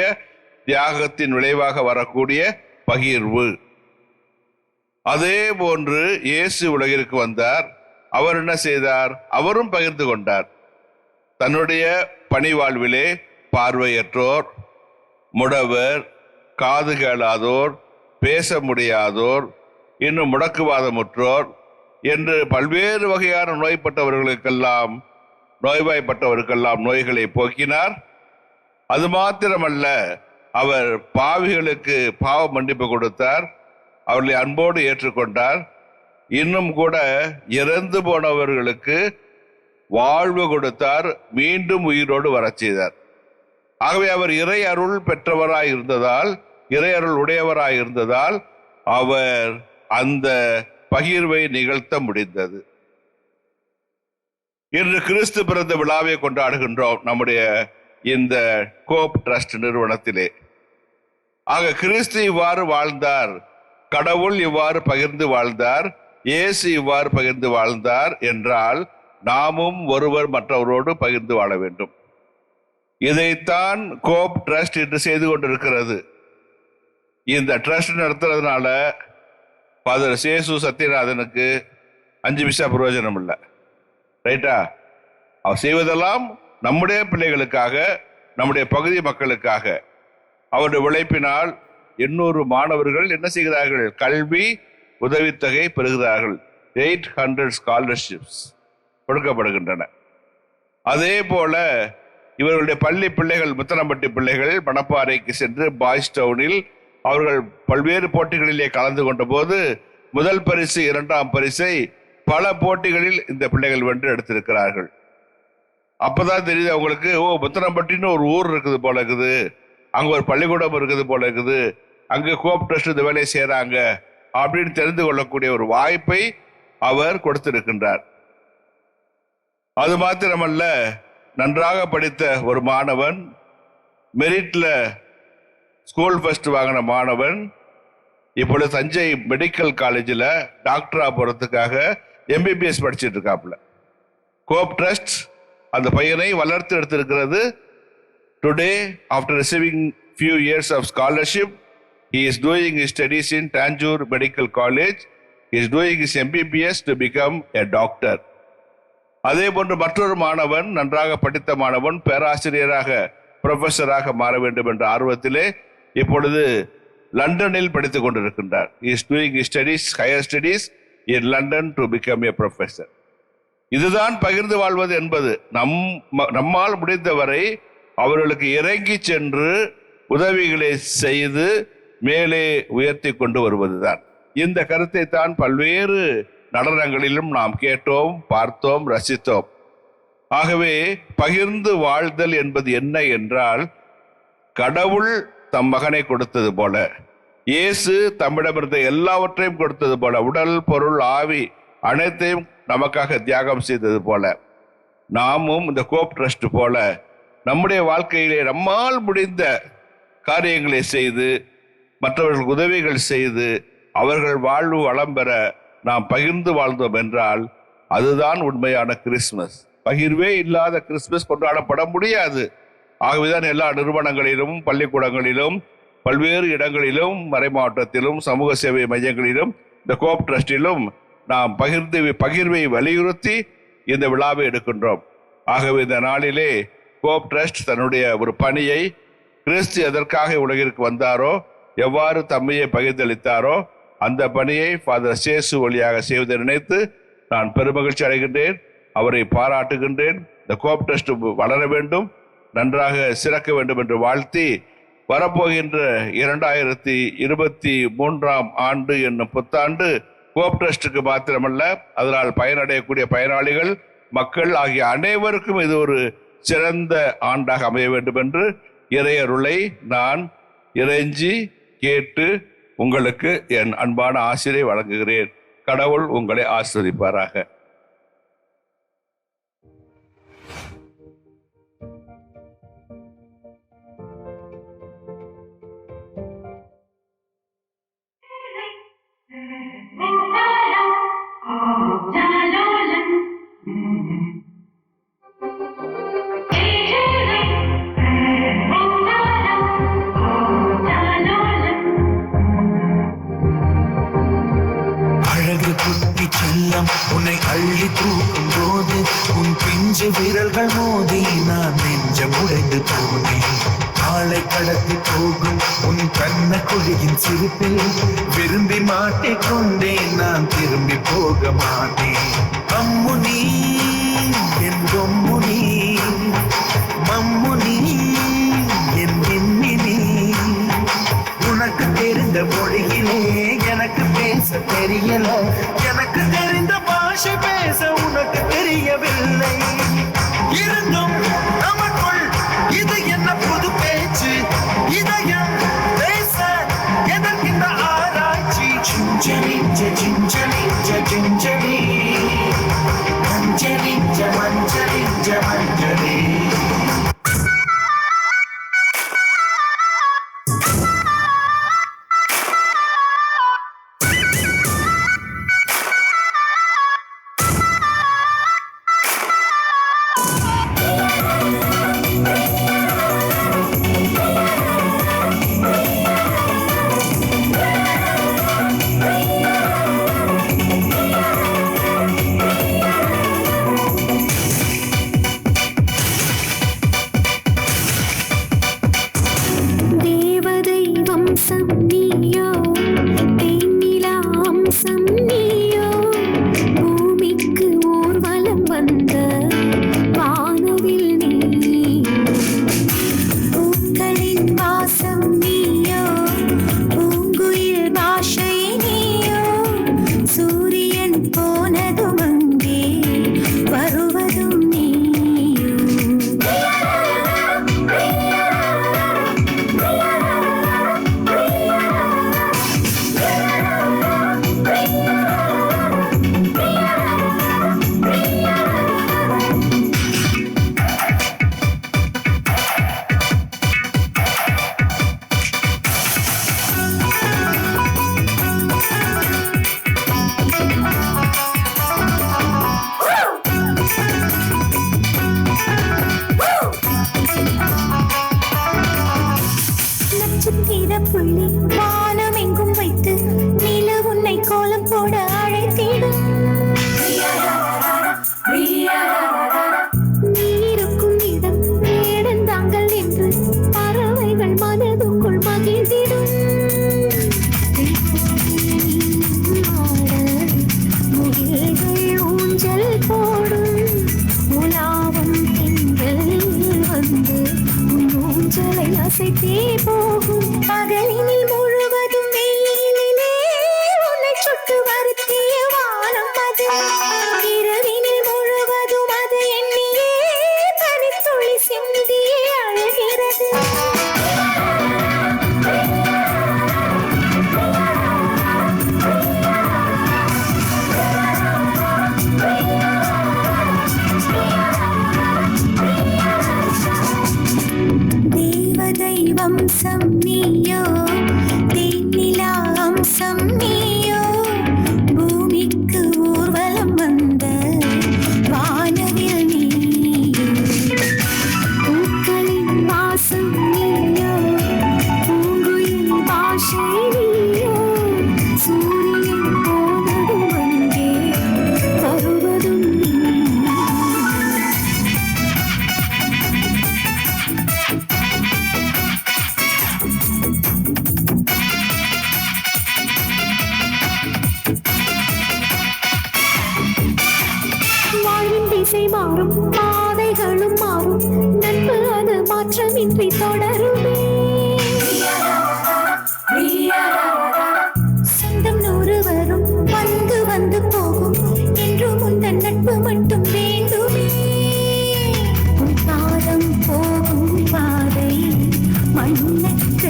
Speaker 1: தியாகத்தின் விளைவாக வரக்கூடிய பகிர்வு. அதே போன்று இயேசு உலகிற்கு வந்தார். அவர் என்ன செய்தார்? அவரும் பகிர்ந்து கொண்டார். தன்னுடைய பணி வாழ்விலே பார்வையற்றோர், முடவர், காது கேளாதோர், பேச முடியாதோர், இன்னும் முடக்குவாதமுற்றோர் என்று பல்வேறு வகையான நோய்வாய்ப்பட்டவருக்கெல்லாம் நோய்களை போக்கினார். அது மாத்திரமல்ல, அவர் பாவிகளுக்கு பாவ மன்னிப்பு கொடுத்தார், அவர்களை அன்போடு ஏற்றுக்கொண்டார். இன்னும் கூட இறந்து போனவர்களுக்கு வாழ்வு கொடுத்தார், மீண்டும் உயிரோடு வரச் செய்தார். ஆகவே அவர் இறை அருள் பெற்றவராய் இருந்ததால், இறை அருள் உடையவராய் இருந்ததால் அவர் அந்த பகிர்வை நிகழ்த்த முடிந்தது. இன்று கிறிஸ்து பிறந்த விழாவை கொண்டாடுகின்றோம் நம்முடைய இந்த கோப் ட்ரஸ்ட் நிறுவனத்திலே. ஆக கிறிஸ்து இவ்வாறு வாழ்ந்தார், கடவுள் இவ்வாறு பகிர்ந்து வாழ்ந்தார், இயேசு இவ்வாறு பகிர்ந்து வாழ்ந்தார் என்றால் நாமும் ஒருவர் மற்றவரோடு பகிர்ந்து வாழ வேண்டும். இதைத்தான் கோப் ட்ரஸ்ட் என்று செய்து கொண்டிருக்கிறது. இந்த ட்ரஸ்ட் நடத்துறதுனால ஃபாதர் சேசு சத்யநாதனுக்கு 5 பைசா பிரயோஜனம் இல்லை. ரைட்டா? அவர் செய்வதெல்லாம் நம்முடைய பிள்ளைகளுக்காக, நம்முடைய பகுதி மக்களுக்காக. அவருடைய உழைப்பினால் 800 மாணவர்கள் என்ன செய்கிறார்கள்? கல்வி உதவித்தொகை பெறுகிறார்கள். 800 ஸ்காலர்ஷிப்ஸ் கொடுக்கப்படுகின்றன. அதே போல இவர்களுடைய பள்ளி பிள்ளைகள், முத்தனம்பட்டி பிள்ளைகள் மணப்பாறைக்கு சென்று பாய்ஸ் டவுனில் அவர்கள் பல்வேறு போட்டிகளிலே கலந்து கொண்ட போது முதல் பரிசு, 2ஆம் பரிசை பல போட்டிகளில் இந்த பிள்ளைகள் வென்று எடுத்திருக்கிறார்கள். அப்பதான் தெரியுது அவங்களுக்கு, ஓ, முத்தனம்பட்டின்னு ஒரு ஊர் இருக்குது போல இருக்குது, அங்க ஒரு பள்ளிக்கூடம் இருக்குது போல இருக்குது, அங்கு கோப் ட்ரஸ்ட் இந்த வேலையை செய்யறாங்க அப்படின்னு தெரிந்து கொள்ளக்கூடிய ஒரு வாய்ப்பை அவர் கொடுத்திருக்கின்றார். அது மாத்திரமல்ல, நன்றாக படித்த ஒரு மாணவன், மெரிட்ல ஸ்கூல் ஃபர்ஸ்ட் வாங்கின மாணவன், இப்பொழுது தஞ்சை மெடிக்கல் காலேஜில் டாக்டரா போறதுக்காக MBBS படிச்சுட்டு இருக்காப்புல. கோப் ட்ரஸ்ட் அந்த பையனை வளர்த்து எடுத்திருக்கிறது. Today, after receiving few years of scholarship, he is doing his studies in Tanjore Medical College. He is doing his MBBS to become a doctor. அதே போன்று மற்றொரு மாணவன், நன்றாக படித்த மாணவன், பேராசிரியராக, ப்ரொஃபஸராக மாற வேண்டும் என்ற ஆர்வத்திலே இப்பொழுது லண்டனில் படித்துக் கொண்டிருக்கின்றார். He is doing his studies, higher studies in London to become a professor. இதுதான் பகிர்ந்து வாழ்வது என்பது. நம்மால் முடிந்தவரை அவர்களுக்கு இறங்கி சென்று உதவிகளை செய்து மேலே உயர்த்தி கொண்டு வருவதுதான். இந்த கருத்தை தான் பல்வேறு நடனங்களிலும் நாம் கேட்டோம், பார்த்தோம், ரசித்தோம். ஆகவே பகிர்ந்து வாழ்தல் என்பது என்ன என்றால், கடவுள் தம் மகனை கொடுத்தது போல, இயேசு தம்மிடமிருந்த எல்லாவற்றையும் கொடுத்தது போல, உடல், பொருள், ஆவி அனைத்தையும் நமக்காக தியாகம் செய்தது போல, நாமும் இந்த கோப் ட்ரஸ்ட் போல நம்முடைய வாழ்க்கையிலே நம்மால் முடிந்த காரியங்களை செய்து, மற்றவர்களுக்கு உதவிகள் செய்து, அவர்கள் வாழ்வு வளம் பெற நாம் பகிர்ந்து வாழ்ந்தோம் என்றால் அதுதான் உண்மையான கிறிஸ்துமஸ். பகிர்வே இல்லாத கிறிஸ்துமஸ் கொண்டாடப்பட முடியாது. ஆகவேதான் எல்லா நிறுவனங்களிலும், பள்ளிக்கூடங்களிலும், பல்வேறு இடங்களிலும், மறைமாவட்டத்திலும், சமூக சேவை மையங்களிலும், இந்த கோப் ட்ரஸ்டிலும் நாம் பகிர்வை வலியுறுத்தி இந்த விழாவை எடுக்கின்றோம். ஆகவே இந்த நாளிலே கோப் ட்ரஸ்ட் தன்னுடைய ஒரு பணியை, கிறிஸ்து எதற்காக உலகிற்கு வந்தாரோ, எவ்வாறு தம்மையை பகிர்ந்தளித்தாரோ, அந்த பணியை ஃபாதர் சேசு வழியாக செய்வதை நினைத்து நான் பெருமகிழ்ச்சி அடைகின்றேன், அவரை பாராட்டுகின்றேன். இந்த கோப் ட்ரஸ்ட் வளர வேண்டும், நன்றாக சிறக்க வேண்டும் என்று வாழ்த்தி, வரப்போகின்ற 2023ஆம் ஆண்டு என்னும் புத்தாண்டு கோப் ட்ரஸ்டுக்கு மாத்திரமல்ல, அதனால் பயனடையக்கூடிய பயனாளிகள், மக்கள் ஆகிய அனைவருக்கும் இது ஒரு சிறந்த ஆண்டாக அமைய வேண்டும் என்று இறையருளை நான் இறைஞ்சி கேட்டு உங்களுக்கு என் அன்பான ஆசிரியை வழங்குகிறேன். கடவுள் உங்களை ஆசீர்வதிப்பாராக.
Speaker 11: அழகு குட்டி செல்லம் உன்னை அள்ளி தூக்கும் போது உன் பிஞ்சு விரல்கள் மோதி நான் நெஞ்சம் உடைந்து போனேன். ஆளை கடத்தி போகும் உன் கண்ண குழியின் சிரிப்பில் விரும்பி மாட்டிக்கொண்டேன். நான் திரும்பி போக மாட்டேன். அம்முனி என் கொம்முனி, மம்முனி என் எண்ணினி. உனக்கு தெரிந்த மொழியிலே எனக்கு பேச தெரியல. எனக்கு தெரிந்த பாஷை பேச உனக்கு தெரியவில்லை. இருந்தும் நமக்குள் இது என்ன புது பேச்சு? இதயம் பேச எதற்கின்ற ஆராய்ச்சி? Gingelly gingelly gingelly மஞ்சளி மஞ்சளி மஞ்சளி.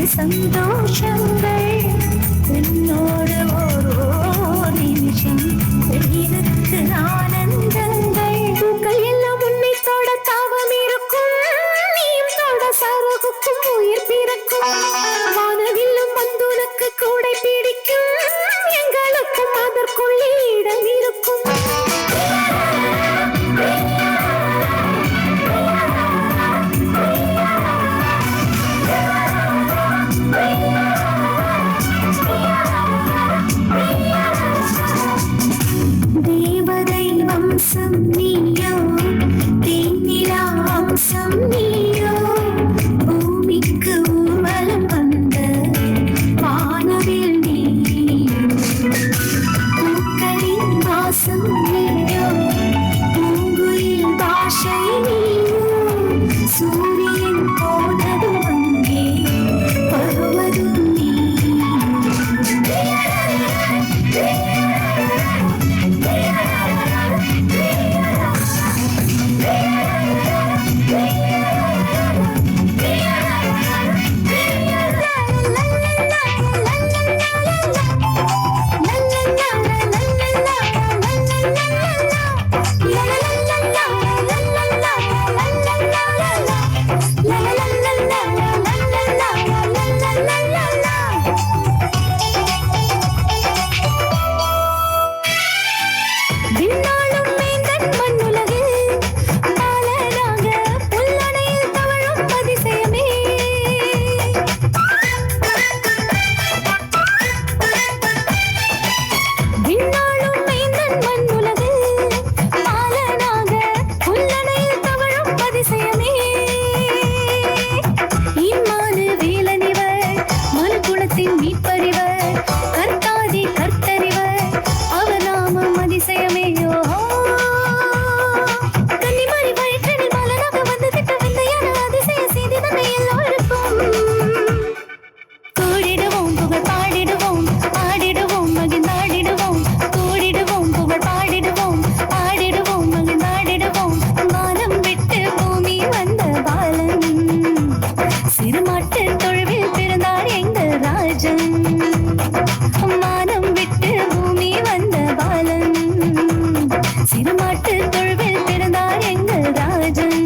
Speaker 2: சந்தோஷங்கள் என்னோடு ஒரு நிமிஷம் இருக்கு ஆனந்தங்கள் பூக்கள் எல்லாம் உன்னை தொட தாவம் இருக்கும் நீயும் தொட சருகுக்கும் உயிர் பிறக்கும் வானவில்லும் வந்து உனக்கு கூடை பிடிக்கும் எங்களுக்கும் அதற்குள்ளே இடம் இருக்கும் தேவதை வம்சம் நீயோ தேனிலா வம்சம் நீயோ பூமிக்கு ஊர்வலம் வந்த வானவில் நீயோ பூக்களின் வாசம் நீயோ பூங்குயில் பாஷை நீயோ சூரியன் போனதும் அங்கே வருவதும் விண்ணாளும் மேந்தன் மண்ணுலகில் பாலராக புல்லணையில் தவழும் அதிசயமே விண்ணாளும் மேந்தன் மண்ணுலகில் பாலராக புல்லணையில் தவழும் அதிசயமே இம்மானு வேலனிவர் மனுக்குலத்தின் மீட்பறிவர் கர்த்தாதி கர்த்தறிவர் அவர் நாமம் அதிசயமேயோ கன்னிமாரி வயிற்றினில் பாலனாக வந்து திட்ட விந்தையான அதிசய செய்தி நம்மை எல்லோருக்கும் கூடிடுவோம் புகழ் பாடிடுவோம் ஆடிடுவோம் மகிழ்ந்தாடிடுவோம் கூடிடுவோம் புகழ் பாடிடுவோம் ஆடிடுவோம் மகிழ்ந்தாடிடுவோம் வானம் விட்டு பூமி வந்த பாலன் சிறுமாட்டு தொழுவில் பிறந்தார் எங்கள் ராஜன் மானம் விட்டு பூமி வந்த பாலன் சிறுமாட்டு தொழுவில் பிறந்தார் எங்கள் ராஜன்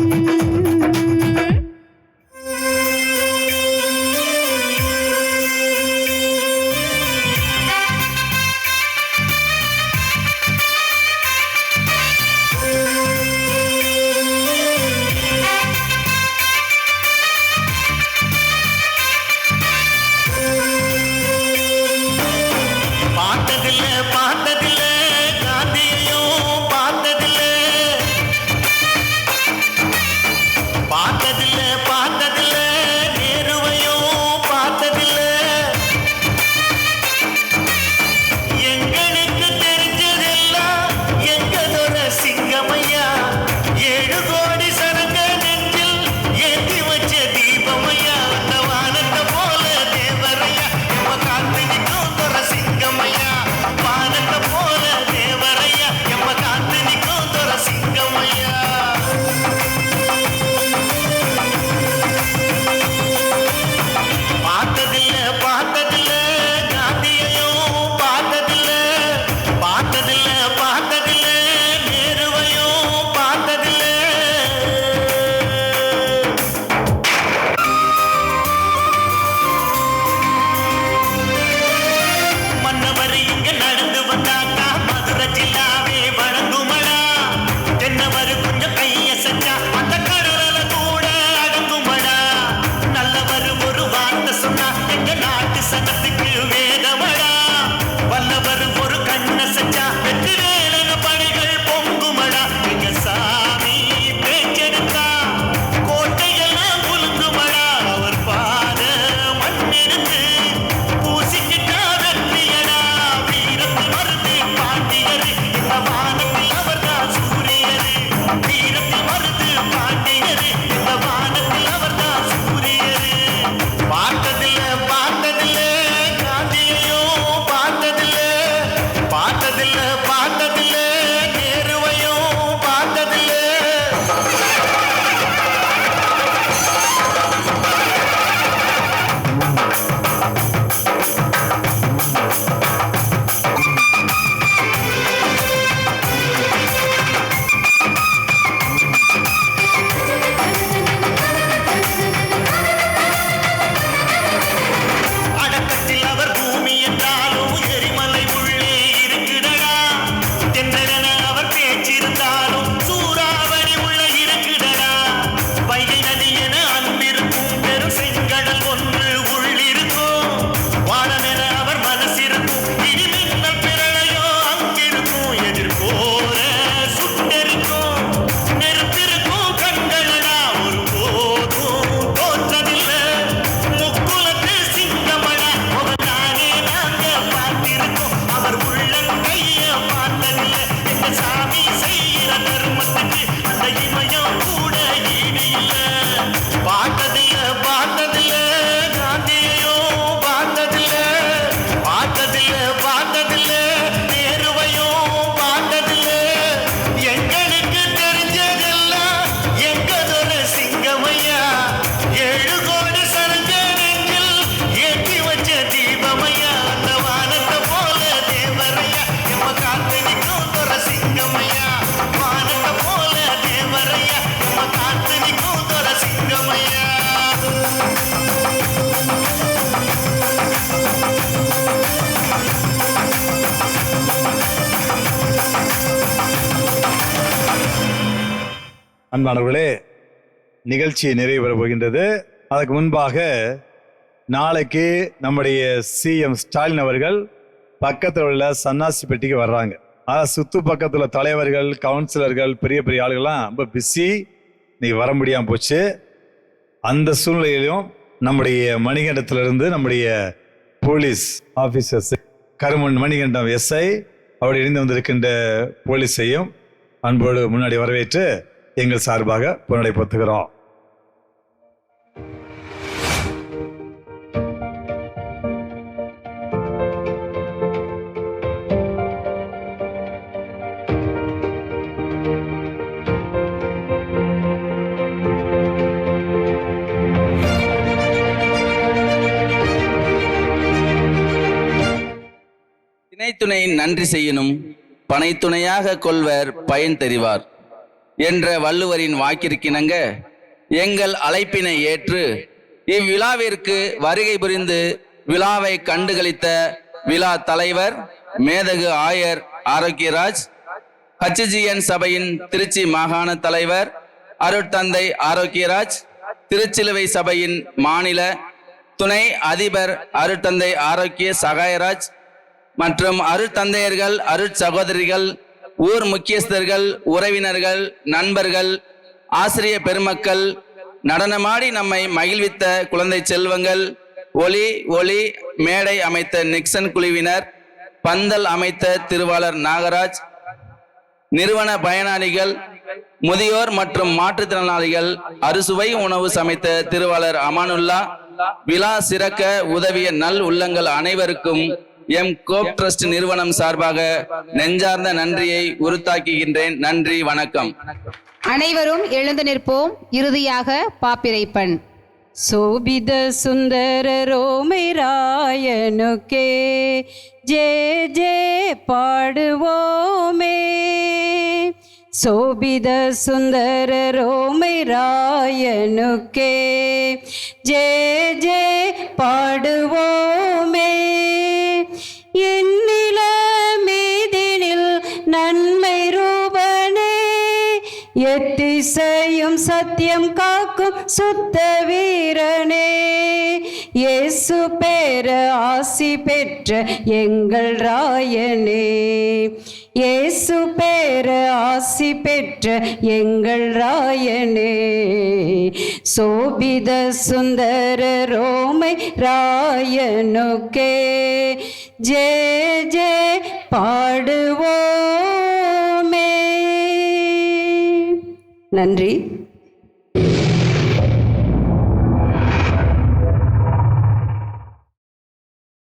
Speaker 9: அன்பானவர்களே, நிகழ்ச்சி நிறைவு பெற போகின்றது. அதுக்கு முன்பாக நாளைக்கு நம்முடைய சிஎம் ஸ்டாலின் அவர்கள் பக்கத்தில் உள்ள சன்னாசி பெட்டிக்கு வர்றாங்க. சுத்து பக்கத்தில் உள்ள தலைவர்கள், கவுன்சிலர்கள், பெரிய பெரிய ஆளுகள்லாம் ரொம்ப பிஸி, நீ வர முடியாமல் போச்சு. அந்த சூழ்நிலையிலும் நம்முடைய மணிகண்டத்திலிருந்து நம்முடைய போலீஸ் ஆஃபீஸர்ஸ், கருமன் மணிகண்டம் எஸ்ஐ அவருடைய இணைந்து வந்திருக்கின்ற போலீஸையும் அன்போடு முன்னாடி வரவேற்று எங்கள் சார்பாக பொன்னடைப்படுத்துகிறோம்.
Speaker 16: திணைத்துணை நன்றி செய்யணும், பனைத்துணையாக கொள்வர் பயன் தெரிவார் என்ற வள்ளுவரின் வாக்கிற்கிணங்க எங்கள் அழைப்பினை ஏற்று இவ்விழாவிற்கு வருகை புரிந்து விழாவை கண்டுகளித்த விழா தலைவர் மேதகு ஆயர் ஆரோக்கியராஜ், HGN சபையின் திருச்சி மாகாண தலைவர் அருட்தந்தை ஆரோக்கியராஜ், திருச்சிலுவை சபையின் மாநில துணை அதிபர் அருட்தந்தை ஆரோக்கிய சகாயராஜ் மற்றும் அருட்தந்தையர்கள், அருட்சகோதரிகள், ஊர் முக்கியஸ்தர்கள், உறவினர்கள், நண்பர்கள், ஆசிரிய பெருமக்கள், நடனமாடி நம்மை மகிழ்வித்த குழந்தை செல்வங்கள், ஒளி ஒளி மேடை அமைத்த நிக்சன் குழுவினர், பந்தல் அமைத்த திருவாளர் நாகராஜ், நிறுவன பயனாளிகள், முதியோர் மற்றும் மாற்றுத்திறனாளிகள், அறுசுவை உணவு சமைத்த திருவாளர் அமானுல்லா, விழா சிறக்க உதவிய நல் உள்ளங்கள் அனைவருக்கும் எம் கோப் ட்ரஸ்ட் நிறுவனம் சார்பாக நெஞ்சார்ந்த நன்றியை உறுத்தாக்குகின்றேன். நன்றி, வணக்கம்.
Speaker 7: அனைவரும் எழுந்து நிற்போம். இறுதியாக பாப்பிரைப்பண்.
Speaker 13: சோபித சுந்தர ரோமைராயனுக்கே ஜெய ஜெய பாடுவோமே. சோபித சுந்தர ரோமைராயனுக்கே ஜெய ஜெய பாடுவோமே. எண்ணில மீதினில் நன்மை ரூபனே, எத்திசையும் சத்தியம் காக்கும் சுத்த வீரனே. இயேசு பேர ஆசி பெற்ற எங்கள் ராயனே, இயேசு பேர ஆசி பெற்ற எங்கள் ராயனே. சோபித சுந்தர ரோமை ராயனுக்கே ஜெய ஜெய பாடுவோமே. நன்றி.